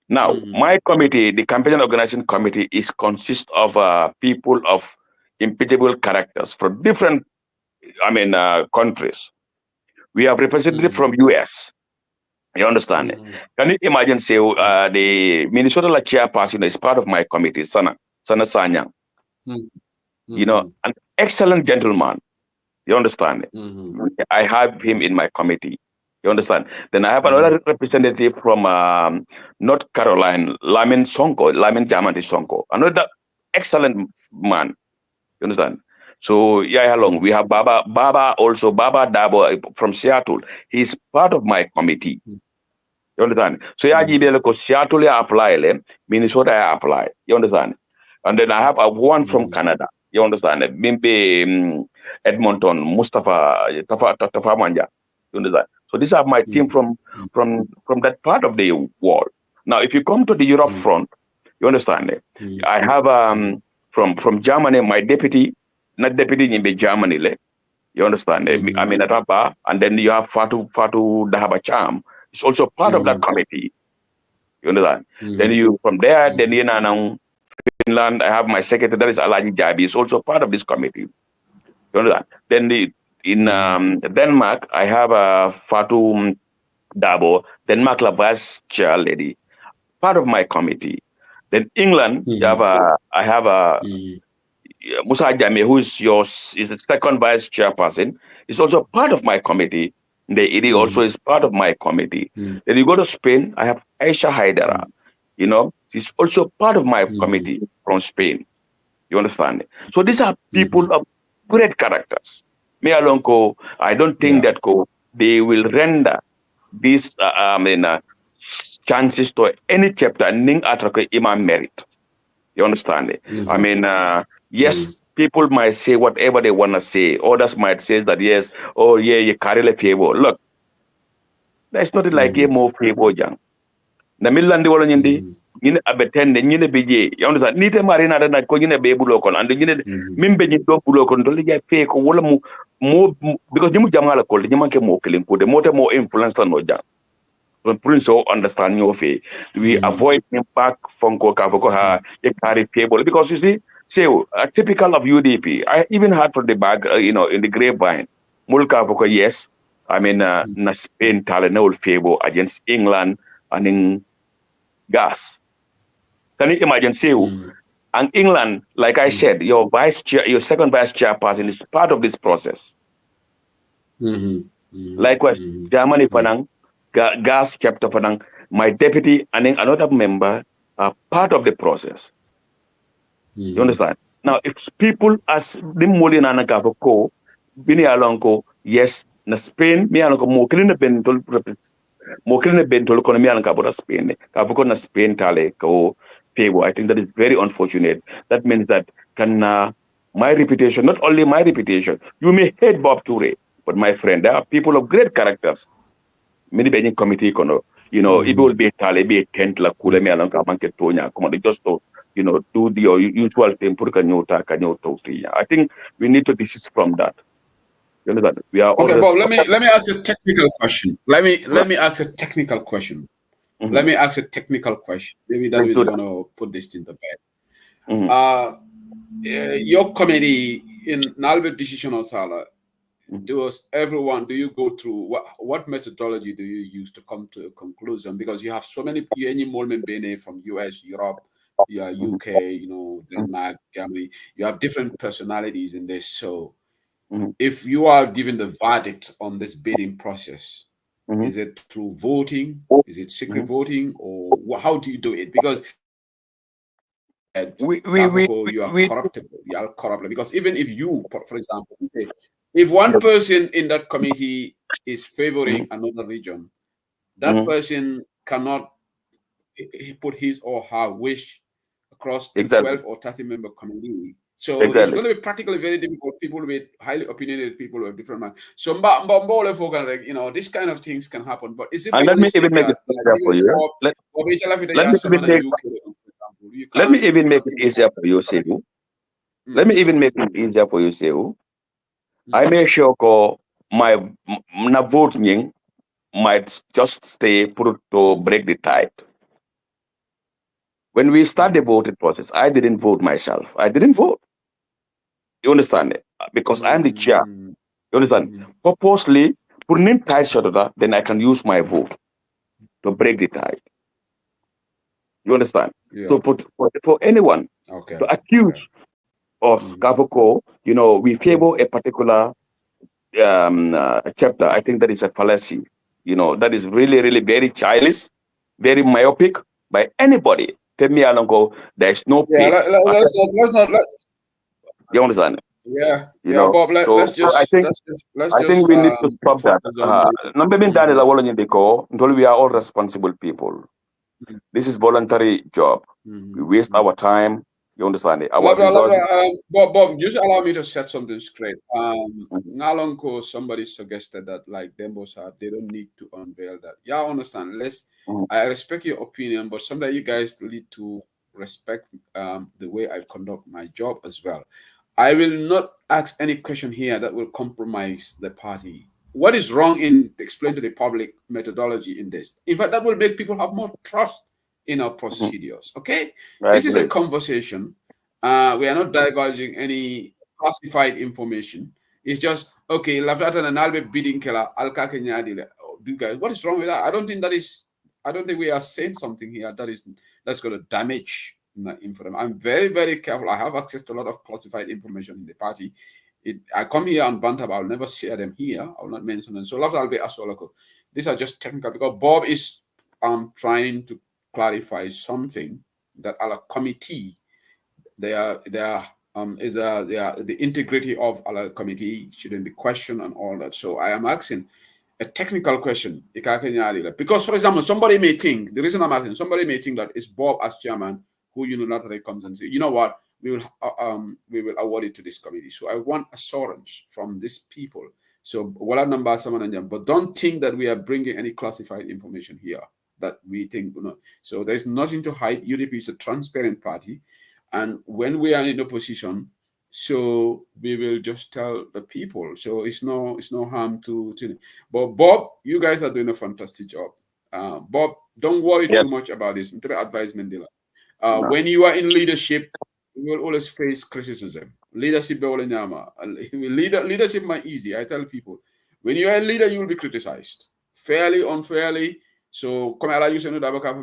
Now my committee, the campaign organization committee, is consist of people of impeccable characters from different countries. We have representatives from US. You understand? Can you imagine say the Minnesota la chairperson is part of my committee, Sana Sanyang. An excellent gentleman. You understand? I have him in my committee. You understand? Then I have another representative from North Carolina, Lamin Jamandi Sonko. Another excellent man. You understand? So we have Baba Dabo from Seattle. He's part of my committee. You understand? So Seattle I apply, Minnesota I apply. You understand? And then I have one from Canada. You understand? Bimbe Edmonton, Mustafa Manja. You understand? So these are my team from that part of the world. Now, if you come to the Europe front, you understand? I have from Germany, my deputy, not deputy in Germany. You understand? Ataba, and then you have Fatu Dahaba Cham. It's also part of that committee. You understand? Then you from there, then you know. Finland, I have my secretary, that is Alaji Jabi, is also part of this committee. You know that? Then in Denmark, I have Fatu Dabo, Denmark la vice chair lady, part of my committee. Then England, I have Musa Jame, who is the second vice chairperson, is also part of my committee. The ED also is part of my committee. Then you go to Spain, I have Aisha Haidara. She's also part of my committee from Spain. You understand? So these are people of great characters. Me alone, I don't think that they will render these chances to any chapter ning atraka imam merit. You understand? Yes, people might say whatever they want to say. Others might say that yes, you carry a favor. Look, there's nothing like a more favor, young. Na millandi wala nyindi ñine abetende ñine beje you understand nite marina da ko ñine be bulo kon and ñine mimbe ñi do bulo kon to liga fe ko wala mo because ñimu jamala ko ñi manke mo kelin ko de mote mo influence no jang don prince so understand ño fe we avoid impact fonko ka ko ha e carry people because you see typical of UDP. I even heard from the back in the grapevine mulka ko yes na Spain talent favor against England and in gas. Can you imagine? And England, like I said, your second vice chairperson is part of this process. Likewise, Germany, gas chapter, my deputy and then another member are part of the process. You understand? Now, if people as the Molina Nagavoko, Bini Alonko, yes, na Spain, me Alonko, Moklina Bentol mo kilne bentol kono mi alanka bota Spain ka buko na Spain tale ko pego. I think that is very unfortunate. That means that my reputation, not only my reputation, you may hate Bob Toure, but my friend, there are people of great characters. Many being committee kono, it will be tale be tent la kule me alanka banke tonya come just to do the usual thing put kanyota I think we need to desist from that. You understand? We are Okay, all Bob, let me ask a technical question. Let me ask a technical question. Mhm. Let me ask a technical question. Maybe that Let's is do going to put this in the bed. Mhm. Your committee in Nalbert decision on Sala, do you go through what methodology do you use to come to a conclusion? Because you have so many involvement from US, Europe, UK, Denmark, Germany. You have different personalities in this. So if you are given the verdict on this bidding process, is it through voting? Is it secret voting? Or how do you do it? Because you are corruptible. You are corruptible. Because even if you, for example, if one person in that committee is favoring another region, that person cannot put his or her wish across the Exactly. 12 or 30 member committee. So it's Exactly. going to be practically very difficult. People with highly opinionated people with different minds. So, this kind of things can happen. But is it And let me even realistic make it that, easier for you. Let me even make it easier for you, Sehu. Let me even make it easier for you, Sehu. I make sure my na vote might just stay put to break the tide. When we start the voting process, I didn't vote myself. I didn't vote. You understand it? Because I'm the chair. You understand? Purposely, putting tide shut then I can use my vote to break the tide. You understand? Yeah. So for anyone to accuse us, Gavoko, we favor a particular chapter. I think that is a fallacy. That is really, really very childish, very myopic by anybody. Tell me, Alongo, there's no Yeah, pain. let's not. You understand? Yeah, Bob. So I think we need to stop that. focus on the. Maybe Daniel Awolowo Ndeko, until we are all responsible people. This is voluntary job. We waste our time. You understand it? Our resources. Bob, just allow me to set something straight. Ngalonko, somebody suggested that like Dembos are, they don't need to unveil that. Yeah, I understand. I respect your opinion, but sometimes you guys need to respect the way I conduct my job as well. I will not ask any question here that will compromise the party. What is wrong in explain to the public methodology in this? In fact, that will make people have more trust in our procedures. Okay, this is a conversation. We are not divulging any classified information. It's just okay. Lafata and Albe bidding killer Alka Kenyadi. You guys, what is wrong with that? I don't think we are saying something here that's going to damage information. I'm very, very careful. I have access to a lot of classified information in the party. I come here on Bantab, I'll never share them here. I'll not mention them. So I'll be asoloko. These are just technical because Bob is trying to clarify something that our committee, the integrity of our committee shouldn't be questioned and all that. So I am asking a technical question. Because, for example, somebody may think, the reason I'm asking, somebody may think that it's Bob as chairman who unilaterally comes and say, you know what, we will award it to this committee. So I want assurance from these people. So wala number someone, but don't think that we are bringing any classified information here that we think. So there's nothing to hide. UDP is a transparent party. And when we are in opposition, so we will just tell the people. So it's no harm to. But Bob, you guys are doing a fantastic job. Bob, don't worry too much about this. Advisement. When you are in leadership, you will always face criticism. Leadership might easy. I tell people, when you are a leader, you will be criticized fairly, unfairly. So come ala you say no dabaka for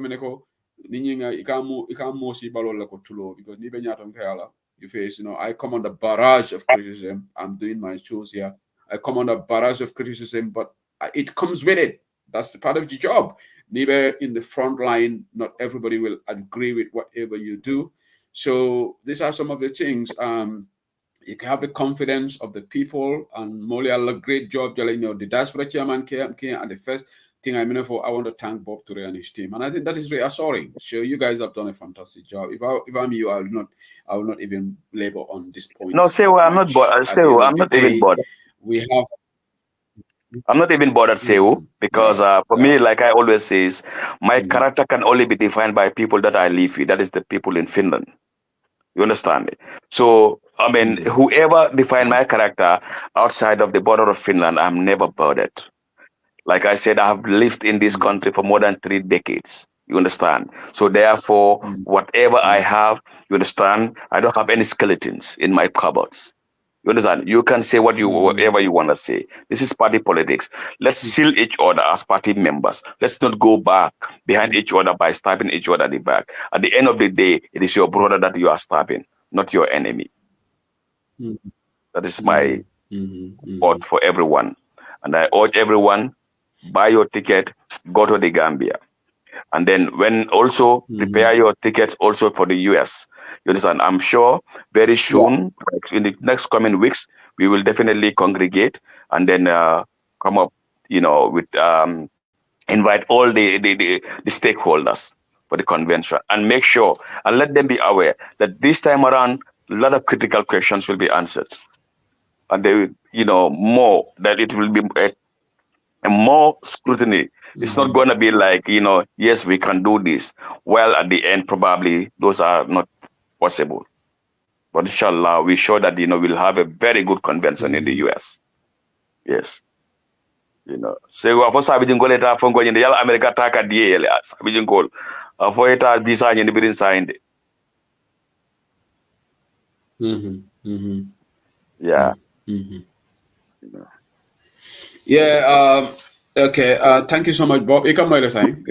because you face, I come under barrage of criticism. I'm doing my shows here. I come under barrage of criticism, but it comes with it. That's the part of the job. Neither in the front line, not everybody will agree with whatever you do. So these are some of the things. You can have the confidence of the people, and Molia a great job. The Diaspora Chairman came and the first thing I want to thank Bob Ture and his team, and I think that is reassuring. So you guys have done a fantastic job. If I'm you, I will not even labor on this point. No, Sewu, I'm not bothered. Sewu, I'm not even bothered. We have. I'm not even bothered, Sewu, because for me, like I always say, my character can only be defined by people that I live with. That is the people in Finland. You understand me? So, I mean, whoever define my character outside of the border of Finland, I'm never bothered. Like I said, I have lived in this country for more than 3 decades. You understand? So therefore, whatever I have, you understand, I don't have any skeletons in my cupboards. You understand? You can say whatever you want to say. This is party politics. Let's shield each other as party members. Let's not go back behind each other by stabbing each other at the back. At the end of the day, it is your brother that you are stabbing, not your enemy. That is my thought for everyone. And I urge everyone, buy your ticket, go to the Gambia. And then when also prepare your tickets also for the US. You understand? I'm sure very soon, like in the next coming weeks, we will definitely congregate and then come up, with invite all the stakeholders for the convention and make sure and let them be aware that this time around, a lot of critical questions will be answered. And they will, more that it will be a more scrutiny. It's not going to be like, yes, we can do this. Well, at the end, probably those are not possible. But inshallah, we show that, we'll have a very good convention in the US. Yes. So, for Sabijin Gol, eta fongo in the Yala America taka DL, Sabijin Gol, for eta visa in the bidding signed. Yeah. Yeah. Okay. Thank you so much, Bob. You can sign.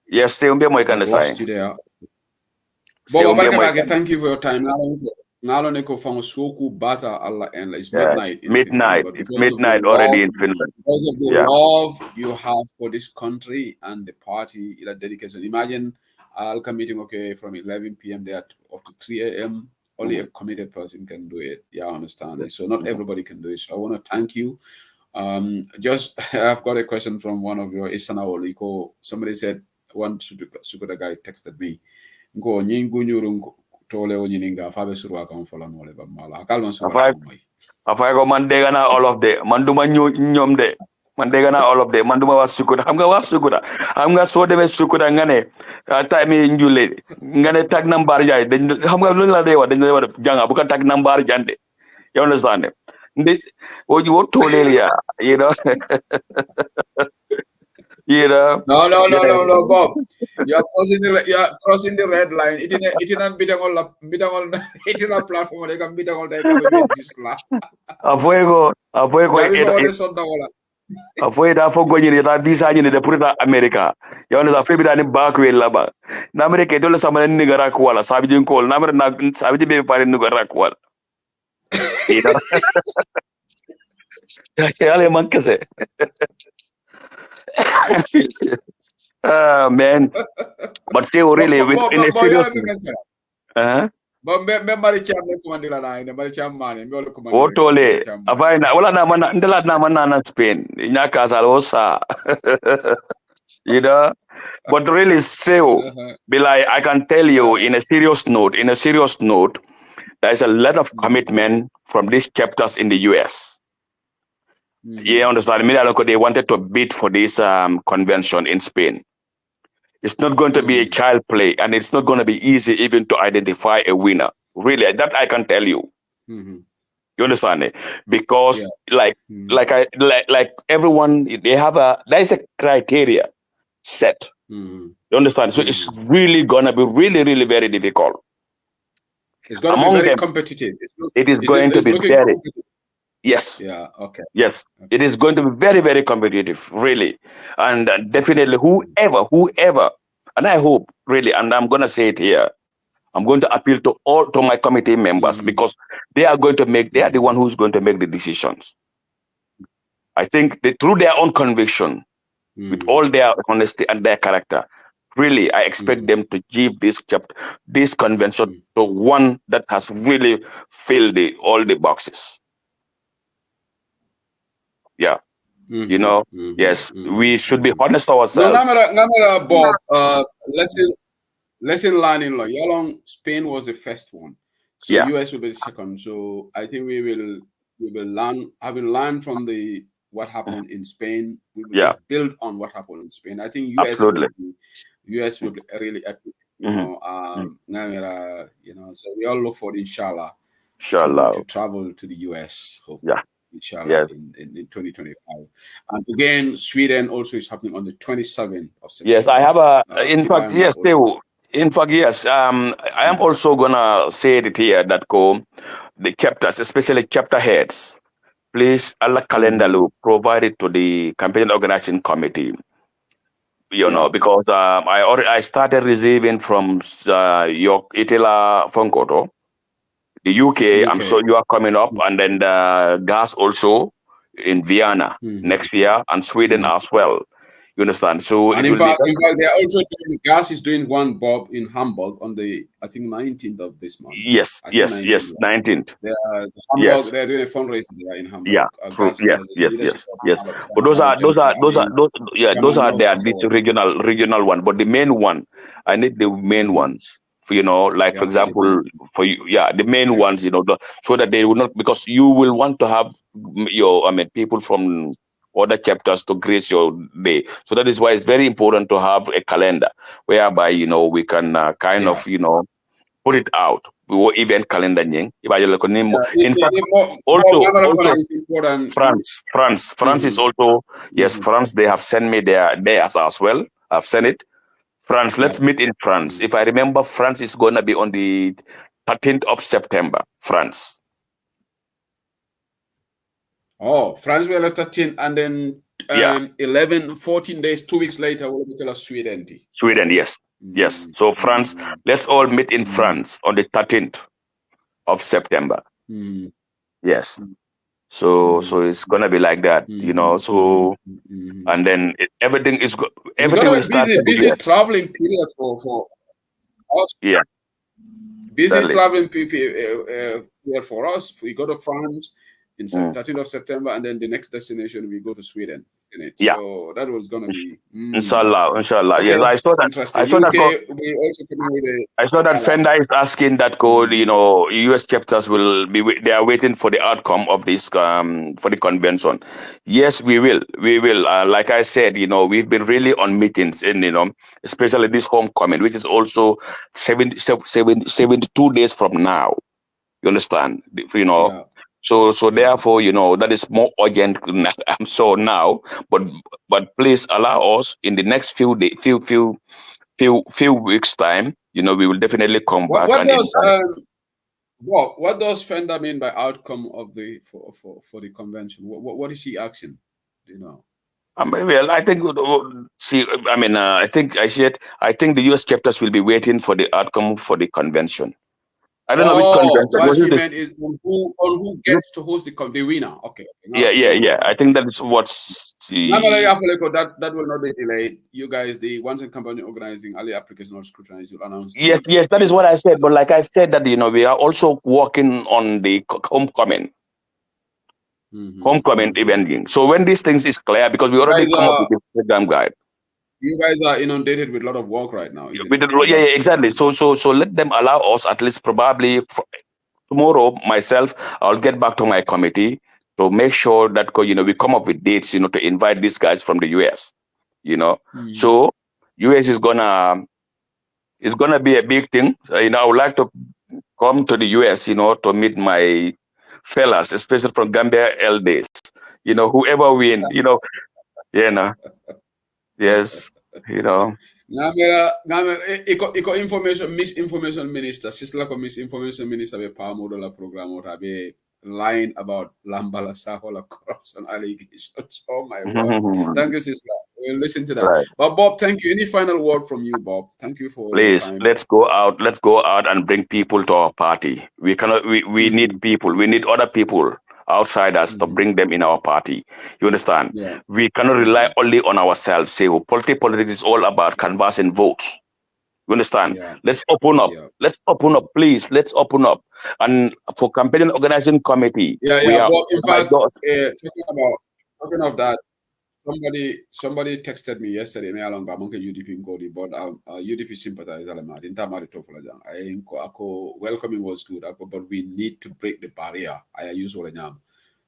Yes, say umbe can sign. Bob, thank you for your time. Naloneko from Soku Bata Allah and it's midnight. It's midnight already in Finland. Because of the love you have for this country and the party, dedication. Imagine I'll come meeting from 11 p.m. there up to 3 a.m. Only a committed person can do it. Yeah, I understand. So not everybody can do it. So I want to thank you. I've got a question from one of your Isana Oliko. Somebody said one Sukuda guy texted me. Go nyingu tole o nyininga fabe surwa kan fola mole ba mala kalman surwa moy afay ko man dega na all of de man duma ñom de man dega na all of de man duma was sukuda xam nga was sukuda xam nga so demé sukuda nga ne tay mi njulé nga ne tag nambar jaay dañ xam nga lu la day wax dañ lay wax janga bu ko tag nambar jande you understand this what you tole ya No, Bob. You're crossing the red line. It in a platform. They can beat all this class. Afuego da fogo ni da visa ni de purita America. Ya ona da febi ni bakwe laba. Na America dole sama ni gara kwala sabi jin kol na mer na sabi be fare ni gara kwala. Ya le mankase. Man, but still really in a serious. Otole, abaina wala na mana ndela na mana na Spain. Nyaka salosa. But really still, Bilai, I can tell you in a serious note, there is a lot of commitment from these chapters in the US. You understand? They wanted to bid for this convention in Spain. It's not going to be a child play, and it's not going to be easy even to identify a winner. Really, that I can tell you. You understand it? Because like everyone, there is a criteria set. You understand? So it's really gonna be really very difficult. It's gonna be very competitive. It is going to be very. Yes. Yeah. Okay. Yes. Okay. It is going to be very, very competitive, really, and definitely whoever, and I hope really, and I'm going to say it here, I'm going to appeal to my committee members because they are the one who's going to make the decisions. I think through their own conviction, with all their honesty and their character, really, I expect them to give this convention to one that has really filled all the boxes. Yeah. You know, yes, we should be honest No, ourselves. ngamera Bob. Lesson learning. Like Yalong, Spain was the first one, so Yeah. US will be the second. So I think we will learn, having learned from what happened in Spain. We will Yeah. just build on what happened in Spain. I think Absolutely. US will be really epic. Ngamera, so we all look forward, inshallah, to travel to the US. Hopefully. Yeah. Inshallah, in 2025. And again, Sweden also is happening on the 27th of September. Yes, I have in fact, yes, in fact, yes. I am also gonna say it here that the chapters, especially chapter heads, please Allah calendar provide it to the campaign organizing committee. You know, because I started receiving from York Itila Fonkoto. The UK, I'm sure you are coming up, and then the gas also in Vienna next year, and Sweden as well. You understand? So and in fact, they are also doing, gas is doing one Bob in Hamburg on the, I think, 19th of this month. Yes, 19th. They're doing a fundraiser there in Hamburg. Yeah, yes. But those are this regional one. But the main one, I need the main ones. For example, for you, the main ones, so that they will not, because you will want to have people from other chapters to grace your day. So that is why it's very important to have a calendar whereby we can put it out. Event calendar. In fact, also France is also France. They have sent me theirs as well. I've sent it. France, let's meet in France. If I remember, France is going to be on the 13th of September. France. Oh, France will be 13th, and then 14 days, 2 weeks later, we'll be to Sweden. Sweden, yes. Yes. So France, let's all meet in France on the 13th of September. Yes. So it's gonna be like that, So and then everything will start. Busy traveling period for us. Yeah. Busy traveling period for us. We go to France in 13th of September, and then the next destination we go to Sweden. Yeah. So that was gonna be Inshallah. Okay. Yes, I saw that. I saw that Fender is asking that US chapters they are waiting for the outcome of this for the convention. Yes, we will. Like I said, we've been really on meetings, and especially this homecoming, which is also 72 days from now. You understand? Yeah. So therefore, that is more urgent. So now, but please allow us in the next few weeks time. We will definitely come back. What does Fender mean by outcome of for the convention? What is he asking? Do you know? Well, I think. I think the US chapters will be waiting for the outcome for the convention. I don't know which convention. What she meant is on who gets to host the winner. Okay. Yeah. I think that is what's that will not be delayed. You guys, the ones in company organizing early application or scrutiny, will announce. Yes, that is what I said. But like I said, that we are also working on the homecoming. Homecoming eventing. So when these things is clear, because we already come up with the program guide. You guys are inundated with a lot of work right now. Exactly. So let them allow us at least probably tomorrow. Myself, I'll get back to my committee to make sure that we come up with dates, to invite these guys from the US. So US is gonna be a big thing. I would like to come to the US, to meet my fellas, especially from Gambia LDs. Whoever win, Yes, Iko misinformation minister, sister like misinformation minister be power model program or be lying about Lambala Sahola corruption allegations. Oh my God. Thank you, sister. We'll listen to that. Right. But Bob, thank you. Any final word from you, Bob? Thank you for please your time. let's go out and bring people to our party. We cannot we need people. We need other people outside us to bring them in our party. You understand? Yeah. We cannot rely only on ourselves. Say, politics is all about canvassing votes. You understand? Yeah. Let's open up. Yeah. Let's open up, please. Let's open up. And for campaign organizing committee, we are. Well, in fact, talking of that, somebody texted me yesterday. Me along Bamonke UDP Ngodi, but UDP sympathizer. Welcoming was good, but we need to break the barrier. I use all the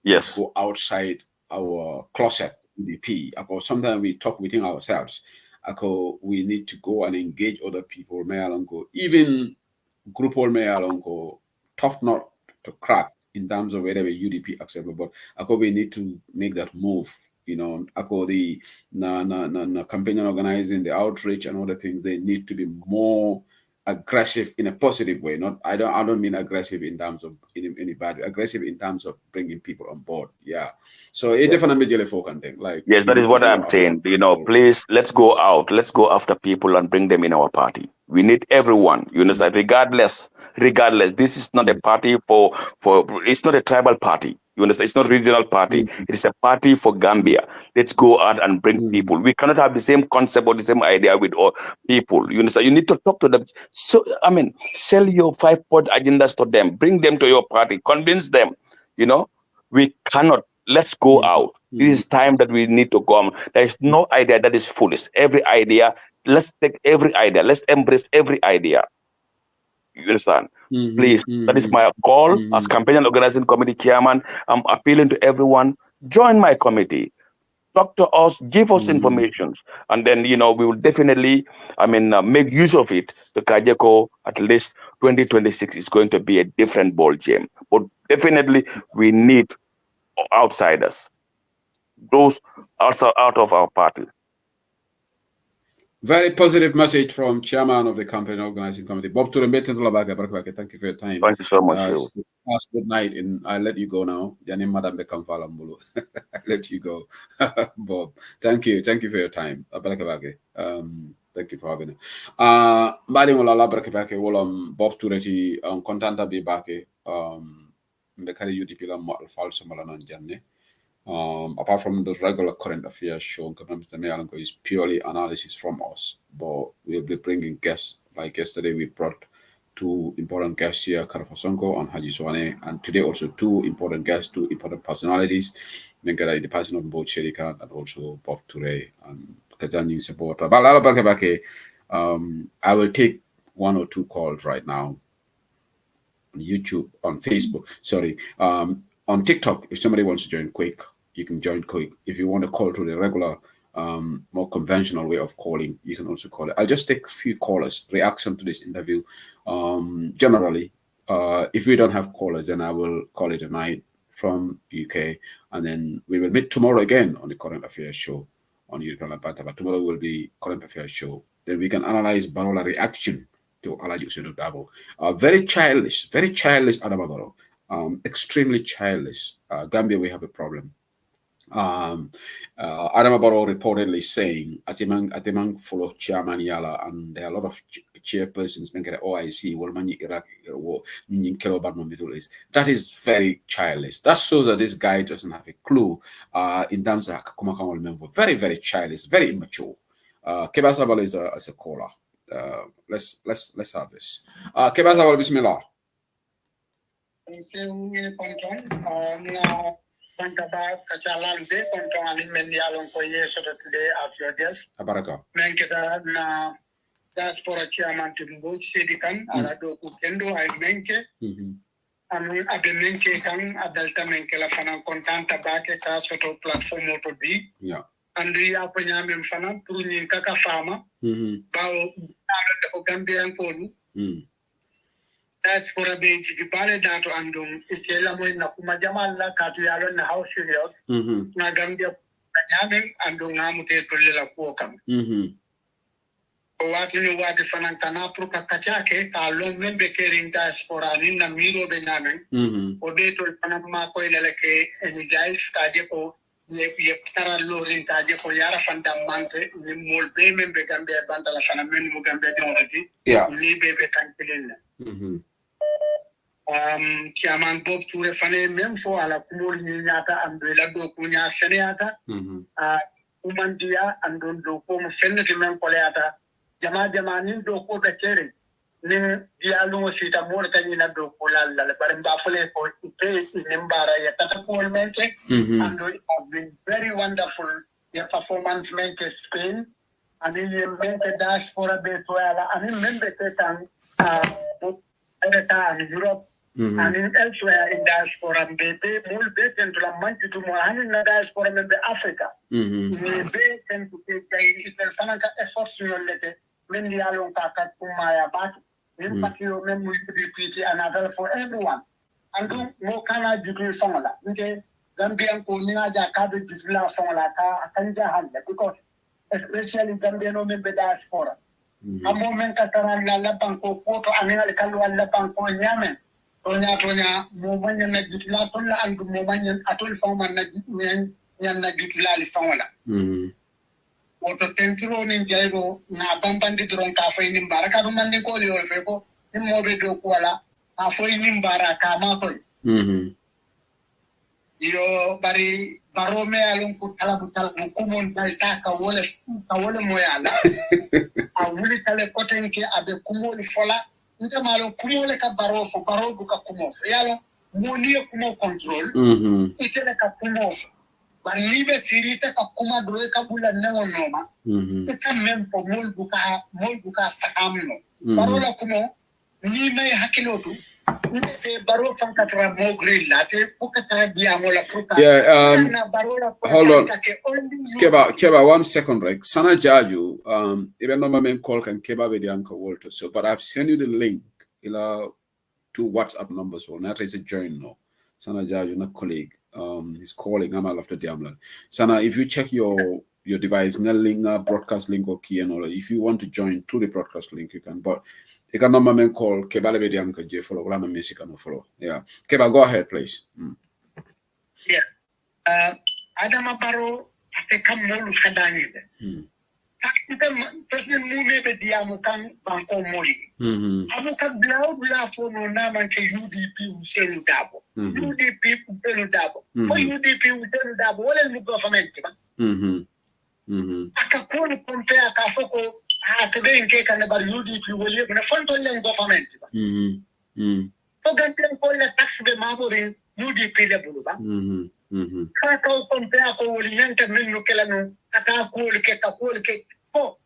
Yes. Go outside our closet UDP. Sometimes we talk within ourselves. We need to go and engage other people. Me along go even group all me along go tough nut to crack in terms of whether we UDP acceptable. But we need to make that move. You know, the campaign organizing, the outreach and other things, they need to be more aggressive in a positive way. I don't mean aggressive in terms of any bad, aggressive in terms of bringing people on board. Yeah. So it definitely be thing. Like yes, that is what I'm saying. You know, please let's go out. Let's go after people and bring them in our party. We need everyone. You understand? Regardless. This is not a party for it's not a tribal party. You understand? It's not a regional party. It is a party for Gambia. Let's go out and bring people. We cannot have the same concept or the same idea with all people. You understand? You need to talk to them. So, I mean, sell your 5-point agendas to them. Bring them to your party. Convince them. You know, we cannot. Let's go out. It is time that we need to go. There is no idea that is foolish. Every idea, let's take every idea. Let's embrace every idea. You understand? Please, that is my call as campaign and organizing committee chairman. I'm appealing to everyone. Join my committee. Talk to us. Give us information. And then, you know, we will definitely, make use of it. The Kajeko, at least 2026 is going to be a different ball game. But definitely, we need outsiders. Those also out of our party. Very positive message from chairman of the campaign organizing committee. Bob Turembe, thank you for your time. Thank you so much. Last good night, and I'll let you go now. Madam Bekamfalambulu. I'll let you go. Bob, thank you for your time. Thank you for having me. Bob Tureti, contenta be back. Mbekari UDP la mo falso malanan janne. Apart from the regular current affairs show, is purely analysis from us, but we'll be bringing guests. Like yesterday, we brought 2 important guests here, Karafosonko and Haji Swane, and today also 2 important guests, 2 important personalities, the person of Mboge Saidykhan and also Bob Ture and Kajanyi supporter. I will take 1 or 2 calls right now on YouTube, on Facebook, on TikTok. If somebody wants to join quick, you can join quick. If you want to call through the regular, more conventional way of calling, you can also call it. I'll just take a few callers, reaction to this interview. Generally, if we don't have callers, then I will call it a night from UK, and then we will meet tomorrow again on the Current Affairs show on European Panther. But tomorrow will be Current Affairs show. Then we can analyze Barola reaction to Alaji Usainu Dabo. Very childish Adamabaro. Extremely childish. Gambia, we have a problem. Adamabaro reportedly saying Atimang follow Chairman Yala, and there are a lot of chairpersons making OIC Iraq Middle East. That is very childish. That shows that this guy doesn't have a clue in terms of Kumakama member. Very, very childish, very immature. Kebasabal is a caller. Let's have this. Kebasabal, bismillah. Today as your guest. Menketa na Diaspora Chairman Mboge Saidykhan alado kukendo ay menke. Abe menke kang adalta menke la fanan kontanta bake ka soto platform to bi. Yeah. Andri apa nyame fanan pour nyin kaka fama. Bawo alonde ko Gambian polu. Diaspora be jigi bale dato andum ikela moy na kuma jamal la katu yalon na how serious na Gambia nyame andum ngamute tolela ko kam o watini wadi fanan kana pro kakachake ka lo membe kering diaspora ni na miro be nyame o be to fanan ma ko ilele ke eni jais ka je ko ye tara lorin ka je ko yara fanda mante ni mol be membe Gambia bandala fanan men mu Gambia de onati ni be kan pilina Chairman Bob Ture fane même fo ala kumol ni nyata andela do kunya seneata umandia andon do ko mo fennete men koleata jama ni do ko be kere ni dialo sita mo tani na do ko lalla bare mba fole ko ipe ni mbara ya tata ko mente and it has been very wonderful the performance men ke Spain and in men ke diaspora be to ala and member ke kan in Europe and in elsewhere in diaspora be mul be ten to la manju to mo and in diaspora member Africa ni be ten to ke itel sanaka efforts no lete men di alon ka ka kuma ya ba impact yo men will be pretty and available for everyone and do mo kana judu songola nke Gambian ko ni aja ka be judula songola ka kanja hande because especially Gambian no member diaspora amo men ka taran la banko photo angal kalu la banko nyamen tonya mo manya na judula to la andu mo manya atol fama na nyen na judula li songola Oto tentiro ni jairo na bambandi dron ka fo ni baraka do mande ko li wol fe ko ni mo be do ko wala a fo ni baraka ma ko yo bari barome alon ko talabutal ko mon dalta ka wala mo yala a wuli tale ko tenke abe kumol fola nte malo kumole ka baro bu ka kumo yalo mo ni ko mo control itele ka kumo bari libe sirita ka kuma droe ka bula nengo noma ita mempo mol buka sakamno parola kumo ni may hakilotu ni baro fan katra mo grill late bukata dia mola pruka hold on Keba 1 second right sana jaju even no men call can Keba with the uncle Walter so but I've sent you the link ila 2 WhatsApp numbers or not is a join no sana jaju na colleague he's calling I'm after Diamlan. Sana, if you check your device, link, broadcast link or key and all, if you want to join through the broadcast link, you can. But you can number man call Keba Lebediam Kaje follow Lana Messi can follow. Yeah. Keba, go ahead, please. Yeah. Adama Baro ate kam molu kadani. President Mume be diamu kan banko moli. Amuka bla for no na man ke UDP usenu dabo. UDP usenu dabo. For UDP usenu dabo wala ni government ba. Akakoni pompe akafoko atebe nke kana ba UDP wala na fonto len government ba. To ganten ko la tax be mabore UDP le bulu ba. Kaka pompe ako wali nyanta menu kala no aka ko ke ko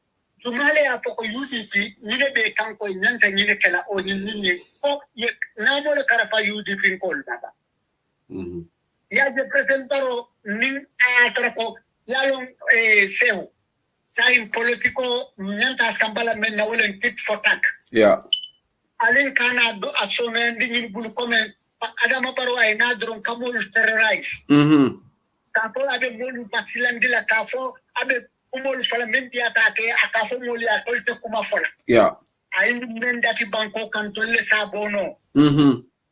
tumale apo ko UDP nile be kan ko nyanta nile kala o nyinni ko na mo le karafa UDP ko baba ya je presentaro nin atra ko ya yon seu sai politiko nyanta sambala men na wala tit for tak yeah alen kana do asome ndi bulu komen adama baro ay na dron kamul terrorize kapo abe molu basilandila la kafo abe umol fala menti atake akafo moli atolte kuma fola yeah ay men dati banko kan tolle sabono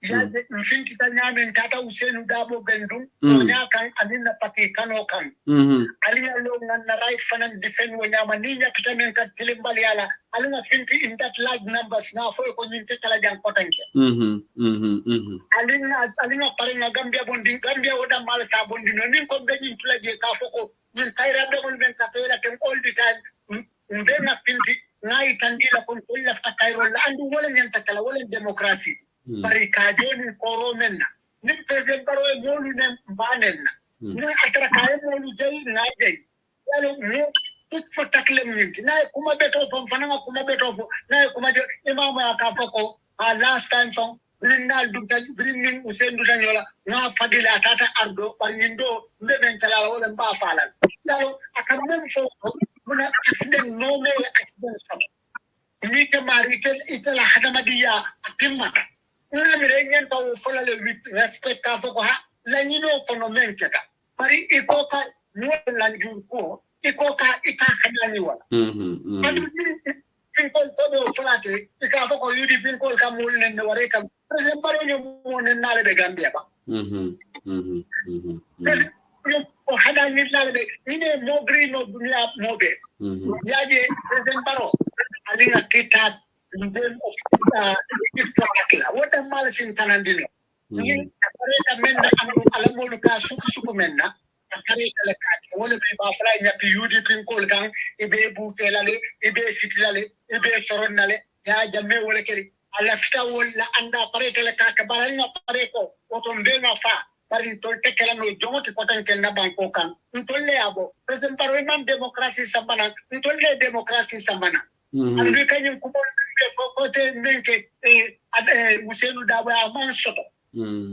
ya de finti tanyamen tata usenu dabo bendum nya kan anina pati kano kan aliya lo na right fanan defend wanyama ninya kitamen kan tilimbali ala alina finti in that large numbers na fo ko nyinte kala jang potanke alina pare na gambia bondi gambia oda mal sabondi no nin ko be nyin tulaje ka foko min kayra be mon ben katela tem all the time ndena finti ngai tandila kon tolla fa kayro la andu wala nyanta kala wala democracy bari ka joni koro menna ni president baro e molu nem banenna ni akara kay molu jey na jey yalo mo tout fo taklem ni na kuma beto fo fananga kuma beto fo na kuma jo imam ka foko last time from Rinaldo bringing usendu tanyola na fadila tata ardo bari nindo ndeben kala wala mba falal yalo akamem fo muna accident no me accident ni ke maritel itala hadamadiya akimata na mirengen pa ufola le respect ka foko ha la nyino konomente ka bari ikoka nuwa njurko ikoka itakadani wala pinkol todo flate ika foko yudi pinkol ka mulne ne ware ka president baro nyo mo ne nale be Gambia ba o hada ni lale be ine mo green no dunia mo be yaje president baro alinga kita ndem of iftakila wota mal sin tanandino ni apareta menna andu alamolu ka suku menna apareta le ka wala be ba fala nya pi yudi pinkol kan ibe butelale ibe sitilale ibe soronale ya jamme wala keri ala fita wala anda apareta le ka baranga pareko oto mbenga fa bari tol te kala no jongote ko tan tel na banko kan tolle abo president baro man democracy sambana tolle democracy sambana andu kanyum ko ko te menke musenu dawa man soto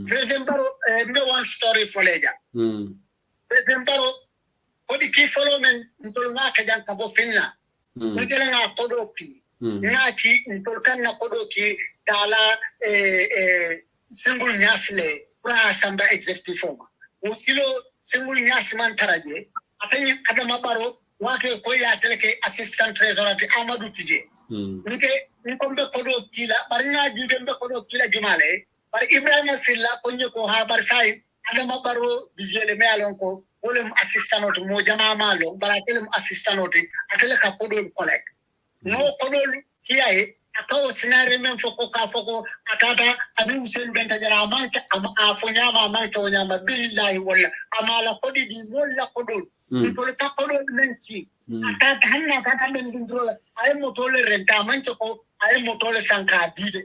president baro me one story foleja president baro ko di ki follow men tol na ka jan ka bo finna ngela na kodoki ngaki tol kan na kodoki dala single nyasle pra samba executive forma usilo single nyasman taraje atani adama baro wake ko ya teleke assistant treasurer Amadou Tije niko mbe kodo kila barina jude mbe kodo kila jumale bar Ibrahima Silla konye ko ha bar sai adama baro bijele me alon ko wolem assistant ot mo jama malo baratelem assistant ot atele ka kodo collect no kodo kiyae akaw sinare men foko ka foko akata abi usen benta jara manka afonya ma manka wonya ma billahi wala amala kodi di wala kodo to ta kodo menti akata hanna kata men dindro ay mo tole renta manka ko ay mo tole sanka dide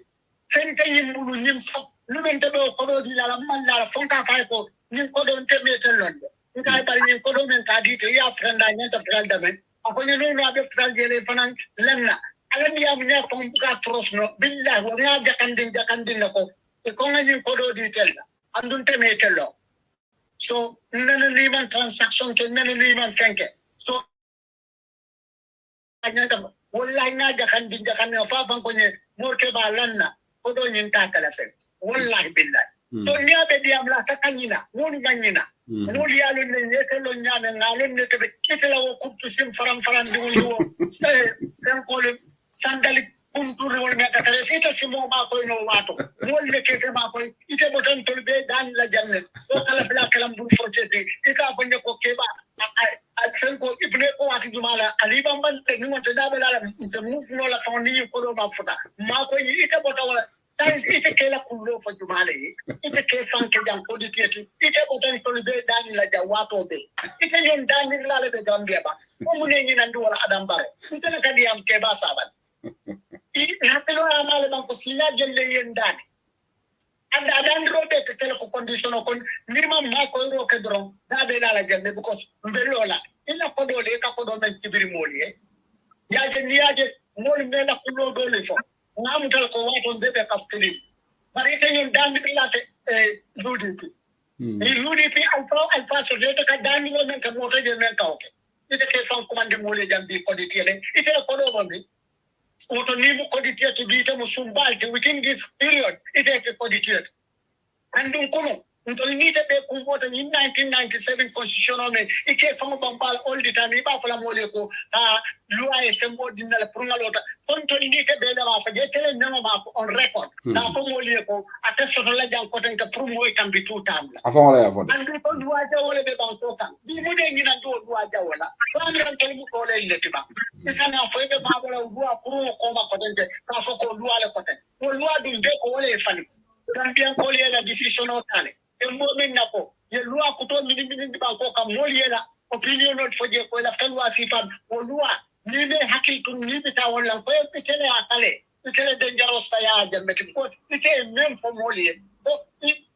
fente yimbulu nyim fop lu men te do kodo di la man la fonka kay ko nin kodo te metel londe ngai bari nin kodo men ka dite ya frenda nyata frenda men akonya no na be frenda le fanan lenna alam ya munya ko buka trosno billahi wa ya jakandin ko e ko ngani ko do detail andun te metelo so nana liman transaction ke nana liman fenke so anya da wallahi na jakandin fa ban ko ne morke ba lanna ko do nyin takala fe wallahi billahi to nya be diam la takanyina woni banyina woni yalu ne netelo nyame ngalon ne te be kitela wo kuptu sim faram di wo sen ko sandali kunturi wol meka kare ita simo ma ko no wato wol le kete ma ko ite botan tolbe dan la janne o kala bla kala bu fortete ika banye ko keba a sen ko ibne ko ati jumala ali bamban te ni wonte dabe la te mu no la fon ni ko do ma futa ma ko ni ite bota wala tan ite kala kullo fo jumala ite ke fanke jam ko di kete ite botan tolbe dan la ja wato be ite yon dan ni la le be gambia ba o mu ne ni nan do wala adam bare ite la kadi am ke ba saban hatelo amale banko sila jelle yendani and adandro be tele ko condition kon nima ma ko ro ke dron da be la jelle because mbelola illa ko dole ka ko do men tibiri moli yaje moli mena ko lo dole fo ngamu tal ko wato be kafkiri bari te yon dandi bilate UDP UDP alfa so de ka dandi lo men ka moto je men ka oke ite ke fam commande moli jambi ko di tele ite ko do bombi Oto nibu koditiya to dita musumbalti within this period ite ke koditiya andun kuno unto nite be kumbota in 1997 constitutional me ike famo bambal all the time iba fala mole ko loi sembo dinala prungalota fonto nite be la fa jetele nama ma on record ta ko mole ko atesso la jang ko tan ka promo e tambi tutam afon wala afon andu ko loi ja wala be banko kan bi mu de ngina do loi ja wala so am ran tel mu ko le letiba ikana fo be ba wala loi pro ko ma ko den ka fo ko loi le ko tan ko loi dum be ko wala e fani Gambian ko le la decision o tale e mo men nako ye loi ko to min banko kam moli la opinion not for je ko la tan wa sifam o loi ni be hakil tun ni be ta wala ko e tele atale tele dangerous saya jamme ko ite même fo moli ko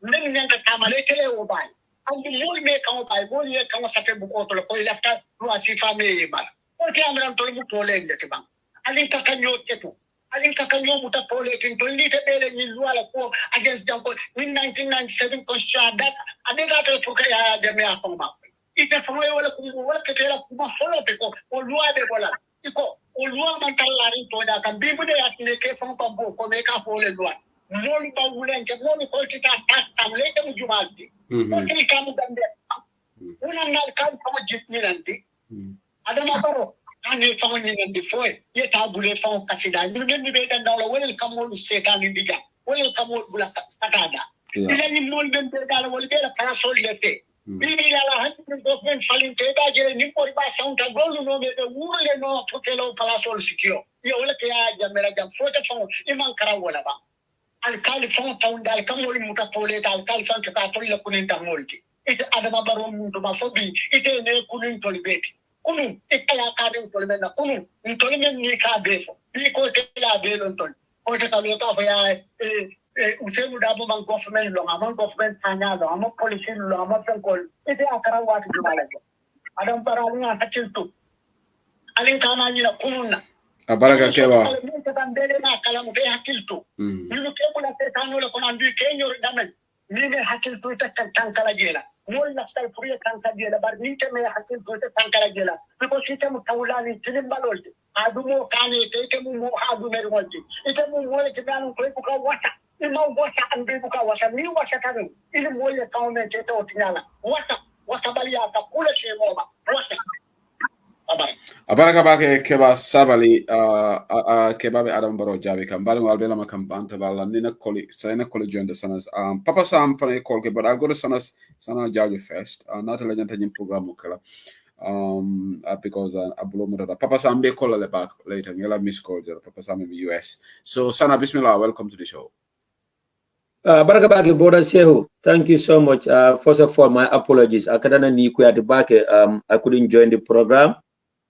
men nyanga tamale tele o bay andu moli me kam bay moli e kam sa fe bu ko to ko la ta loi sifam e ba ko ke amran to mu to le ngati bang alin ka kanyo tetu alin ka kanyo muta politin to ni te bele ni luala ko against Janko in 1997 constitution that adega to to ya jame afamba ite famo wala ko wala ke tela ko holo te ko o lua de wala iko o lua man talari to da kan bibu de atne ke famo pambo ko me ka pole lua non ba wulen ke non ko tita tam le te jumalti ko ke kamu gande una ngal kan famo jitni nanti adama baro ane famo ni ndi foy ye ta bule famo kasida ni ni be dan dawla wala kamo setan ndiga wala kamo bula katada ila ni mol ben be dala wala be la para sol lete bibi la han government falling te ba jere ni por ba sound golu no be wurle no potelo para sol sikio ye wala ke ya jamera jam fota famo iman kara wala ba al kali famo taundal kamo muta pole tal kali fan ka to la kunin tamolti ite adama baro muto ba fobi ite ne kunin tolibeti kunu ikala kadin tolmen na kunu tolmen ni ka befo bi ko te la be don tol ko te ka lo ka fa ya Utemu dabo man government long, among government panya long, among policy long, among some call. It's a akara what to do malago. Adam Paralina Hachil too. Alin Kama Nina Kumuna. A Baraga Kewa. You look able at the Tano Konan, you came your damage. Nina Hakil to the Tankalagela. More last time for your Tankagela, but Nita may Hakil to the Tankalagela. Because she came to Kaulani, Tilimbalot. I do more Kani, take a more hard to want it. It's a more wallet to man who water. You know what and Bibuka was a new water coming. In the more account and Tiana. What's a Balia, the coolest moment. What's Abaraka bake keba sabali keba be Adam Baro Javi kam bali albela makam banta bala nina koli join the sanas Papa Sam fana call ke but I'll go to sana Javi first not a legend in program mukala because abulo murada Papa Sam be call back later ngela miss call Papa Sam in the US so sana bismillah welcome to the show. Baraka bake brother Shehu, thank you so much. First of all, my apologies. I couldn't join the program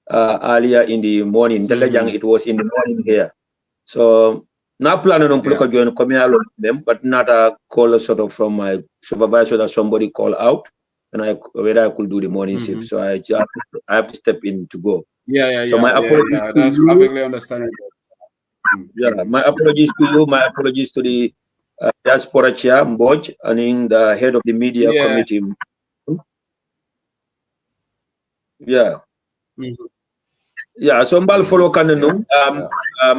earlier in the morning. It was in the morning here. So now planning on join them, but not a call sort of from my supervisor that somebody call out and whether I could do the morning shift. So I have to step in to go. So my apologies. That's perfectly understandable. My apologies to you. My apologies to the Diaspora Chairman Mboge and the head of the media committee. So Mbal follow Kananum.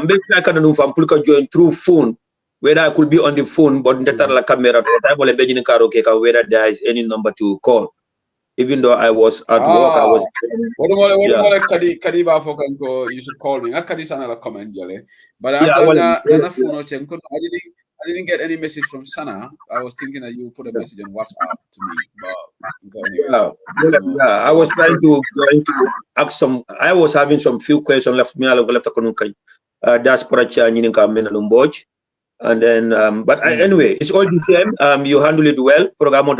Make like Kananum from Pulka join through phone, whether I could be on the phone, but the la camera, whether there is any number to call. Even though I was at work, I was. You should call me. But after I didn't get any message from Sana. I was thinking that you put a message on WhatsApp to me, but I was trying to ask some. I was having some few questions left me. Diaspora Chairman Mboge, and then but anyway, it's all the same. You handle it well. Program and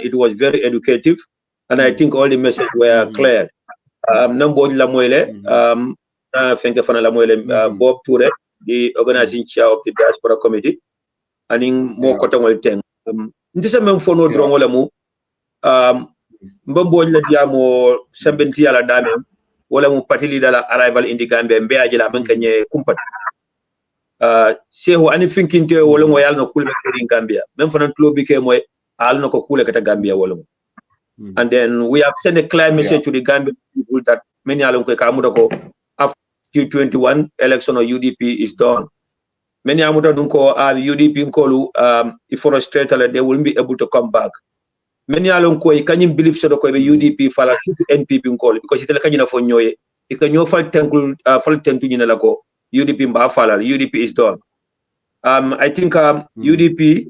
it was very educative, and I think all the messages were clear. Mboge Lamuele, thank you for Lamuele, Bob Ture, the organizing chair of the Diaspora Committee, and in more Kotangol Teng. This is a memfono drongolamu. Mbombo la diamo 70 ala dame wala mu patili dala arrival in the Gambia mbe ajila bankanye kumpat. Sehu ani finkinte wala mo yalno kulbe in Gambia. Mem fanan club ke moy alno ko kule kata Gambia wala mo. And then we have sent a clear message to the Gambian people that many alon ko kamuda ko after 2021 election of UDP is done. Many amuda dunko UDP nkolu if for a straight they will be able to come back. Many along ko kanyim believe so ko be UDP fala to NPP nkolu because itela kanyina fo nyoye ikanyo fal tenkul fal tentu nyina lako UDP mba fala UDP is done. I think UDP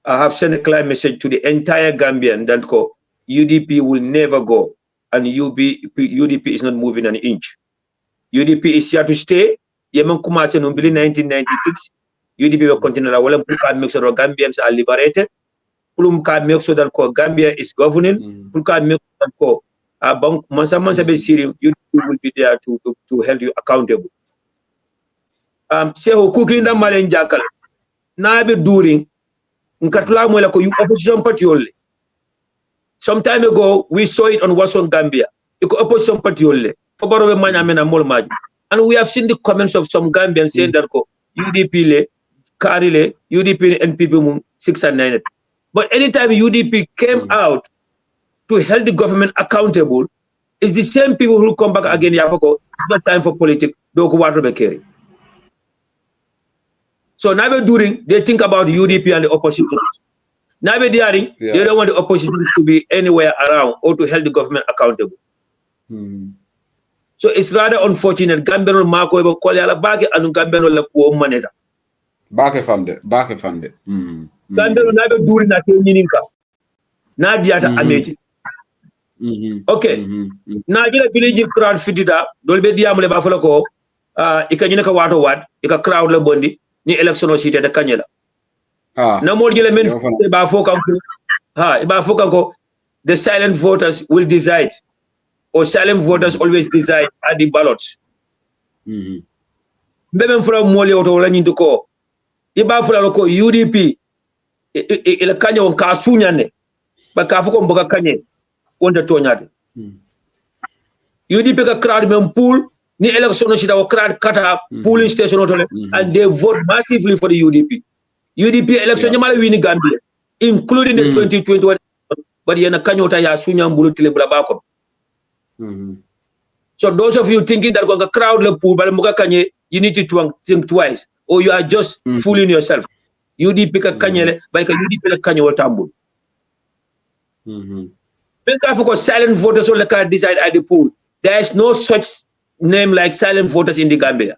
have sent a clear message to the entire Gambian that ko UDP will never go and UDP is not moving an inch. UDP is here to stay. Yemen kumase no 1996 UDP will continue la wala pour make sure Gambians are liberated. Pour make sure that Gambia is governing. Pour make sure that bank mansa be siri UDP will be there to hold you accountable. Seho cooking the malen jakal. Na be during nkatla mo la ko opposition party only. Some time ago we saw it on Watson Gambia. Iko opposition party only. For baro be manya mena mol maji. And we have seen the comments of some Gambians saying that UDP le, Kari le, UDP and NPP 6 and 9. But anytime UDP came out to hold the government accountable, it's the same people who come back again. It's not time for politics. So now during they think about UDP and the opposition. Now they don't want the opposition to be anywhere around or to hold the government accountable. So it's rather unfortunate. Gambino Marco ebo kole ala bake anu Gambino la ko maneta. Bake fande. Gambino na be duri na ke nyininka. Na diata ameji. Okay. Na jira village crowd fitida dolbe diamule ba fala ko ikanyina ka wato wad ika crowd la bondi ni election o cité de kanyela. Na mo jile men ba fokan ko the silent voters will decide. Or silent voters always decide at the ballots. Mbebe from Moli auto la nyinto ko iba fula loko UDP ila kanye on ka sunyane ba ka fuko mboga kanye wonda toñade UDP ka crowd men pool ni election shida o crowd kata polling station otole and they vote massively for the UDP election nyamala wini Gambia including the 2021 but yana kanyota ya sunya mbulu tile bula bako so those of you thinking that the crowd le pool bale mboga kanye you need to think twice or you are just fooling yourself UDP ka kanyele by ka UDP le kanye wotambul for silent voters will decide at the pool. There is no such name like silent voters in the Gambia.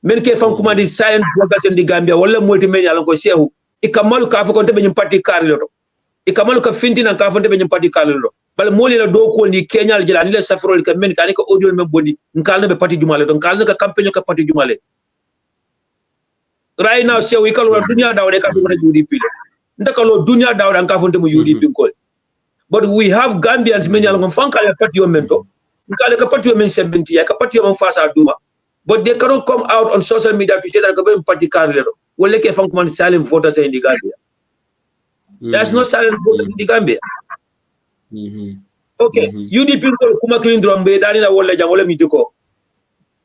Men ke fan kuma di silent voters in the Gambia wala multimedia lan ko sehu ikamalu ka fa ko tebe nyum parti karlo ikamalu ka finti nan ka fa tebe nyum parti karlo bal moli la do ko ni Kenya jela ni le safrol ka men ka ni ko audio men boni nkal na be parti jumale don kal na ka campagne ka parti jumale right now sehu ikalo dunya dawde ka dum na UDP ndakalo dunya dawde an ka fa tebe UDP ko but we have Gambians many along fankale party mento nkale ka party men 70 ya ka party men face à duma but they cannot come out on social media to say that government party carlero wole ke fankuman silent voters in the Gambia there's no silent voters in the Gambia okay UDP ko kuma kilindrom be dani na wala jam wala mi diko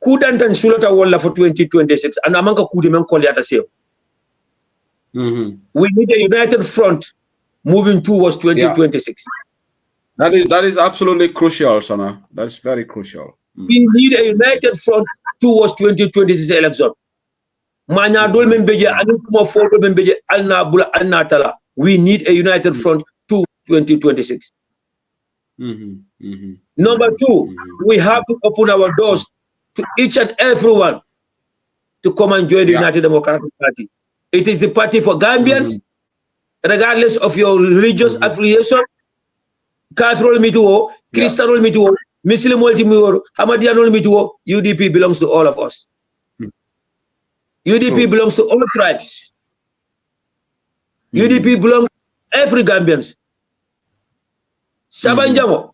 ku dantan sulata wala for 2026 and amanka ku de men ko liata sew we need a united front moving towards 2026 that is absolutely crucial, Sana. That's very crucial. We need a united front towards 2026 election. Manya dol men beje anu kuma foto men beje alna bula alna tala. We need a united front to 2026. Number two, we have to open our doors to each and everyone to come and join the United Democratic Party. It is the party for Gambians, regardless of your religious affiliation. Kafirol mituo, Christianol mituo, Muslim mituo, Hamadianol mituo, UDP belongs to all of us. UDP belongs to all tribes. UDP belongs to every Gambians. Sabanjamo,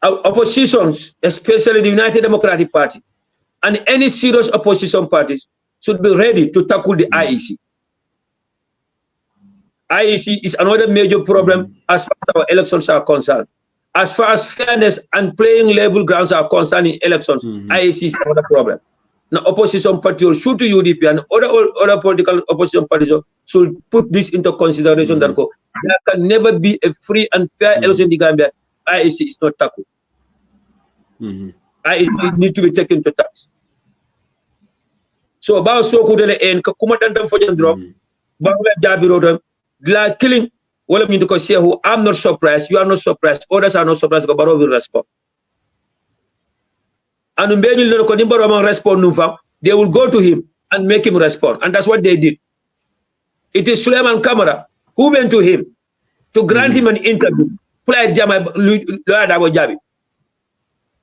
oppositions, especially the United Democratic Party, and any serious opposition parties should be ready to tackle the IEC. IEC is another major problem as far as our elections are concerned. As far as fairness and playing level grounds are concerned in elections, IEC is another problem. Now, opposition parties should to UDP and other political opposition parties should put this into consideration that there can never be a free and fair election in the Gambia. IEC is not tackled. IEC need to be taken to tax. So about so could the end kumatantam for drop, but Jabi la killing wala mi ko sehu. I'm not surprised, you are not surprised, others are not surprised. Baro will respond. And respond, they will go to him and make him respond. And that's what they did. It is Suleiman Kamara who went to him to grant him an interview.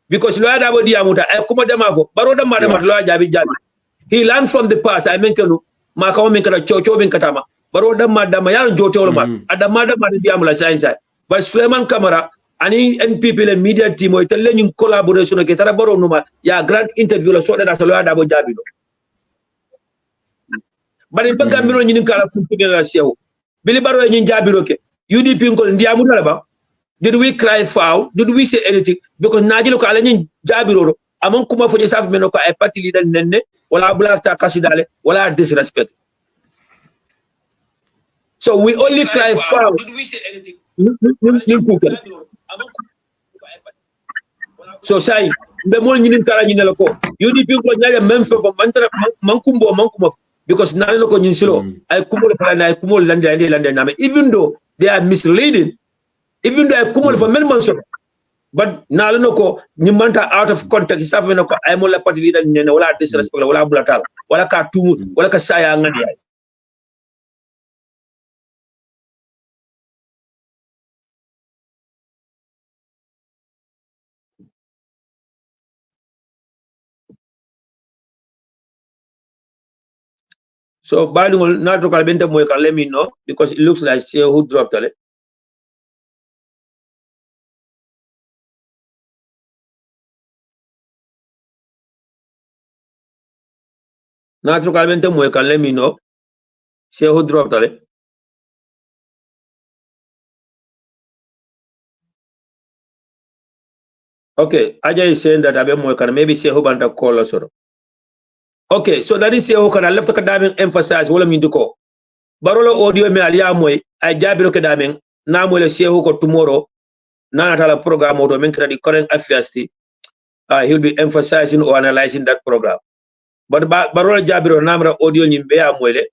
Because he learned from the past. I mentioned but Suleiman Kamara and NPP and media team are telling you collaboration ke tara baro numa ya grant interview la so da solo da bo jabi do bari ba gambino ñin kala fu la sew bili baro ñin jabi do ke UDP ngol ndiamu dala ba did we cry foul, did we say anything because najilo ko ala ñin jabi do amon kuma fo saf meno ko ay parti leader nenne wala blata kasidale wala disrespect. So we only cry foul. Did we say anything? So say be mol ñinin kala ñin la ko UDP ko ñala même fe ko mankumbo because nalo ko ñin silo ay kumol fa na ay kumol lande na even though they are misleading, even though ay kumol fa men man so but nalo ko ñi manta out of context sa fe ko ay mo la parti leader ñene wala disrespect wala bulatal wala ka tumu wala ka saya ngadi ay. So Badungol not let me know because it looks like she who dropped it. Naturalmente mo kan let me know. Say who dropped it. Okay, Ajay is saying that Abe mo kan maybe say who banta call us. Okay, so that is say who kan left ka daming emphasize wala mi duko. Barolo audio me aliya moy ay jabiro ke daming na mo le say who ko tomorrow na natala program auto men the current affairs he'll be emphasizing or analyzing that program. But Barola Jabiro Namra audio Nimbea Mwele,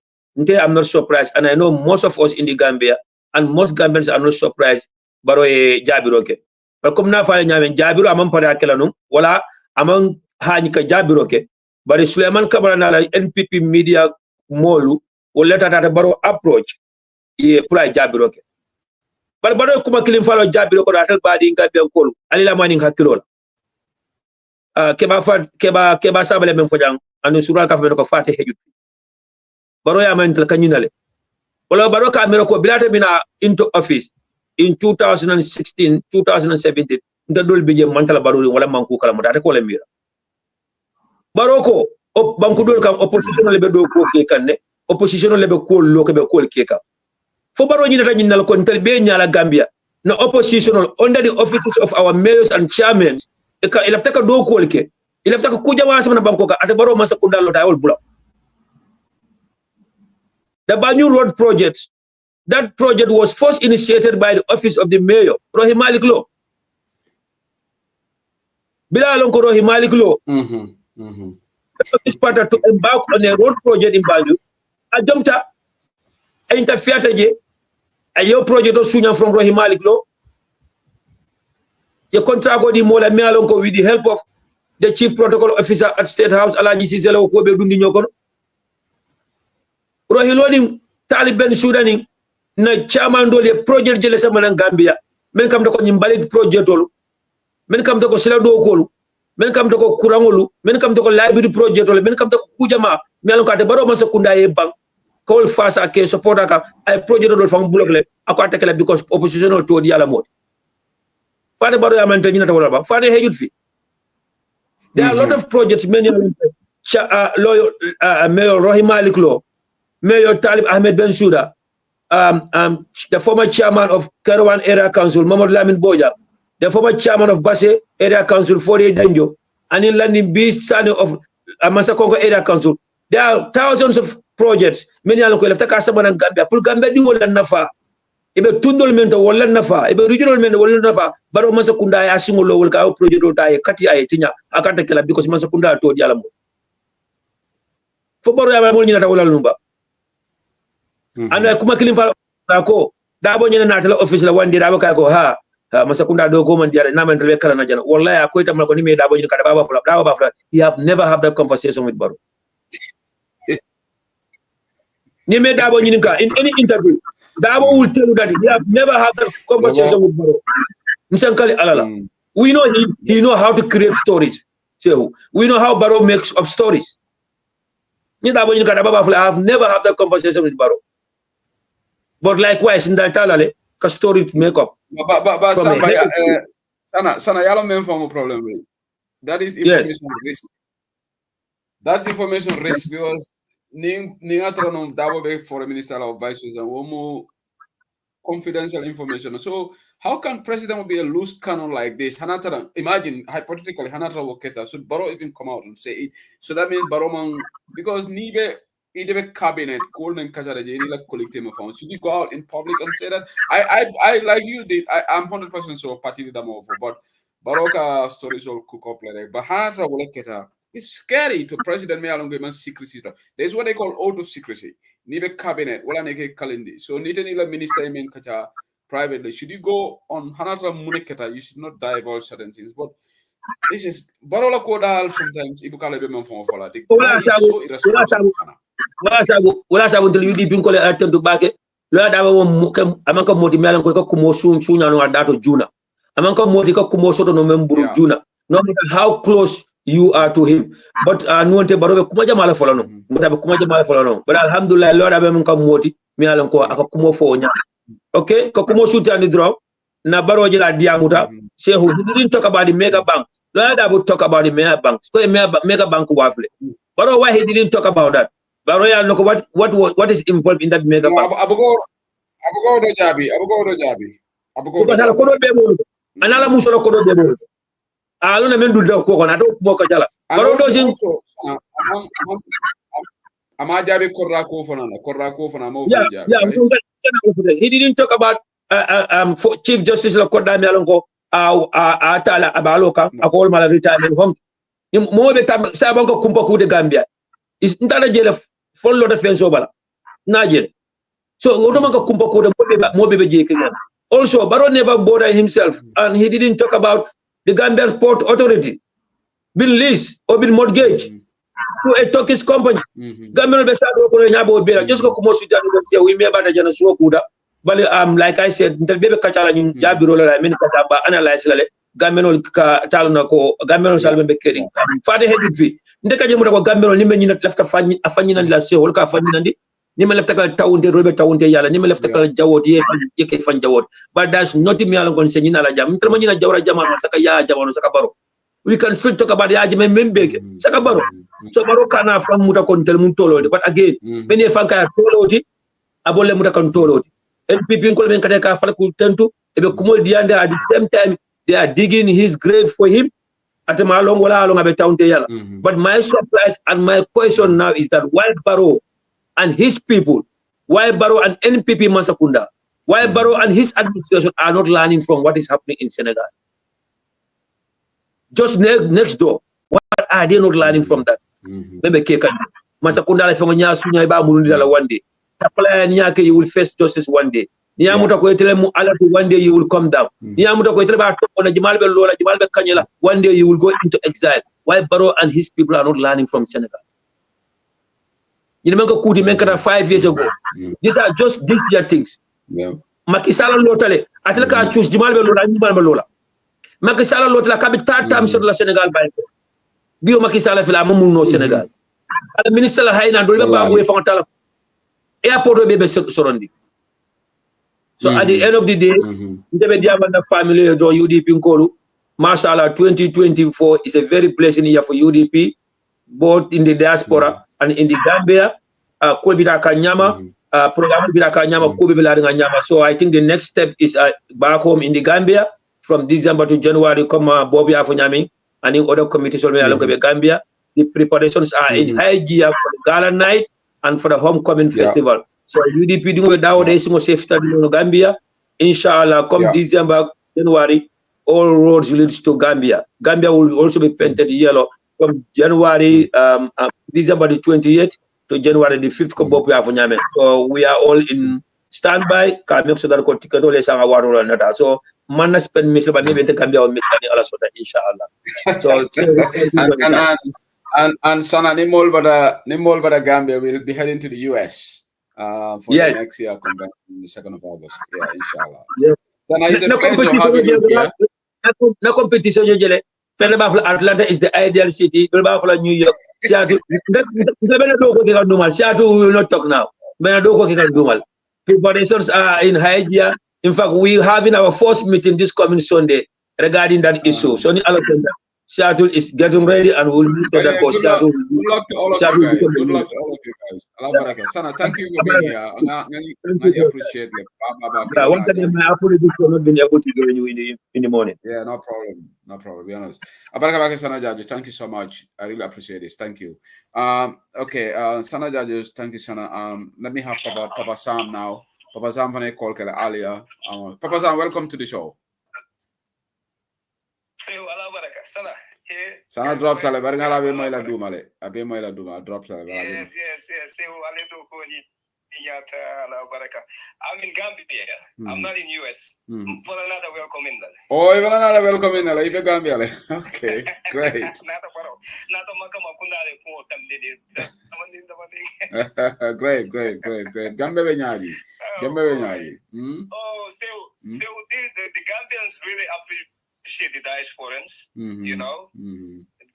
I'm not surprised. And I know most of us in the Gambia and most Gambians are not surprised Baroe Jabiroke. But come now for Jabiro among Parakelanum, wala among Hanika Jabiroke. But Suleiman Kabaranala NPP media molu will let at Baro approach apply Jabiroke. But Baro Kuma killing follow Jabiro or body in Gambia Kolu, Alila Mining Hakilola. Keba sabale men fojang anu sural ka ko fate hejut baro ya man kanyinale wala baro ka mero ko bilata bina into office in 2016 2017 nda dol bije mantala baro wala manku kala mo data ko le mira baro ko banku dol kam opposition le be do ko ke kanne opposition le be ko lo ke be ko ke ka fo baro nyina nyinal ko ntel be nyala Gambia no opposition under the offices of our mayors and chairmen ilaftaka do ko ke ilaftaka kuja wasa na banko ka ate baro masa kundalo tayol bula the Banyu Road project, that project was first initiated by the office of the mayor Rohi Malik Lo bila lonko Rohi Malik Lo to embark on a road project in Banyu ajomta interfere je ayo project o sunya from Rohi Malik Lo the contract di mola me alonko with the help of the chief protocol officer at State House Alaji Siselo ko be dundi ñokon Rohi Lodi Taliban Sudani na chairman dole project jele sama na Gambia men kam to ko ñimbali project tolu men kam to ko sila do kolu men kam to ko kurangolu men kam to ko library project tolu men kam to ko kujama me alonko ate baro man sakunda e bank ko face ake support aka ay project dol fam block le ako atakela because opposition to di ala mot Fane baro ya man tanyina tawala ba fane hejut fi there are a lot of projects many Mayor Rohi Malik Lo, Mayor Talib Ahmed Bensouda, the former chairman of Karawan Area Council Mamadou Lamin Boja, the former chairman of Basse Area Council Fode Danjo, and in Landing Beast Sani of Masakongo Area Council. There are thousands of projects many alko lefta kasama na Gambia pour Gambia di wala nafa ibe tundol men to wala nafa ibe regional men wala nafa baro Masakunda ya singolo wala ka project o tay kati ay tinya akata kala because Masakunda to di alamo fo baro ya mo nyina ta wala lumba anda kuma kilim fa ko dabo nyina na tala office la wandi dabo kay ko ha Masakunda do ko man diare na man tele kala na jana wallahi akoy tam ko ni me dabo nyina ka dabo fula he have never have that conversation with Baro ni me dabo nyina ka in any interview Dabo will tell you that he have never had that conversation with Baro. Msankali alala. We know he know how to create stories. So we know how Baro makes up stories. Ni dabo nyina ka dabo I have never had that conversation with Baro. But likewise in that talale ka story to make up. But sana yalo men form problem. That is information risk. That's information risk because Ningatronom Dabo be for a minister of vice president more confidential information. So how can president be a loose cannon like this? Hanatara, imagine hypothetically Hanatara Woketa should Baro even come out and say it. So that means Baroman because Nive Idebe cabinet, Golden Kajaraji, like collective funds. Should you go out in public and say that? I like you did. I'm 100% sure party did them over, but Baroka stories all cook up like that. But Hanatara Woketa. It's scary to President Mealongeman's secrecy stuff. There's what they call auto secrecy. Nibe cabinet, wala neke kalindi. So nila minister imen kacha privately. Should you go on Hanatra Muneketa, you should not divulge certain things. But this is Barola Kodal sometimes Ibukala Beman from Folati. Wala sabu until you deep in Kola attempt to back it. Lord Amanka Moti Melan Kumo soon no dato Juna. Amanka Moti Kumo no Memburu Juna. No matter how close you are to him, but nuante barobe kumaja mala folano mutabe kumaja mala folano but alhamdulillah Lord abe mun kam moti mi alan ko aka kumo fo nya okay ko kumo shoot and drop na baroje la diamuta Shehu he didn't talk about the mega bank Lord abu talk about the mega banks ko mega bank wafle But why he didn't talk about that? But what is involved in that mega bank? Abugo do jabi. Because ala kodo be mo. Anala musolo kodo be mo. Alona men dulda ko kona do mo ka jala. But also ama jabi korra ko fana mo yeah, jabi. yeah, right? he didn't talk about for Chief Justice la koda mi alonko atala abaloka akol mala retirement home. Mo be tam sa banko kumpa ku de Gambia. Is ntana jele follow the fence obala. Na jele. So Otomaka kumpa ku de mo be je kenyan. Also, Barrow never bothered himself, and he didn't talk about the Gambia Port Authority being leased or being mortgaged to a Turkish company. Gambia be sad ko nyabo be just ko mo sudan do we me bana jana so kuda. But like I said, ntel bebe kachala nyum jabiro la men kataba analyze la Gambia ka talna ko Gambia salbe be kering. Fade hedit fi ndeka je mo ko Gambia ni men nyina lafta fanyi nan la se wol ka fanyi nandi. Nima left kal tawunte robe tawunte yala nima left kal jawot ye ke fan jawot, but that's not me alon kon senyina la jam ntel manyina jawra jamano saka ya jamano saka baro. We can still talk about ya jame membeke saka baro. So baro kana from muta kon tel mun tolode, but again many fanka tolodi abole muta kon tolodi. NPP ko men kate ka fala ku tentu e be kumol diande at the same time they are digging his grave for him at malong wala along abe tawunte yala. But my surprise and my question now is that why Barrow and his people, why Barrow and NPP Masakunda, why Barrow and his administration are not learning from what is happening in Senegal? Just next door, what are they not learning from that? Maybe Kekan Masakunda la fengonya sunya iba murundi la one day. Tapala nyake you will face justice one day. Niyamuta ko etele mu alati one day you will come down. Niyamuta ko etele ba to na Jimal be lola Jimal be kanyela one day you will go into exile. Why Barrow and his people are not learning from Senegal? You remember Kuti Menkata 5 years ago. These are just this year things. Yeah. Makisala lotale. Atleka choose Jimal be lola Jimal be lola. Makisala lotala kabi third time sur la Senegal by. Bio Makisala fila mamun no Senegal. Ala minister la hayna do be ba we fangtala. Airport be sorondi. So at the end of the day, ndebe diamanda family do UDP nkolu. Mashallah 2024 is a very blessing year for UDP, both in the diaspora and in the Gambia. So I think the next step is back home in the Gambia from December to January. Come Bobby Afonyami and in other committees along the Gambia. The preparations are in high gear for the gala night and for the homecoming festival. So UDP doing without days more safe study in Gambia. Inshallah, come December, January, all roads leads to Gambia. Gambia will also be painted yellow from January, December the 28th to January the 5th. So we are all in standby. So man spend me but maybe Gambia will make Allah inshallah. So and Sana Nimol Bada Gambia will be heading to the US for the next year convention on the 2nd of August. Yeah, inshallah. Yeah. Sana, it's a pleasure having you here. No competition Atlanta is the ideal city. New York, Seattle. Seattle we will not talk now. Preparations are in high gear. In fact, we are having our first meeting this coming Sunday regarding that issue. So Seattle is getting ready and we'll meet that for Seattle. Good luck to all of you guys. Good luck to all of you guys. Allah Sana, thank you for being here. I appreciate it. One time my apologies for not being able to join you in the morning. Yeah, no problem. No problem. Be honest. Abaraka Sana Jaji, thank you so much. I really appreciate this. Thank you. Okay, Sana Jaji, thank you, Sana. Let me have Papa Sam now. Papa Sam from call earlier. Papa Sam, welcome to the show. Sana drop tale bari ngala be moy la dumale abe moy la duma drop tale bari yes ale do ko ni yata ala baraka I'm in Gambia. I'm not in US. For another welcome in there. Oh, even another welcome in there. Ibe Gambia le. Okay, great. Great. Gambia be nyaadi. Oh, so the Gambians really appreciate the diasporans, you know.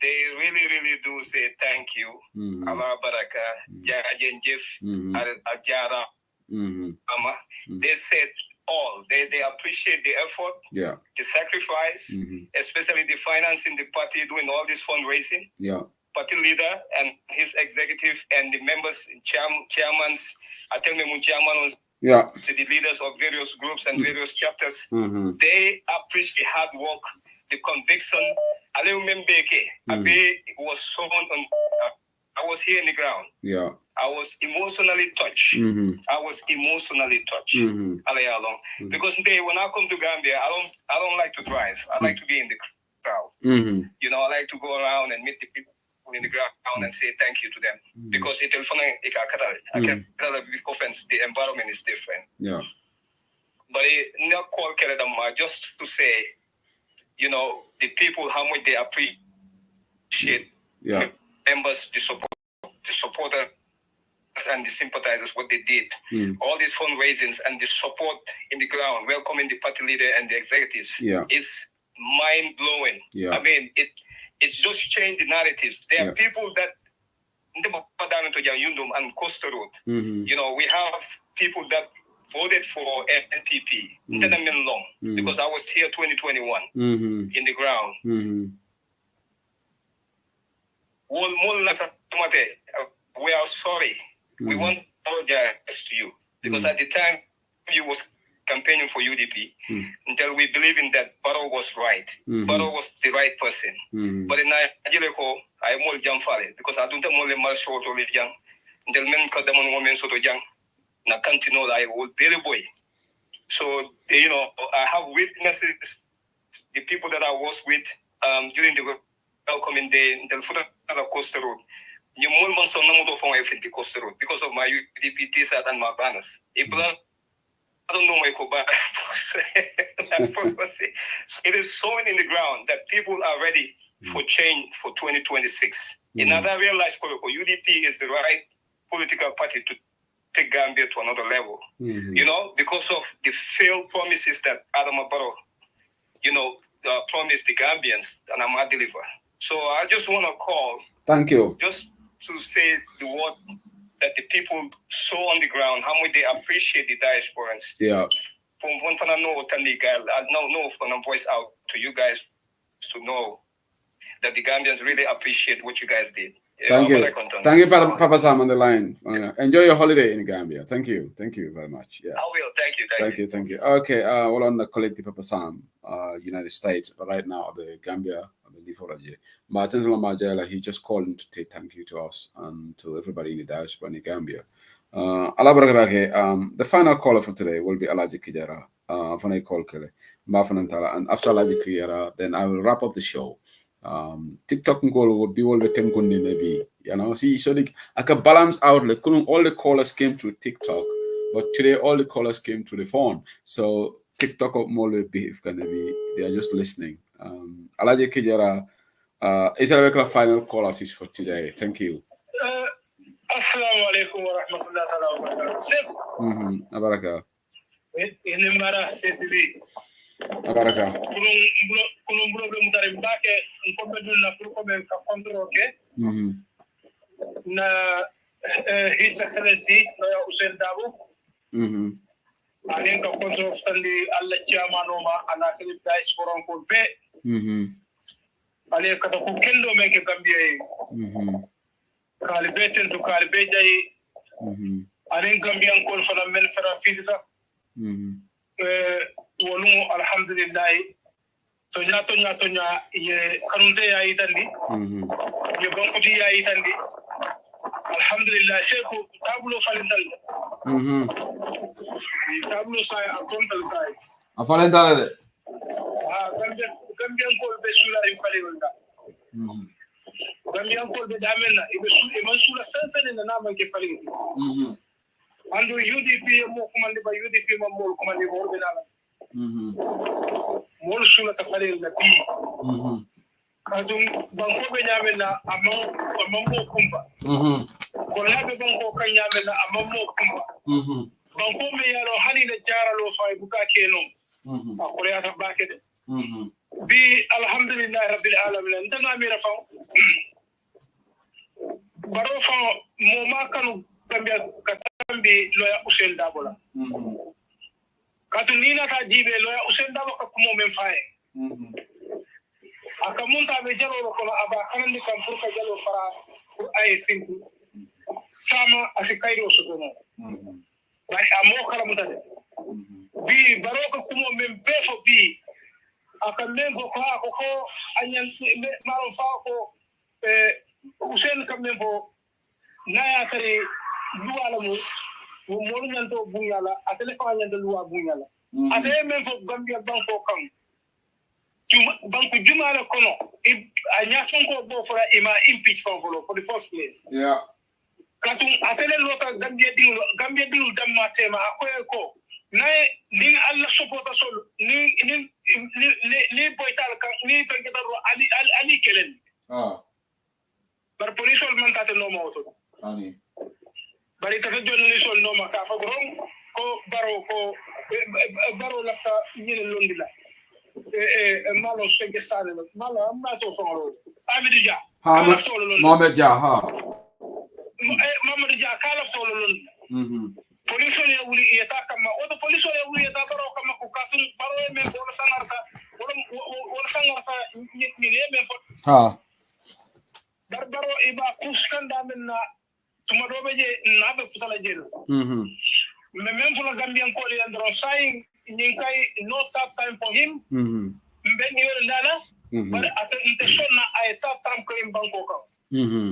They really do say thank you. Allah Baraka, Jajen Jif, Ajara, Ama. They said all. They appreciate the effort, the sacrifice, especially the financing the party doing all this fundraising. party leader and his executive and the members, chairmans, I tell me chairman, to the leaders of various groups and various chapters, they appreciate hard work, the conviction. I remember was someone on. I was here in the ground. Yeah. I was emotionally touched. I was emotionally touched. Because when I come to Gambia, I don't like to drive. I like to be in the crowd. You know, I like to go around and meet the people in the ground and say thank you to them. Because it will offense, the environment is different. Yeah. But not call Keledama just to say, you know, the people how much they appreciate members, the supporters and the sympathizers, what they did. All these fundraisings and the support in the ground, welcoming the party leader and the executives is mind-blowing. I mean, it's just changed the narrative. There are people that and Costa Road, you know, we have people that voted for NPP, because I was here 2021 in the ground. We are sorry. We want to apologize to you because at the time you was campaigning for UDP until we believe in that Barrow was right. Barrow was the right person. But in Nigeria, I am more young because I don't have more than short or young. Until men cut them on women sort of young. Na can't know that I was very boy. So you know, I have witnesses the people that I was with during the welcoming day in the foot of Costa Road. You more than some number of the Costa Road because of my UDP T-shirt and my banners. I don't know my Koba. It is showing in the ground that people are ready for change for 2026. In other realized UDP is the right political party to take Gambia to another level. You know, because of the failed promises that Adam Barrow, you know, promised the Gambians, and I'm not deliver. So I just want to call. Thank you. Just to say the word that the people saw on the ground, how much they appreciate the diasporans. Yeah. From one I know, from a voice out to you guys to know that the Gambians really appreciate what you guys did. Thank you. Thank you, Papa Sam on the line. Enjoy your holiday in Gambia. Thank you. Thank you very much. Yeah. I will. Thank you. Thank you. Okay. Well, on the collective Papa Sam, United States, but right now the Gambia, Martin Lamajela, he just called in to say thank you to us and to everybody in the diaspora in Gambia. The final caller for today will be Alaji Kijara. And after Alaji Kijara, then I will wrap up the show. TikTok goal would be all the time maybe, you know. See, so I can balance out like all the callers came through TikTok, but today all the callers came through the phone. So TikTok more behave gonna be they are just listening. Alaji Kijara, is a final call assist for today. Thank you. Assalamu alaikum wa rahmatullahi wa barakatuh. Abaraka. Inimbara sesibi. Abaraka. Kulum problem dari mbake nkomedul na kulkom ka control ke. Na His Excellency Noya Usain Dabo. Anen ka control standi alla chairman ma ana sele diaspora ko be. Ale kata ko kendo men ke Gambia Kalibeten to Kalibejay, Anin Gambian call for the men for a visitor. Wolu Alhamdulillah. So Yatonya, ye Karunte Isandi, ye Bonkuti Isandi. Alhamdulillah, Sheku, Tablo Falental. Tablo Sai, a contal side. A Falental. Gambian call Besula in Falenda. Gambian call the Damena, it was Sensen in the Nama Kefali. Under UDP, more commanded by UDP, more commanded more more Sula Safari in the P. Kazum Banko Benamena among more Kumba. Kolaga Banko Kanyamena among more Kumba. Banko Mayaro, Honey the Jaralo, Buka Keno, a Korea Bucket. Be Alhamdulillah Rabbil Alamin, and then I'm here Baro fa moma kanu Gambia katambi Lawyer Usain Dabola. Katunina ta jibe Lawyer Usain Dabo ka kumo men fae. akamunta be jalo ko aba kanandi kam pour ka jalo fara pour ay sinku sama asikairo sotono bari amo kala mutade bi baroko kumo men befo bi akammen ko ko anyan maro fa ko usen kammen fo naya tare duwala mu mo nyanto bunyala asele ko nyanta luwa bunyala asele men fo gambia banko kam banko jumala kono anya sonko bo fora ima impeach for the first place katum asele lota gambia dingul damma tema akoy ko nay ni alla support sol ni boytal kan ni fengetaro ali kelen bar police wal man tata no mawto ani bari ta journalist wal no maka fa grom ko baro lafta ñene londila malo senge sale malo amna to fongro Amadou Dia Mohamed Dia Mamadou Dia kala tolo londila police wal wuli yata kama o police wal wuli yata baro kama ko kasun baro men ko sanarta wala sanarta ni men fo barbaro iba kuskanda minna tuma dobe je nabe fusala jelo me même pour la Gambian ko le andro saying nyinkai no tap time for him mben yoro dala but at intention na ay tap time ko im banko ka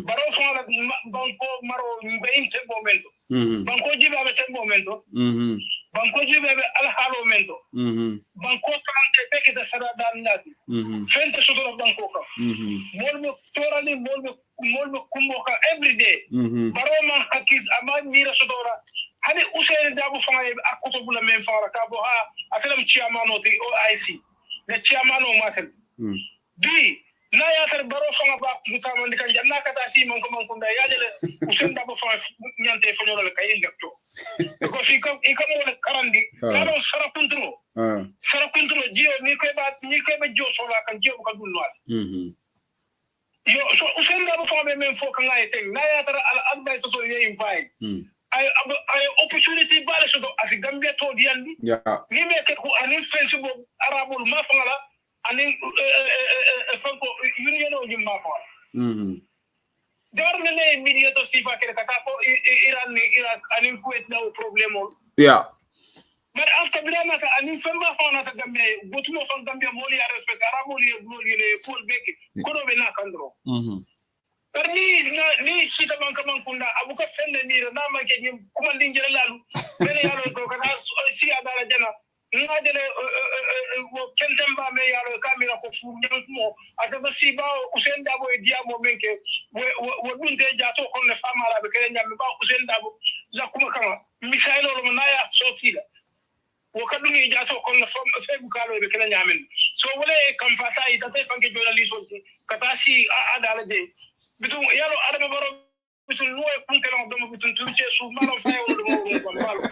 baro fala banko maro mbe inte momento banko jibe ame te momento banko jibe al halo momento banko trante peke de sada dan nati fente soto banko ka molmo torali molmo kumbo ka every day baro man hakis ama mira sotora hadi usene dabu fanga akuto bula men fara ka bo ha asalam chairman oti OIC the chairman o masel bi na ya tar baro fanga ba mutama ndikan janna kata si man ko da ya jele usene dabu fanga nyante fonyola ka indekto ko fi kam mo le karandi ya do sarakuntro jio ni ko ba jo so la kan jio ko dul noal yo so usene dabu fanga men fo kan ay ten na ya tar al advice so ye invite I opportunity bale so as Gambia to diandi ni me ke ko ani Facebook arabul ma fangala ani fanko union o jimma ko darne ne media to sifa ke kata fo Iran ni Iraq ani Kuwait na problemo but after bilana sa ani famba fona sa Gambia botumo fon Gambia moli ya respect arabul ye le full beki ko do be na kandro ni sita banka mankunda abuka fende ni na make ni kuma ndinjira lalu bene yalo ko kana si adala jana ngadele wo kentemba me yalo kamera ko fu nyankumo asaba si ba usenda bo diamo menke wo dunte jato kon ne famala be kelen nyambe ba usenda bo za kuma kama misailo lo naya sotila wo kadungi jato kon ne fam sebu kalo be kelen nyamen so wole kam fasa ita te fanke journalist kata si adala je bitum yalo adama baro bitum loy kunkelo dum bitum tulce su malo fayo dum bambalo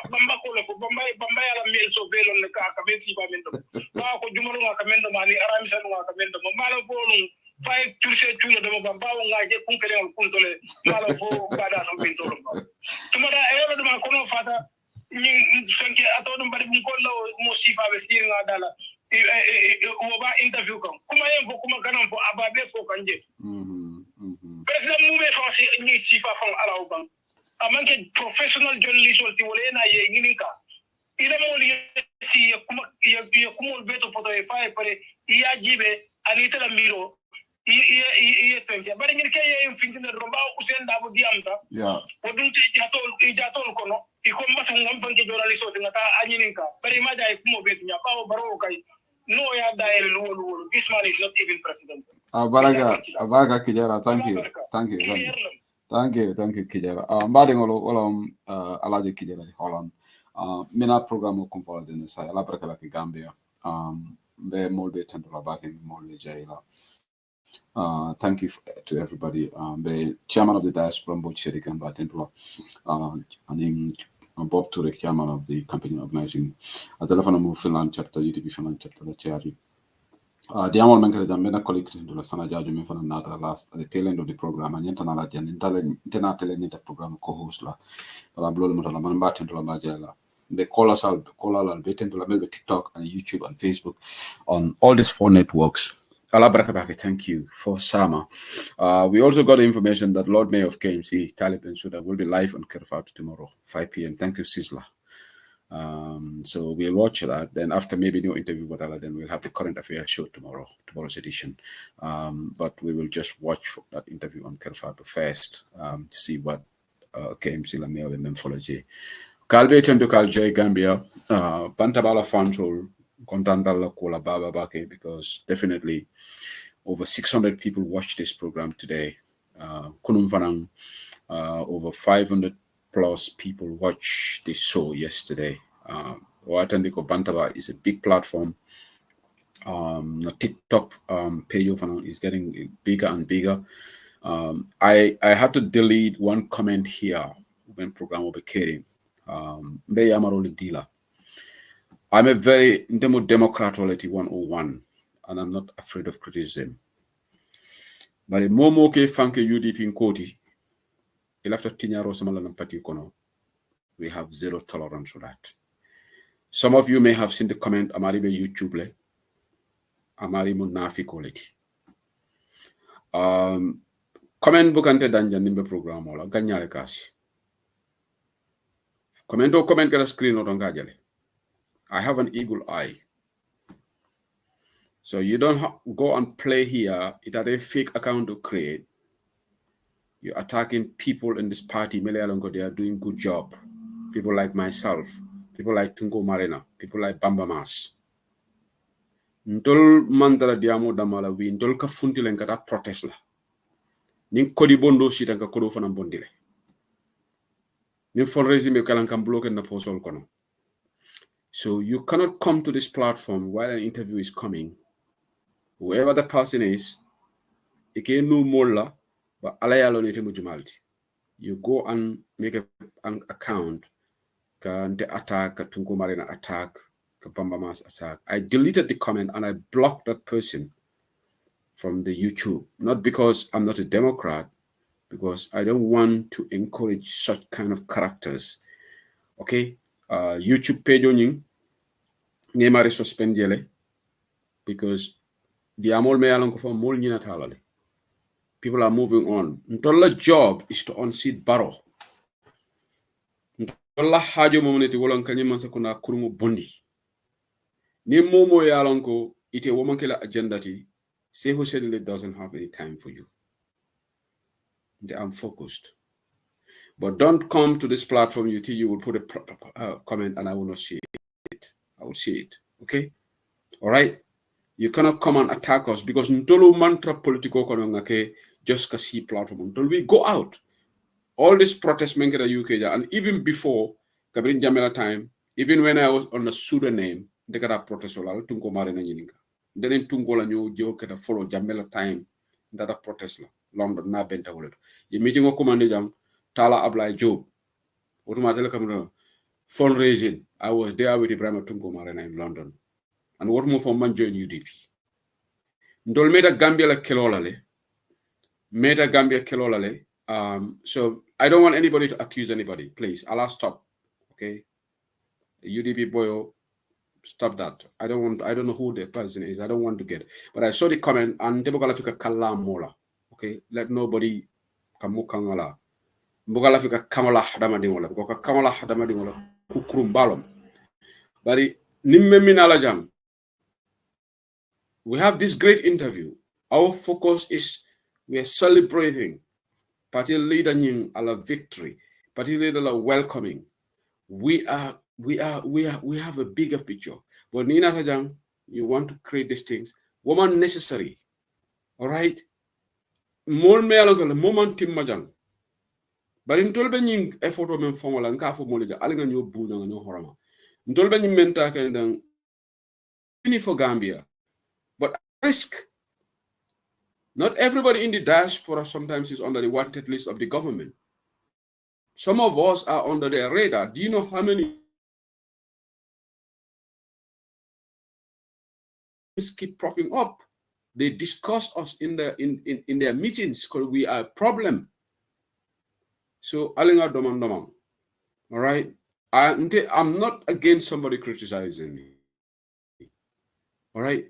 bamba ko le fo bamba yala mel so belon ne ka men si ba men dum ba ko jumalo ka men dum ani aram san ka men dum malo fo no fay tulce tulo dum bamba nga je kunkelo kuntole malo fo bada so bin to dum tumada yalo dum ko no fata ni sanke ato dum bari mun ko law mo sifa be sir nga dala wo ba interview kan kuma yen fo kuma kanan fo ababe fo kanje president mube fansi ni sifa fon ala oban amanke professional journalist wolti wala na ye ngininka ila mo li si ya kuma beto poto e fa pare iya jibe anita la miro iya tenke bari ngir kay ye fintina romba usen dabo diamta wodun ci jatol kono iko mbaso ngam fanke journalist wolti ngata anyininka bari ma dai kuma beto nya bawo baro kay no ya daire lulu this man is not even president Abaraka Kijera, thank you Kijera mbade ngolo alaje Kijera Holland mina program ko follow den sa ala baraka la Gambia be molbe tendula back in molbe jaila thank you to everybody be chairman of the Diaspora Mboge Saidykhan ba tendula and Bob Ture, chairman of the campaign organizing a telephone Finland chapter, UDP Finland chapter, the charity. The Amal Mankare Mena colleague to the Sanaja Jumin Nata last at the tail end of the program, and Yentana Jan internal program co-host la Blolaman Batin to la Majella. They call us out, call Albetin to la Melba TikTok and YouTube and Facebook on all these 4 networks. Allah Barakabaki, thank you for Sama. We also got information that Lord Mayor of KMC, Talib Bensouda, will be live on Kerfat tomorrow, 5 p.m. Thank you, Sizzla. So we'll watch that. Then after maybe no interview with Allah, then we'll have the current affairs show tomorrow's edition. But we will just watch for that interview on Kerfat first, to see what KMC la Mayor and then follow J. Kalbe Tendo Kaljoy Gambia, Pantabala Fantrol, Kontandala Kola Baba Bake, because definitely over 600 people watched this program today. Kunum Fanang, over 500 plus people watched this show yesterday. Watandiko Bantaba is a big platform. The TikTok page is getting bigger and bigger. I had to delete one comment here when program will be carrying. I'm a very Democrat 101, and I'm not afraid of criticism. But Momo ke fanke UDP in Koti, we have zero tolerance for that. Some of you may have seen the comment Amari be YouTube Amari Munafi quality. Comment bukante danja nimbe program ola ganyale kasi. Comment kala screen or ngajale. I have an eagle eye. So you don't go and play here. It had a fake account to create. You're attacking people in this party. They are doing good job. People like myself, people like Tungo Marina, people like Bamba Mas. Ntol mandala diamo damala wi ntol ka funtile ngata protest la. Nin kodi bondo shita nka kodo fana bondile. Nin fundraising be kalan kan bloke na posol kono. So you cannot come to this platform while an interview is coming. Whoever the person is, it can no more, but you go and make an account. Can the attack, Tungo Marina attack, Bambamas attack. I deleted the comment and I blocked that person from the YouTube. Not because I'm not a Democrat, because I don't want to encourage such kind of characters. Okay? YouTube page on you, Nemare suspend yele, because the amol me along for more talale. People are moving on. Ntola job is to unseat Barrow. Ntola hajo momoneti wolon kanyema sakuna kurumu bondi. Ni momo yalonko ite womankela agenda ti. Say who said it doesn't have any time for you. I'm focused. But don't come to this platform. You will put a comment and I will not see it. I will see it. Okay? All right? You cannot come and attack us because ntolo mantra political konongake just kasi platform. Until we go out. All this protest make the UK and even before Kabrin Jamela time, even when I was on a pseudonym, they got a protest all tungo marina yininga. Then tungo la nyo jo keta follow Jamela time that a protest la London na benta wala. You meeting o command jam Tala Ablai Job. Automatically come fundraising. I was there with Ibrahim Tungo Marina in London. And what more for man join UDP. Ndol meda Gambia la kelolale. Meda Gambia kelolale. So I don't want anybody to accuse anybody. Please, Allah stop. Okay. UDP boyo, stop that. I don't know who the person is. I don't want to get it. But I saw the comment and Debogalafika Kalam Mola. Okay. Let nobody kamukangala. Mbogalafika Kamala Hadamadimola. Because Kamala Hadamadimola kukrumbalom. But nimme minalajam. We have this great interview. Our focus is we are celebrating party leader Nying ala victory, party leader la welcoming. We have a bigger picture. But Nina Tajang, you want to create these things. Woman necessary. All right. Mol me along moment tim majang. But in tolbe nying effort o men formula nka fo molija alinga nyo bunya nyo horama. Ntolbe nying menta kendang ini for Gambia. But risk. Not everybody in the diaspora sometimes is under the wanted list of the government. Some of us are under their radar. Do you know how many keep propping up? They discuss us in their meetings because we are a problem. So, alinga domam domam. All right? I'm not against somebody criticizing me. All right?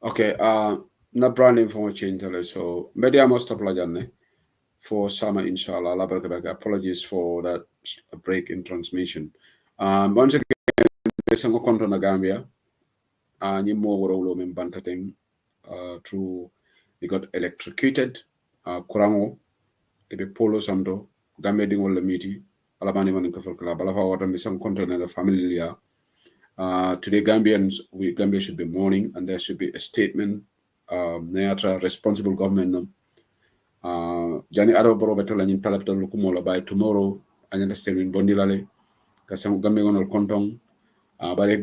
Okay, na branding for change so media must stop for summer inshallah. Apologies for that break in transmission. Once again, there's some content na Gambia. Ni mo woro men bantating through we got electrocuted. Kurango ebe polo santo Gambia ding wala miti. Alabani man ko folkla balafa watan some content na familiar. Today, Gambia should be mourning, and there should be a statement. Responsible government. Jani Aro Boro Betola in Talapta Lukumola by tomorrow, and understand in Bondilale, Kasam Gambia on Kontong, but a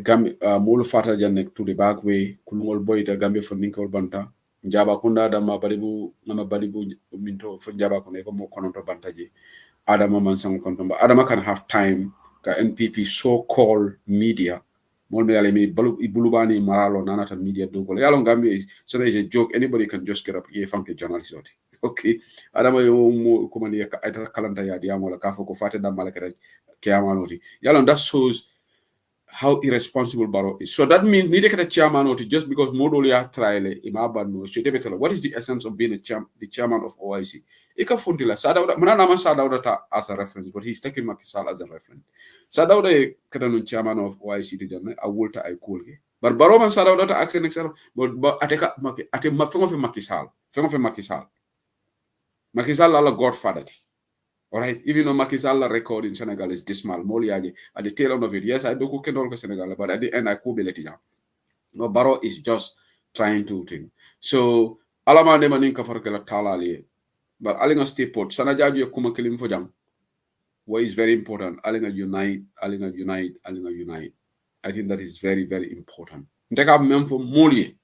Mulu Fata Janek to the back way, Kulmol Boyta Gambia for Ninkol Banta, Jaba Kunda, Dama Baribu, Nama Baribu Minto for Jaba Koneko more Kononto Bantaji, Adama Mansang Kontomba. Adama can have time, NPP so called media. Ibulubani Maralo Nanata media dogo. Yalong Gambia so there is a joke. Anybody can just get up here funky journalist. Okay. Adama yo kumani ita kalanta ya diamo la kafo ko fate da malakere kiamanoti. Yalong that shows how irresponsible Barrow is. So that means need to chairman just because Modolia trial what is the essence of being the chairman of OIC? Ika fundila Sadauda manana Sadauda as a reference, but he's taking Makisal as a reference. Sadauda kadanun chairman of OIC to Jame, a Walter I cool. But Barrow and Sadauda acting excel, but ateka mafeng of Makisal. Makisal ala godfather. All right, even though Macky Sall record in Senegal is dismal, Moliaji at the tail end of it. Yes, I do cook all Senegal, but at the end I could be letting out. No, Barrow is just trying to think. So, Alama Nemaninka for Talali, but Alinga stay put. Sanajaju Kumakilim for jam. What is very important, Alinga unite. I think that is very, very important. Ndeka memfo Moli.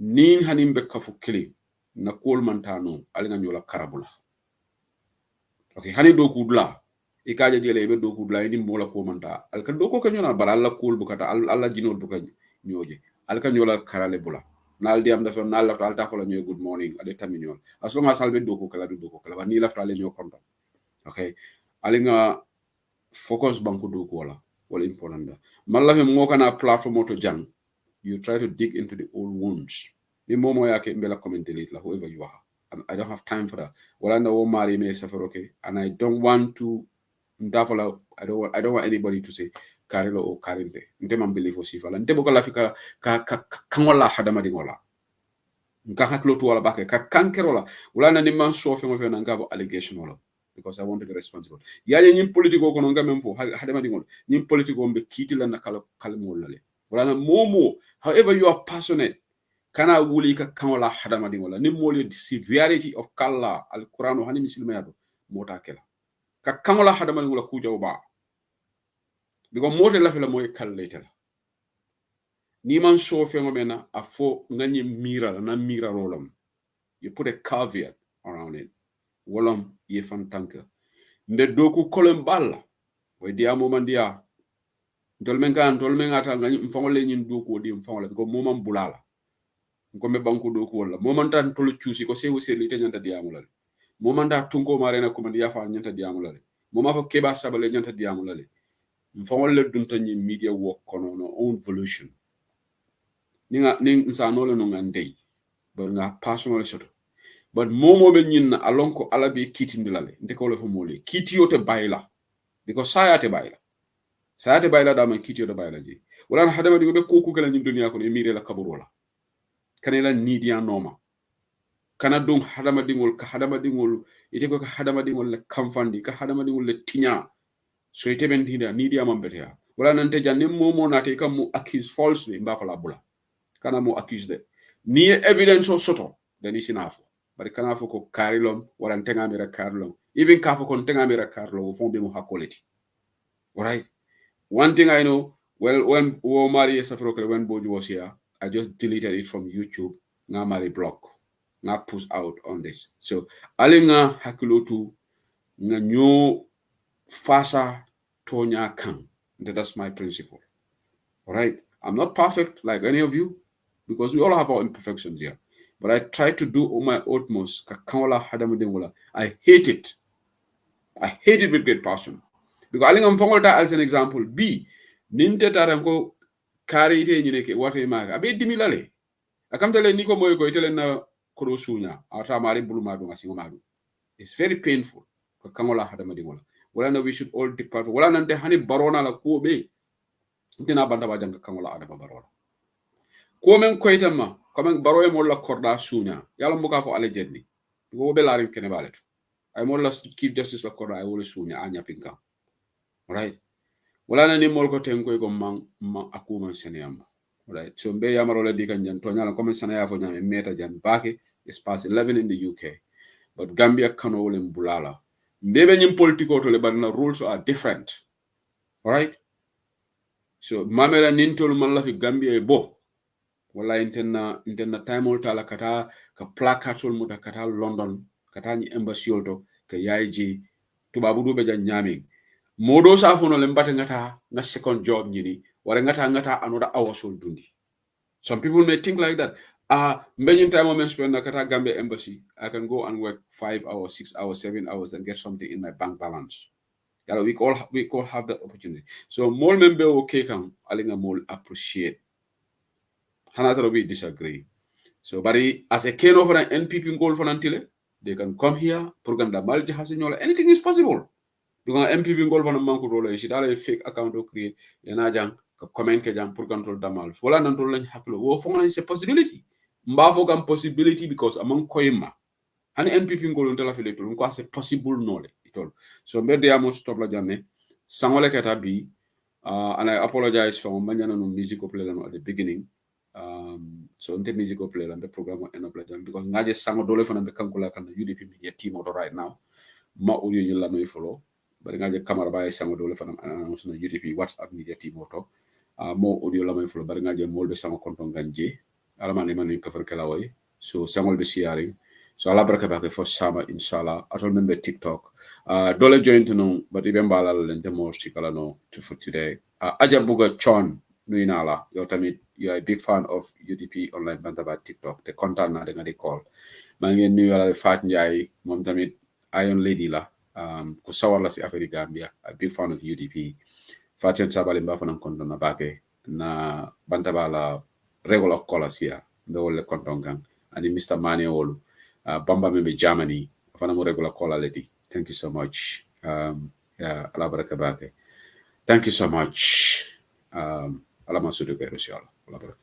Nin hanim beka for killing. Na Kol Mantano, Alinga Nyola Karabula. Okay, hani do kudla ikaje jele be do kudla ni mola ko manta al kan do ko kanyona bar alla kul bukata alla jinol buka nyoje al kan yola karale bula nal diam da so nal la alta ko la nyoy good morning ade taminol as long as salbe do ko kala ba ni lafta le nyo konta. Okay, alinga focus banku do ko wala important da malla fe mo kana platform to jang you try to dig into the old wounds ni momo yake mbela commentate la whoever you are. I don't have time for that. Well, I know Mari may suffer, okay, and I don't want to. I don't want anybody to say Carilo or Carinte. Nteman believe for Sifala. Nteboka lafika kangola hadamadingola. Nkakaklo tu wala bake kankerola. Ulana ni man so fe ngove ngavo allegation wala because I want to be responsible. Yaye nyim politiko kono ngame mfo hadamadingola. Nyim politiko mbe kitila na kalmola le. Ulana momo. However you are passionate. Kana wuli ka kanwala hadama dingola ni moli the severity of kala al Quran hani misilma yado mota kela ka kanwala hadama dingola ku jawba because mota la fela moy kalletela ni man so fe ngomena afo ngani mira na mira rolam you put a caveat around it wolom ye fantanka nde doku kolem balla way diamo mandia dolmen ata ngani mfangole nyin doku di mfangole ko momam bulala ngombe banku do ko wala momanta tolo ciusi ko sewu serlite nyanta diamulale momanta tunko marena ko man yafa nyanta diamulale moma fo keba sabale nyanta diamulale mfawol le dunta nyi media work kono no own evolution ninga ning nsanole no ngandey but nga personal soto but momo be nyinna alonko alabe kitindilale ndeko le fo mole kitiyo te bayla because sayate bayla da man kitiyo te bayla ji wala hadama digo be koku kala nyi dunya ko e mire la kaburola kanela nidia noma kana dum hadama dingol ite ko hadama dingol le kamfandi ka hadama dingol le tinya so ite ben nidia mambetea wala nante janne momo nate kam mo accuse falsely mbafala bula kana mo accuse de ni evidence o soto then is enough bari kana fo ko karilom wala ntenga mira karilom even ka fo ko ntenga mira karlo fo be mo hakoleti. All right, one thing I know, well, when Omari Safrokle when Boju was here, I just deleted it from YouTube. Nga mari block. Nga push out on this. So alinga hakilotu nga nyo fasa tonya kang. That's my principle. All right. I'm not perfect like any of you because we all have our imperfections here. But I try to do all my utmost. I hate it. I hate it with great passion. Because alinga mfongolta as an example. B. Ninte tarango kari ite nyineke wate maka. Abe dimilale. akamtele niko moyo ko itele na koro sunya ata mari bulu madu ngasingo madu. It's very painful ko kangola hada madingola wala na we should all depart wala nante hani barona la ko be ntina banda ba jang kangola ada barona ko men ko itama ko men baroye mo la korda sunya yalla mbuka fo ale jedni go be larim kene balet ay mo la chief justice la korda ay wala sunya anya pinka right wala na ni mol ko ten ko man akuma seneyamba right so mbe yamaro la dikan jan to nyala comme senaya fo nyame meta jan bake it's past 11 in the UK but Gambia kano wole bulala mbebe nyim politiko to le badna rules are different right so mamera nintol man la fi Gambia bo wala intenna time ol tala kata ka placatol muta kata London kata ni embassy to ka yaiji tubabu dube jan nyami modo sa fono le mbata ngata na second job nyini wala ngata another hours ol dundi. Some people may think like that. Many time I spend at Gambia embassy, I can go and work 5 hours, 6 hours, 7 hours and get something in my bank balance. Yeah, we all have that opportunity. So more member okay can alinga more appreciate. Hanatara we disagree. So but as a cane over an NPP goal for Antile, they can come here, program the Malji Hasinyola, anything is possible. Because MPP goal for a manku role, you should have a fake account to create yanajang. Comment ke jam pour control damal wala nantol lañ haklo wo fo lañ c'est possibility mba fo kam possibility because among koyma hani NPP ngol on la fele to ko c'est possible no le itol so mbede amo stop la jamme sangole keta bi and I apologize for manyana no music play at the beginning so nte music play la the program end up la jamme because ngaje sango dole fana be kankula kan UDP media team auto right now ma audio ñu la may follow bari ngaje camera baye sango dole fana annonce na UDP WhatsApp media team auto mo audio la may fulo bari ngaje molbe sama konton ganje alamane man ko fer kala way so samol be sharing so ala baraka ba ko sama inshallah atol membe TikTok dole join to no but ibe mbala len de mo kala no for today aja buga chon nuinala yo tamit you are a big fan of UDP online bantaba TikTok the content na de ngadi call ma ngeen nuyu ala Fat Ndiaye mom tamit Iron Lady la ko sawar la si affaire Gambia a big fan of UDP Fatien Sabali mba fana konton na bake na bantaba la regular callers here the whole konton gang and Mr. Mane Olu Bamba membe Germany fana mo regular caller lady thank you so much yeah ala baraka bake thank you so much ala masudu ke inshallah ala baraka